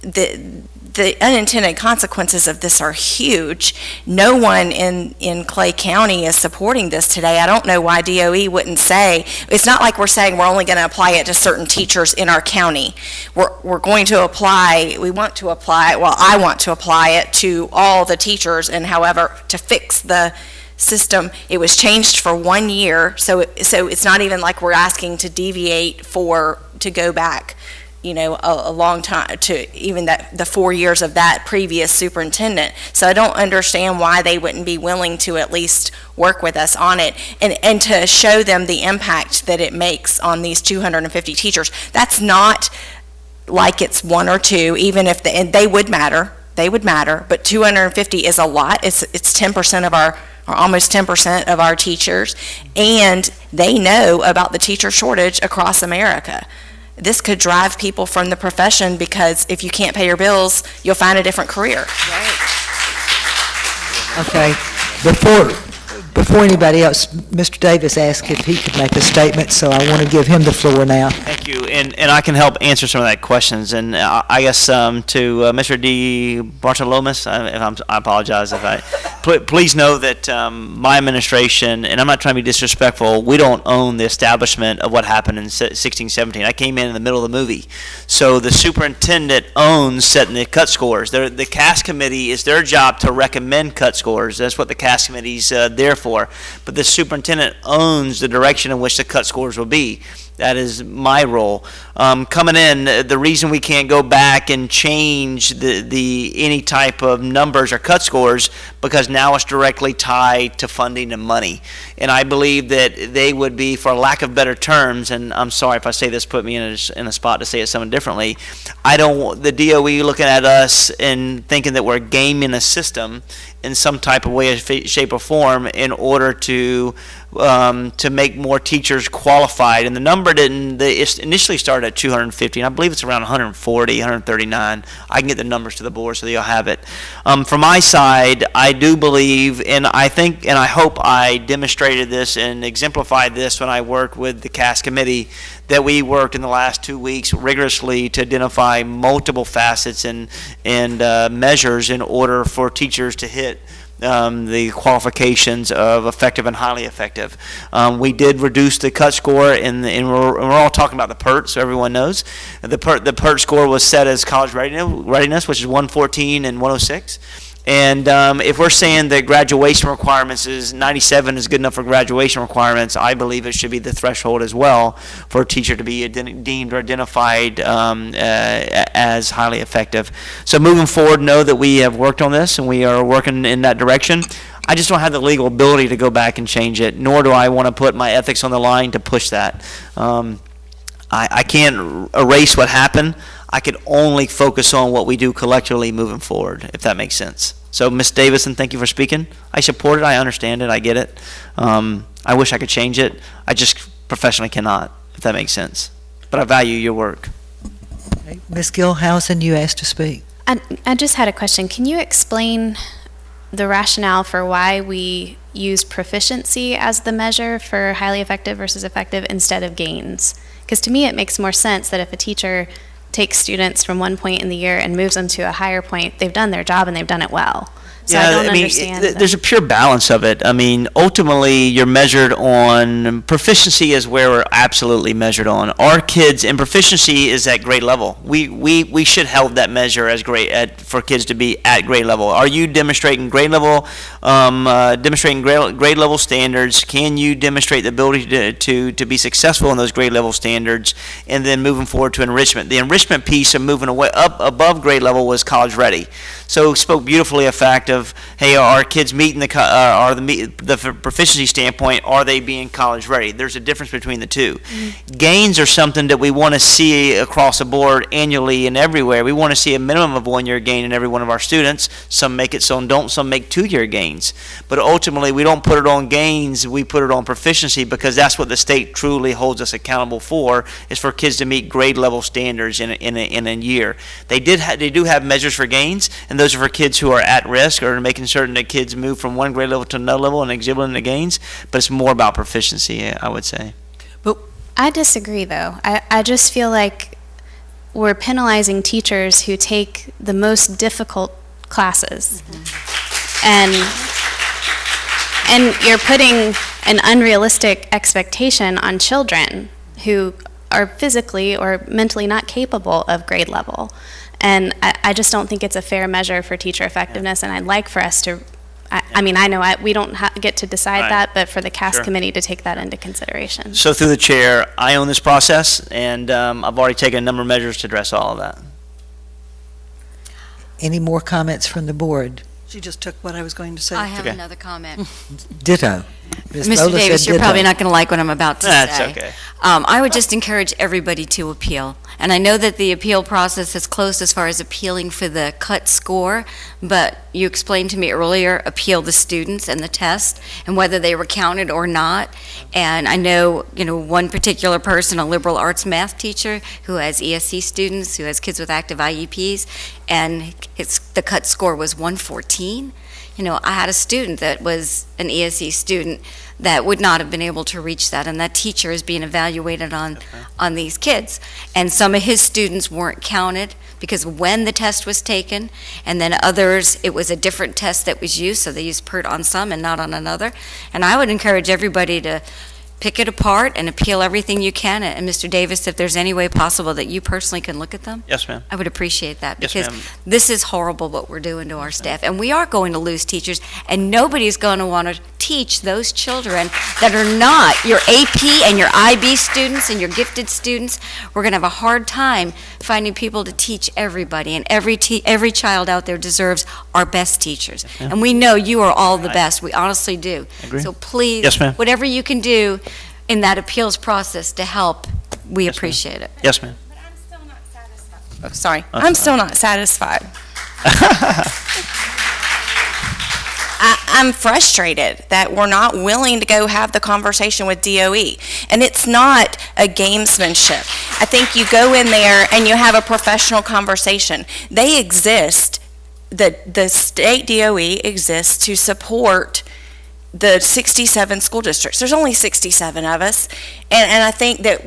the unintended consequences of this are huge. No one in Clay County is supporting this today. I don't know why DOE wouldn't say, it's not like we're saying we're only going to apply it to certain teachers in our county. We're going to apply, we want to apply it, well, I want to apply it to all the teachers, and however, to fix the system. It was changed for 1 year, so it's not even like we're asking to deviate to go back, a long time, to even the 4 years of that previous superintendent. So I don't understand why they wouldn't be willing to at least work with us on it and to show them the impact that it makes on these 250 teachers. That's not like it's one or two, even if and they would matter, but 250 is a lot. It's 10% of or almost 10% of our teachers, and they know about the teacher shortage across America. This could drive people from the profession, because if you can't pay your bills, you'll find a different career. Okay, before anybody else, Mr. Davis asked if he could make a statement, so I want to give him the floor now. Thank you, and I can help answer some of that questions. And I guess to Mr. D. Bartolomus, I apologize if I. Please know that my administration, and I'm not trying to be disrespectful, we don't own the establishment of what happened in 16-17. I came in the middle of the movie, so the superintendent owns setting the cut scores. The CAS committee is their job to recommend cut scores. That's what the CAS committee's there for. But the superintendent owns the direction in which the cut scores will be. That is my role. Coming in, the reason we can't go back and change any type of numbers or cut scores, because now it's directly tied to funding and money. And I believe that they would be, for lack of better terms, and I'm sorry if I say this, put me in a spot to say it something differently. I don't want the DOE looking at us and thinking that we're gaming a system in some type of way, shape, or form in order to to make more teachers qualified. And the number it initially started at 250, and I believe it's around 140, 139. I can get the numbers to the board so you'll have it. From my side, I do believe, and I think, and I hope I demonstrated this and exemplified this when I worked with the CAS committee, that we worked in the last 2 weeks rigorously to identify multiple facets and measures in order for teachers to hit the qualifications of effective and highly effective. We did reduce the cut score, and we're all talking about the PERT, so everyone knows. The PERT score was set as college readiness, which is 114 and 106. And if we're saying that graduation requirements is 97 is good enough for graduation requirements, I believe it should be the threshold as well for a teacher to be deemed or identified as highly effective. So moving forward, know that we have worked on this and we are working in that direction. I just don't have the legal ability to go back and change it, nor do I want to put my ethics on the line to push that. I can't erase what happened. I could only focus on what we do collectively moving forward, if that makes sense. So, Ms. Davison, thank you for speaking. I support it. I understand it. I get it. I wish I could change it. I just professionally cannot, if that makes sense. But I value your work. Ms. Gilhousen, you asked to speak. I just had a question. Can you explain the rationale for why we use proficiency as the measure for highly effective versus effective instead of gains? Because to me, it makes more sense that if a teacher takes students from one point in the year and moves them to a higher point, they've done their job and they've done it well. So I don't understand. There's a pure balance of it. I mean, ultimately, you're measured on proficiency is where we're absolutely measured on. Our kids, and proficiency is at grade level. We should hold that measure as for kids to be at grade level. Are you demonstrating grade level, grade level standards? Can you demonstrate the ability to be successful in those grade level standards, and then moving forward to enrichment? The enrichment piece of moving away up above grade level was college ready. So it spoke beautifully a fact of, hey, are kids meeting the proficiency standpoint, are they being college ready? There's a difference between the two. Mm-hmm. Gains are something that we want to see across the board annually and everywhere. We want to see a minimum of 1 year gain in every one of our students. Some make it, some don't, some make 2 year gains. But ultimately, we don't put it on gains, we put it on proficiency, because that's what the state truly holds us accountable for, is for kids to meet grade level standards in a year. They do have measures for gains, and those are for kids who are at risk or making certain that kids move from one grade level to another level and exhibiting the gains, but it's more about proficiency, I would say. I disagree, though. I just feel like we're penalizing teachers who take the most difficult classes. And you're putting an unrealistic expectation on children who are physically or mentally not capable of grade level. And I just don't think it's a fair measure for teacher effectiveness, and I'd like for us to, I know we don't get to decide that, but for the CAS committee to take that into consideration. So through the chair, I own this process, and I've already taken a number of measures to address all of that. Any more comments from the board? She just took what I was going to say. I have another comment. Ditto. Mr. Davis, you're probably not going to like what I'm about to say. That's okay. I would just encourage everybody to appeal. And I know that the appeal process is closed as far as appealing for the cut score, but you explained to me earlier, appeal the students and the test and whether they were counted or not. And I know, one particular person, a liberal arts math teacher who has ESC students, who has kids with active IEPs, and the cut score was 114. I had a student that was an ESE student that would not have been able to reach that, and that teacher is being evaluated on these kids. And some of his students weren't counted because when the test was taken, and then others, it was a different test that was used, so they used PERT on some and not on another. And I would encourage everybody to pick it apart and appeal everything you can. And Mr. Davis, if there's any way possible that you personally can look at them, yes, ma'am. I would appreciate that, Yes, because ma'am. this is horrible what we're doing to our staff. And we are going to lose teachers, and nobody's going to want to teach those children that are not your AP and your IB students and your gifted students. We're going to have a hard time finding people to teach everybody, and every child out there deserves our best teachers. ma'am. And we know you are all the best. We honestly do. Agree. So please, Yes, ma'am. whatever you can do in that appeals process to help, we appreciate it. Yes, ma'am. Oh, sorry. That's I'm still not satisfied. I'm frustrated that we're not willing to go have the conversation with DOE. And it's not a gamesmanship. I think you go in there and you have a professional conversation. They exist, the state DOE exists to support the 67 school districts. There's only 67 of us. And I think that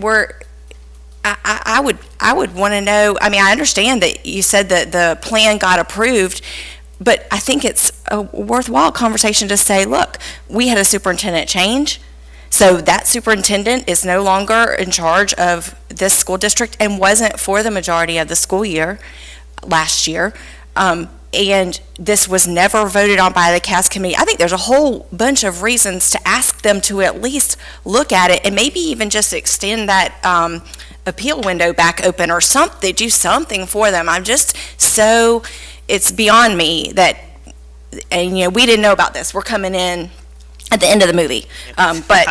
I would want to know, I mean, I understand that you said that the plan got approved, but I think it's a worthwhile conversation to say, look, we had a superintendent change, so that superintendent is no longer in charge of this school district and wasn't for the majority of the school year last year. And this was never voted on by the CAS committee. I think there's a whole bunch of reasons to ask them to at least look at it and maybe even just extend that appeal window back open or something, do something for them. I'm just so, it's beyond me that, and we didn't know about this. We're coming in at the end of the movie. But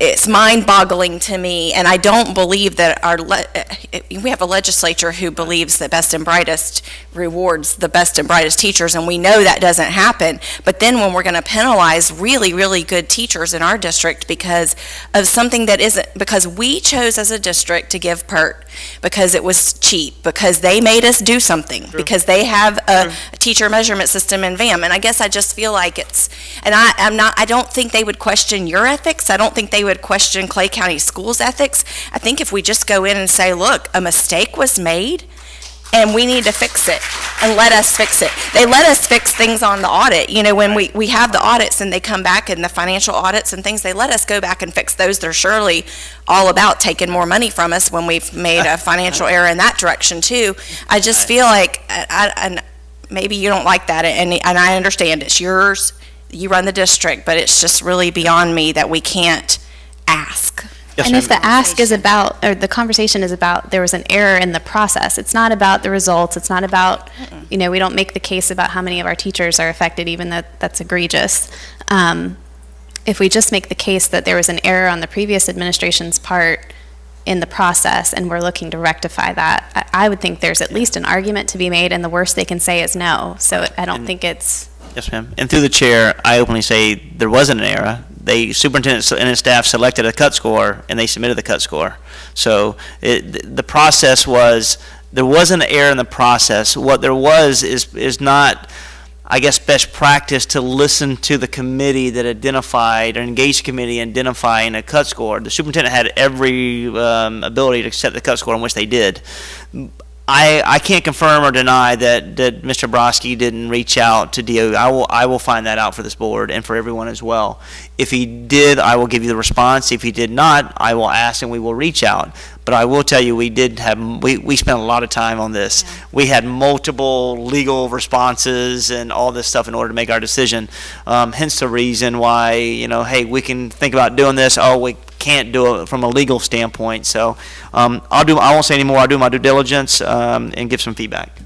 it's mind-boggling to me, and I don't believe that we have a legislature who believes that best and brightest rewards the best and brightest teachers, and we know that doesn't happen. But then when we're going to penalize really, really good teachers in our district because of something that isn't, because we chose as a district to give PERT, because it was cheap, because they made us do something, because they have a teacher measurement system in VAM, and I guess I just feel like it's, and I don't think they would question your ethics. I don't think they would question Clay County Schools ethics. I think if we just go in and say, look, a mistake was made and we need to fix it, and let us fix it. They let us fix things on the audit. When we have the audits and they come back and the financial audits and things, they let us go back and fix those. They're surely all about taking more money from us when we've made a financial error in that direction too. I just feel like, and maybe you don't like that, and I understand it's yours, you run the district, but it's just really beyond me that we can't ask. And if the ask is about, or the conversation is about, there was an error in the process, it's not about the results, it's not about, we don't make the case about how many of our teachers are affected, even though that's egregious. If we just make the case that there was an error on the previous administration's part in the process, and we're looking to rectify that, I would think there's at least an argument to be made, and the worst they can say is no. So I don't think it's... Yes, ma'am. And through the chair, I openly say there wasn't an error. The superintendent and his staff selected a cut score, and they submitted the cut score. So the process was, there wasn't an error in the process. What there was is not, I guess, best practice to listen to the committee that identified, or engaged committee identifying a cut score. The superintendent had every ability to set the cut score, in which they did. I can't confirm or deny that Mr. Brodsky didn't reach out to DOE. I will find that out for this board and for everyone as well. If he did, I will give you the response. If he did not, I will ask and we will reach out. But I will tell you, we spent a lot of time on this. Yeah. We had multiple legal responses and all this stuff in order to make our decision. Hence the reason why, hey, we can think about doing this. Oh, we can't do it from a legal standpoint. So I won't say anymore. I'll do my due diligence and give some feedback.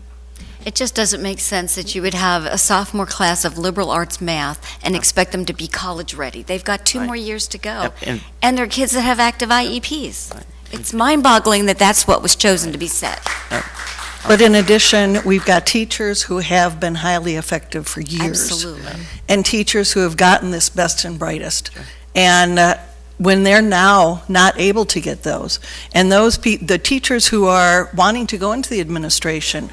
It just doesn't make sense that you would have a sophomore class of liberal arts math and expect them to be college ready. They've got 2 more years to go. Yep. And they're kids that have active IEPs. Right. It's mind-boggling that that's what was chosen to be set. Yep. But in addition, we've got teachers who have been highly effective for years. Absolutely. And teachers who have gotten this best and brightest. And when they're now not able to get those, and the teachers who are wanting to go into the administration,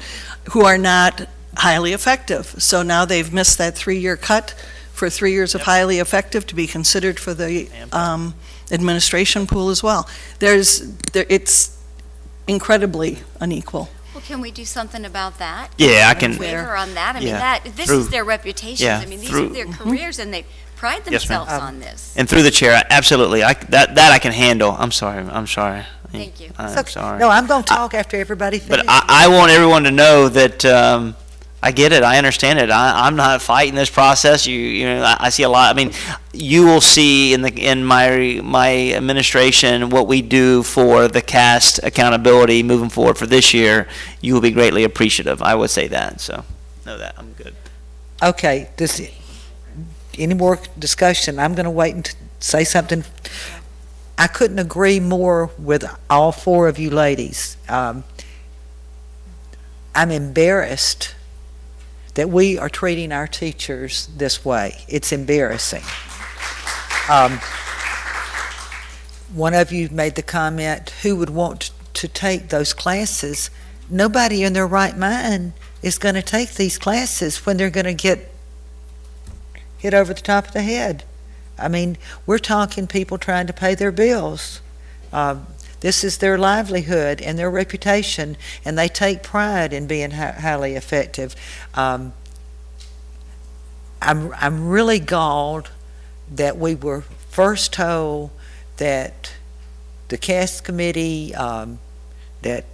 who are not highly effective. So now they've missed that 3-year cut for 3 years of highly effective to be considered for the administration pool as well. It's incredibly unequal. Well, can we do something about that? Yeah, I can. Waiver on that. I mean, Yeah. this is their reputations. Yeah, I mean, these are their careers, and they pride Yes, ma'am. themselves on this. And through the chair, absolutely. That I can handle. I'm sorry. Thank you. I'm sorry. No, I'm going to talk after everybody finishes. But I want everyone to know that I get it. I understand it. I'm not fighting this process. I see a lot. I mean, you will see in my administration what we do for the CAST accountability moving forward for this year. You will be greatly appreciative. I would say that. So know that. I'm good. Okay, any more discussion? I'm going to wait and say something. I couldn't agree more with all 4 of you ladies. I'm embarrassed that we are treating our teachers this way. It's embarrassing. One of you made the comment, who would want to take those classes? Nobody in their right mind is going to take these classes when they're going to get hit over the top of the head. I mean, we're talking people trying to pay their bills. This is their livelihood and their reputation, and they take pride in being highly effective. I'm really galled that we were first told that the CAS committee, that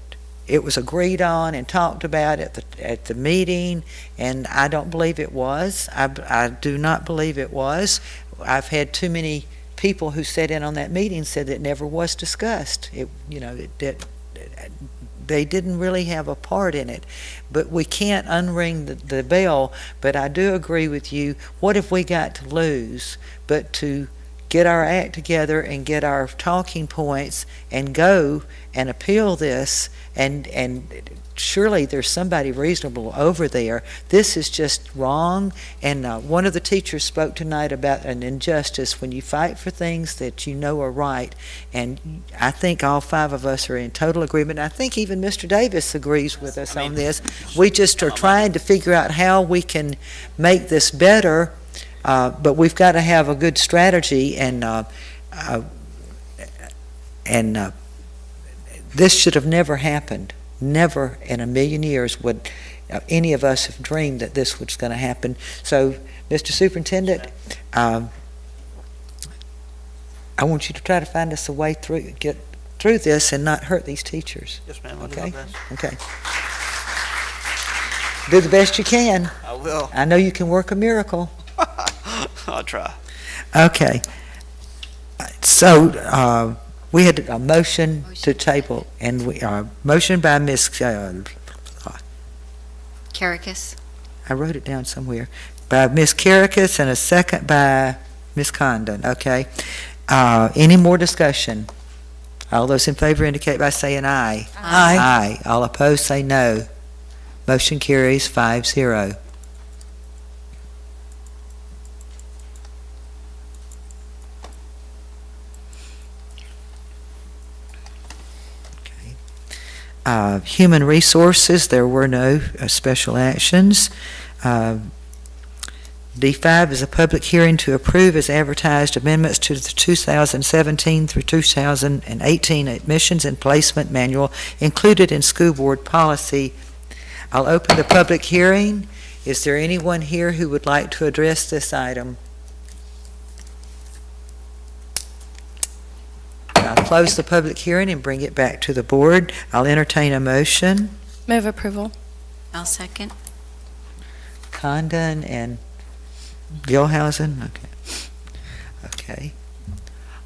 it was agreed on and talked about at the meeting, and I don't believe it was. I do not believe it was. I've had too many people who sat in on that meeting said it never was discussed. They didn't really have a part in it. But we can't unring the bell. But I do agree with you. What have we got to lose but to get our act together and get our talking points and go and appeal this, and surely there's somebody reasonable over there. This is just wrong, and one of the teachers spoke tonight about an injustice when you fight for things that you know are right, and I think all five of us are in total agreement. I think even Mr. Davis agrees with us on this. We just are trying to figure out how we can make this better, but we've got to have a good strategy, and this should have never happened. Never in a million years would any of us have dreamed that this was going to happen. So, Mr. Superintendent, I want you to try to find us a way get through this and not hurt these teachers. Yes, ma'am. I'll do Okay? my best. Okay. Do the best you can. I will. I know you can work a miracle. I'll try. Okay. So, we had a motion to table, and we, motion by Ms. Caracas? I wrote it down somewhere, by Ms. Caracas and a second by Ms. Condon, okay? Any more discussion? All those in favor indicate by saying aye. Aye. Aye. All opposed say no. Motion carries 5-0. Human Resources, there were no special actions. D5 is a public hearing to approve as advertised amendments to the 2017 through 2018 admissions and placement manual included in school board policy. I'll open the public hearing. Is there anyone here who would like to address this item? I'll close the public hearing and bring it back to the board. I'll entertain a motion. Move approval. I'll second. Condon and Gilhousen? Okay. Okay.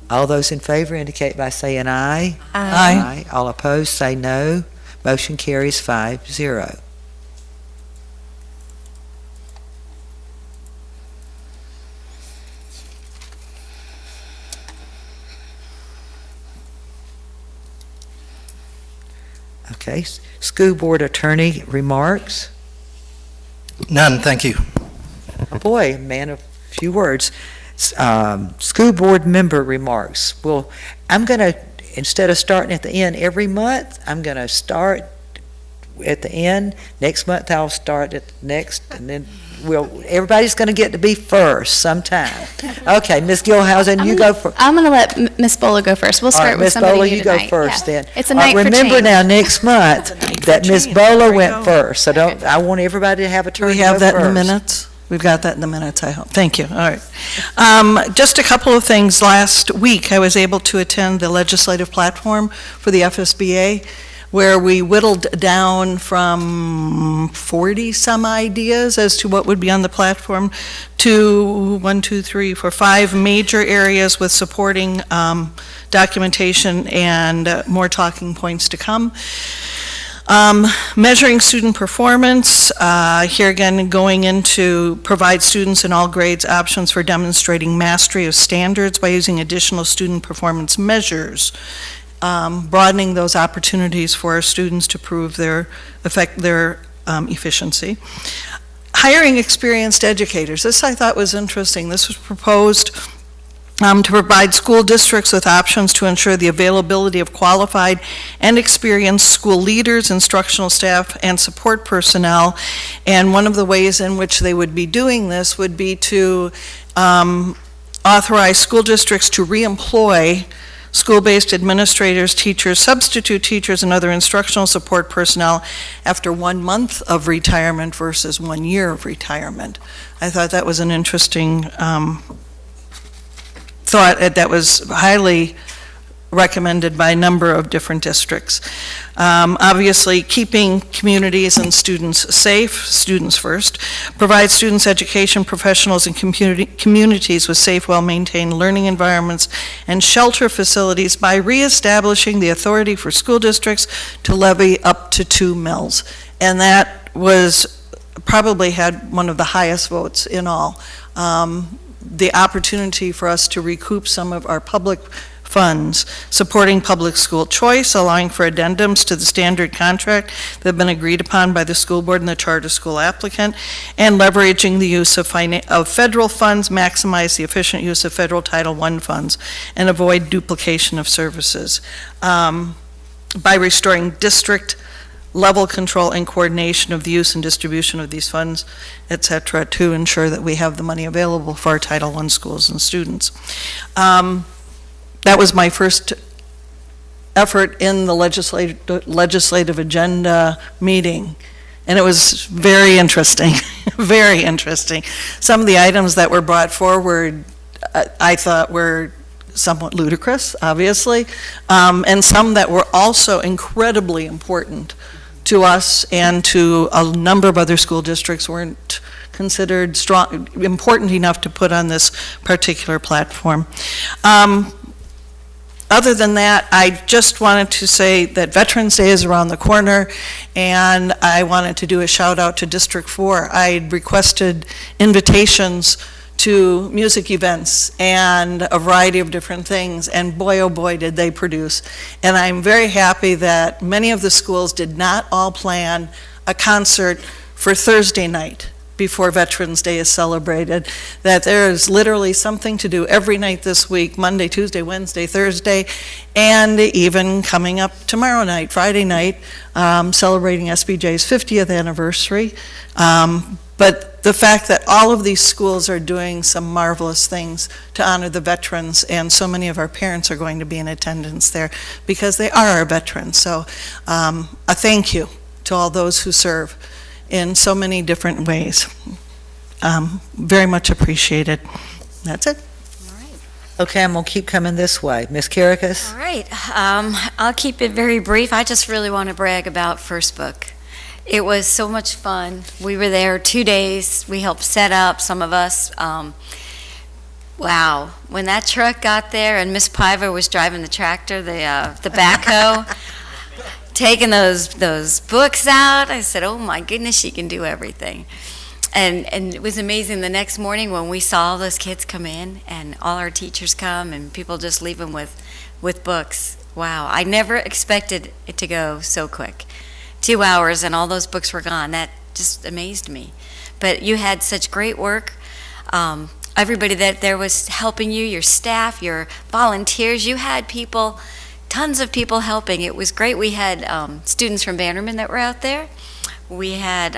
All those in favor indicate by saying aye. Aye. All opposed say no. Motion carries 5-0. Okay, school board attorney remarks. None, thank you. Oh boy, man of few words. School board member remarks. Well, I'm going to, instead of starting at the end every month, I'm going to start at the end. Next month I'll start at the next, and then everybody's going to get to be first sometime. Okay, Ms. Gilhousen, you go first. I'm going to let Ms. Bola go first. We'll start with somebody Ms. Bola, new you go tonight. first Yeah. then. It's a night for Remember change. now, next month, that Ms. Bola went first, so I want everybody to have a turn We to go have that in the first. minutes? We've got that in the minutes, I hope. Thank you. All right. Just a couple of things. Last week, I was able to attend the legislative platform for the FSBA, where we whittled down from 40-some ideas as to what would be on the platform to 5 major areas with supporting documentation and more talking points to come. Measuring student performance, here again going into provide students in all grades options for demonstrating mastery of standards by using additional student performance measures, broadening those opportunities for our students to prove their efficiency. hiring experienced educators. This I thought was interesting. This was proposed to provide school districts with options to ensure the availability of qualified and experienced school leaders, instructional staff, and support personnel. And one of the ways in which they would be doing this would be to authorize school districts to reemploy school-based administrators, teachers, substitute teachers, and other instructional support personnel after 1 month of retirement versus 1 year of retirement. I thought that was an interesting thought that was highly recommended by a number of different districts. Obviously, keeping communities and students safe, students first, provide students education professionals and communities with safe, well-maintained learning environments and shelter facilities by reestablishing the authority for school districts to levy up to 2 mills. And that probably had one of the highest votes in all. The opportunity for us to recoup some of our public funds, supporting public school choice, allowing for addendums to the standard contract that have been agreed upon by the school board and the charter school applicant, and leveraging the use of federal funds, maximize the efficient use of federal Title I funds, and avoid duplication of services. By restoring district level control and coordination of the use and distribution of these funds, et cetera, to ensure that we have the money available for our Title I schools and students. That was my first effort in the legislative agenda meeting, and it was very interesting, very interesting. Some of the items that were brought forward, I thought were somewhat ludicrous, obviously, and some that were also incredibly important to us and to a number of other school districts weren't considered important enough to put on this particular platform. Other than that, I just wanted to say that Veterans Day is around the corner, and I wanted to do a shout out to District 4. I requested invitations to music events and a variety of different things, and boy, oh boy, did they produce. And I'm very happy that many of the schools did not all plan a concert for Thursday night before Veterans Day is celebrated, that there is literally something to do every night this week, Monday, Tuesday, Wednesday, Thursday, and even coming up tomorrow night, Friday night, celebrating SBJ's 50th anniversary. But the fact that all of these schools are doing some marvelous things to honor the veterans, and so many of our parents are going to be in attendance there because they are our veterans. So a thank you to all those who serve in so many different ways. Very much appreciated. That's it. Okay, I'm going to keep coming this way. Ms. Kirikas? All right, I'll keep it very brief. I just really want to brag about First Book. It was so much fun. We were there 2 days. We helped set up, some of us. Wow, when that truck got there and Miss Piver was driving the tractor, the backhoe, taking those books out, I said, oh my goodness, she can do everything. And it was amazing the next morning when we saw those kids come in and all our teachers come and people just leave them with books. Wow, I never expected it to go so quick. 2 hours and all those books were gone. That just amazed me. But you had such great work. Everybody that there was helping you, your staff, your volunteers, you had people, tons of people helping. It was great. We had students from Bannerman that were out there. We had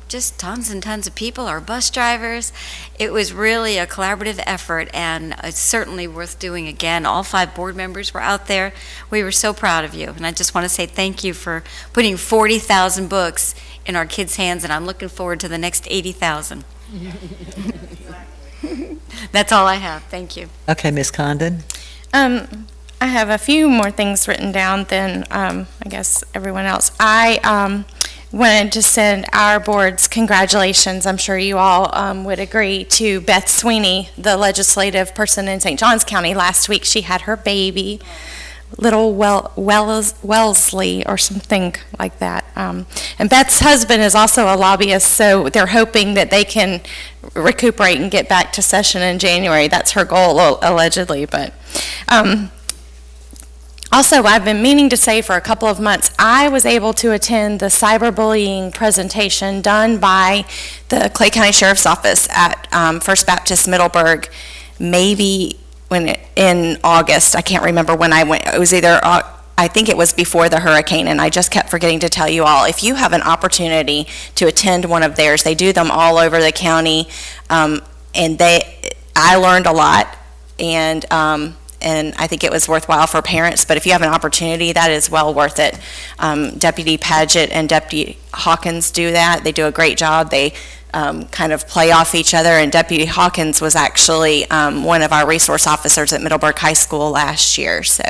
just tons and tons of people, our bus drivers. It was really a collaborative effort, and it's certainly worth doing again. All 5 board members were out there. We were so proud of you, and I just want to say thank you for putting 40,000 books in our kids' hands, and I'm looking forward to the next 80,000. That's all I have. Thank you. Okay, Ms. Condon? I have a few more things written down than I guess everyone else. I wanted to send our board's congratulations. I'm sure you all would agree, to Beth Sweeney, the legislative person in St. Johns County. Last week she had her baby, little Wellesley or something like that. And Beth's husband is also a lobbyist, so they're hoping that they can recuperate and get back to session in January. That's her goal, allegedly. But Also, I've been meaning to say for a couple of months, I was able to attend the cyberbullying presentation done by the Clay County Sheriff's Office at First Baptist Middleburg, maybe in August. I can't remember when I went. It was either, I think it was before the hurricane, and I just kept forgetting to tell you all. If you have an opportunity to attend one of theirs, they do them all over the county, and I learned a lot, and I think it was worthwhile for parents, but if you have an opportunity, that is well worth it. Deputy Paget and Deputy Hawkins do that. They do a great job. They kind of play off each other, and Deputy Hawkins was actually one of our resource officers at Middleburg High School last year, so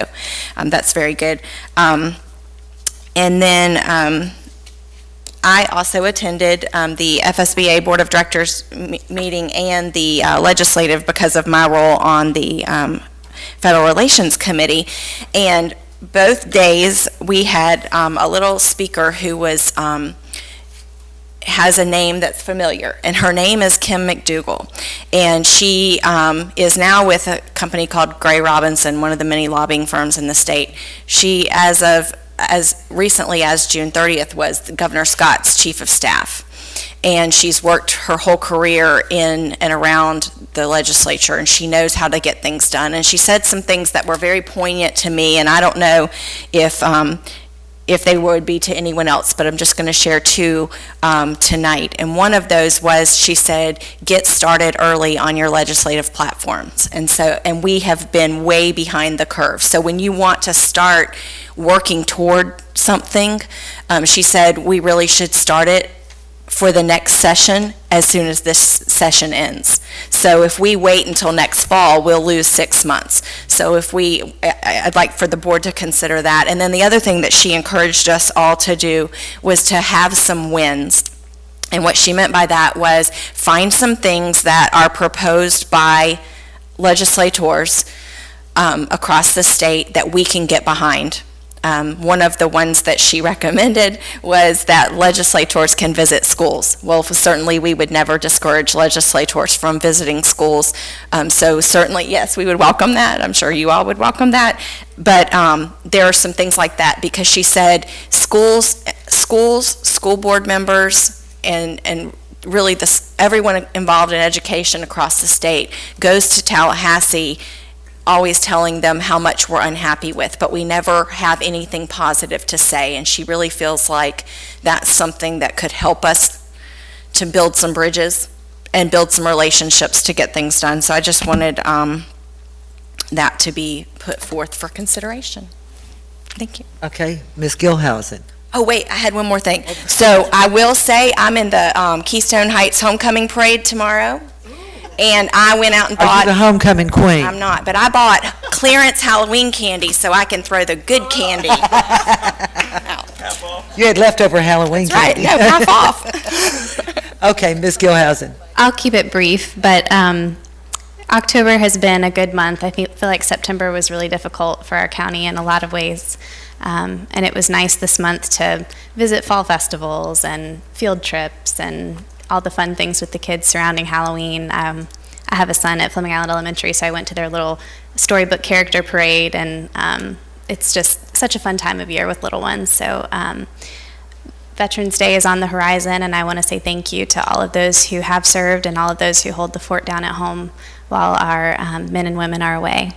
that's very good. And then I also attended the FSBA Board of Directors meeting and the legislative because of my role on the Federal Relations Committee, and both days we had a little speaker who was has a name that's familiar, and her name is Kim McDougall, and she is now with a company called Gray Robinson, one of the many lobbying firms in the state. She, as recently as June 30th, was Governor Scott's chief of staff, and she's worked her whole career in and around the legislature, and she knows how to get things done. And she said some things that were very poignant to me, and I don't know if they would be to anyone else, but I'm just going to share two tonight. And one of those was, she said, get started early on your legislative platforms. And we have been way behind the curve. So when you want to start working toward something, she said, we really should start it for the next session as soon as this session ends. So if we wait until next fall, we'll lose 6 months. So I'd like for the board to consider that. And then the other thing that she encouraged us all to do was to have some wins. And what she meant by that was find some things that are proposed by legislators across the state that we can get behind. One of the ones that she recommended was that legislators can visit schools. Well, certainly we would never discourage legislators from visiting schools. So certainly, yes, we would welcome that. I'm sure you all would welcome that. But there are some things like that, because she said schools, school board members, and really everyone involved in education across the state goes to Tallahassee always telling them how much we're unhappy with, but we never have anything positive to say, and she really feels like that's something that could help us to build some bridges and build some relationships to get things done. So I just wanted that to be put forth for consideration. Thank you. Okay, Ms. Gilhousen. Oh, wait, I had one more thing. So I will say I'm in the Keystone Heights Homecoming Parade tomorrow. And I went out and bought... Are you the homecoming queen? I'm not, but I bought clearance Halloween candy so I can throw the good candy out. You had leftover Halloween candy. Right, no, half off. Okay, Ms. Gilhousen. I'll keep it brief, but October has been a good month. I feel like September was really difficult for our county in a lot of ways. And it was nice this month to visit fall festivals and field trips and all the fun things with the kids surrounding Halloween. I have a son at Fleming Island Elementary, so I went to their little storybook character parade, and it's just such a fun time of year with little ones. So Veterans Day is on the horizon, and I want to say thank you to all of those who have served and all of those who hold the fort down at home while our men and women are away.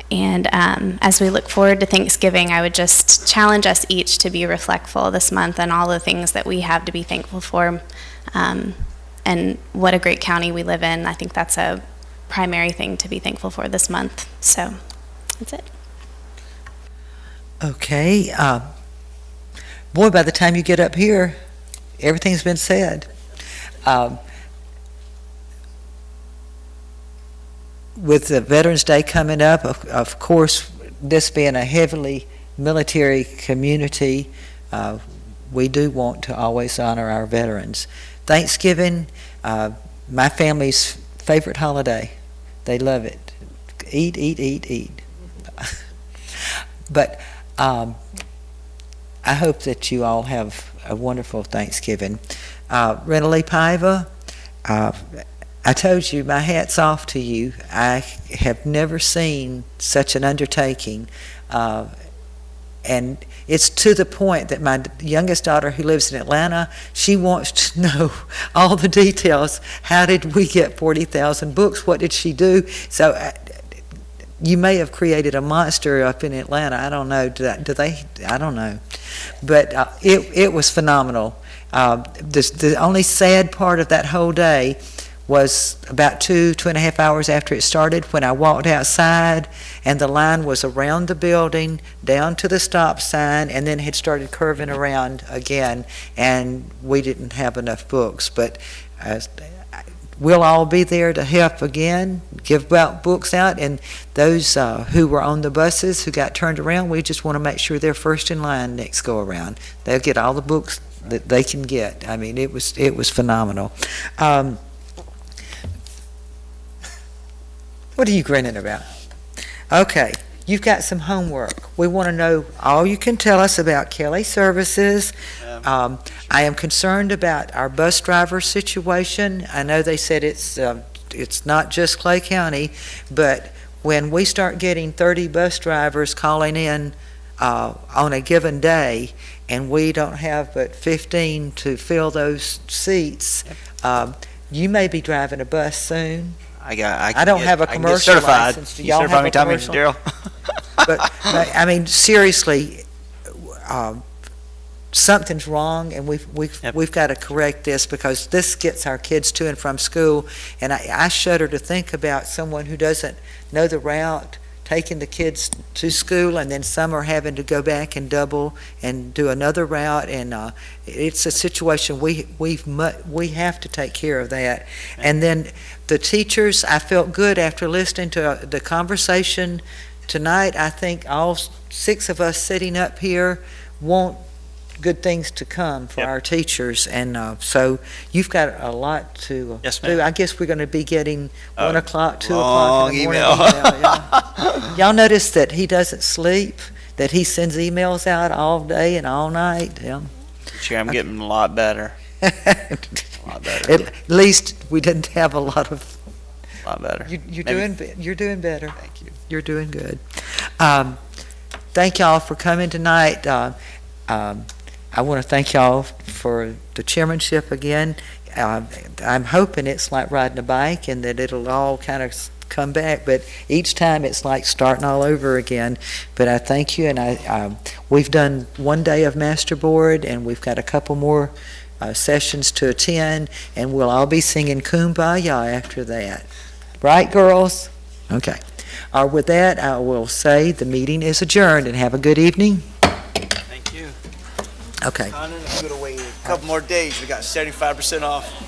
And as we look forward to Thanksgiving, I would just challenge us each to be reflectful this month on all the things that we have to be thankful for. And what a great county we live in. I think that's a primary thing to be thankful for this month. So that's it. Okay. Boy, by the time you get up here, everything's been said. With the Veterans Day coming up, of course, this being a heavily military community, we do want to always honor our veterans. Thanksgiving, my family's favorite holiday. They love it. Eat, eat, eat, eat. But I hope that you all have a wonderful Thanksgiving. Rena Lee Paiva, I told you, my hat's off to you. I have never seen such an undertaking. and it's to the point that my youngest daughter, who lives in Atlanta, she wants to know all the details. How did we get 40,000 books? What did she do? So you may have created a monster up in Atlanta. I don't know. Do they? I don't know. But it was phenomenal. The only sad part of that whole day was about 2.5 hours after it started, when I walked outside and the line was around the building, down to the stop sign, and then had started curving around again, and we didn't have enough books. But we'll all be there to help again, give out books out, and those who were on the buses who got turned around, we just want to make sure they're first in line next go around. They'll get all the books that they can get. I mean, it was phenomenal. What are you grinning about? Okay, you've got some homework. We want to know all you can tell us about Kelly Services. I am concerned about our bus driver situation. I know they said it's not just Clay County, but when we start getting 30 bus drivers calling in on a given day, and we don't have but 15 to fill those seats, you may be driving a bus soon. I don't have a commercial license. Do y'all have a commercial? But I mean, seriously, something's wrong, and we've got to correct this, because this gets our kids to and from school. And I shudder to think about someone who doesn't know the route taking the kids to school, and then some are having to go back and double and do another route, and it's a situation we have to take care of that. And then the teachers, I felt good after listening to the conversation tonight. I think all 6 of us sitting up here want good things to come for our teachers, and so you've got a lot to do. I guess we're going to be getting 1 o'clock, 2 o'clock in the morning. Y'all notice that he doesn't sleep, that he sends emails out all day and all night? Yeah. Sure, I'm getting a lot better. At least we didn't have a lot of. A lot better. You're doing better. Thank you. You're doing good. Thank y'all for coming tonight. I want to thank y'all for the chairmanship again. I'm hoping it's like riding a bike, and that it'll all kind of come back, but each time it's like starting all over again. But I thank you, and we've done 1 day of master board, and we've got a couple more sessions to attend, and we'll all be singing Kumbaya after that. Right, girls? Okay. With that, I will say the meeting is adjourned, and have a good evening. Thank you. Okay. I'm going to wait a couple more days. We got 75% off.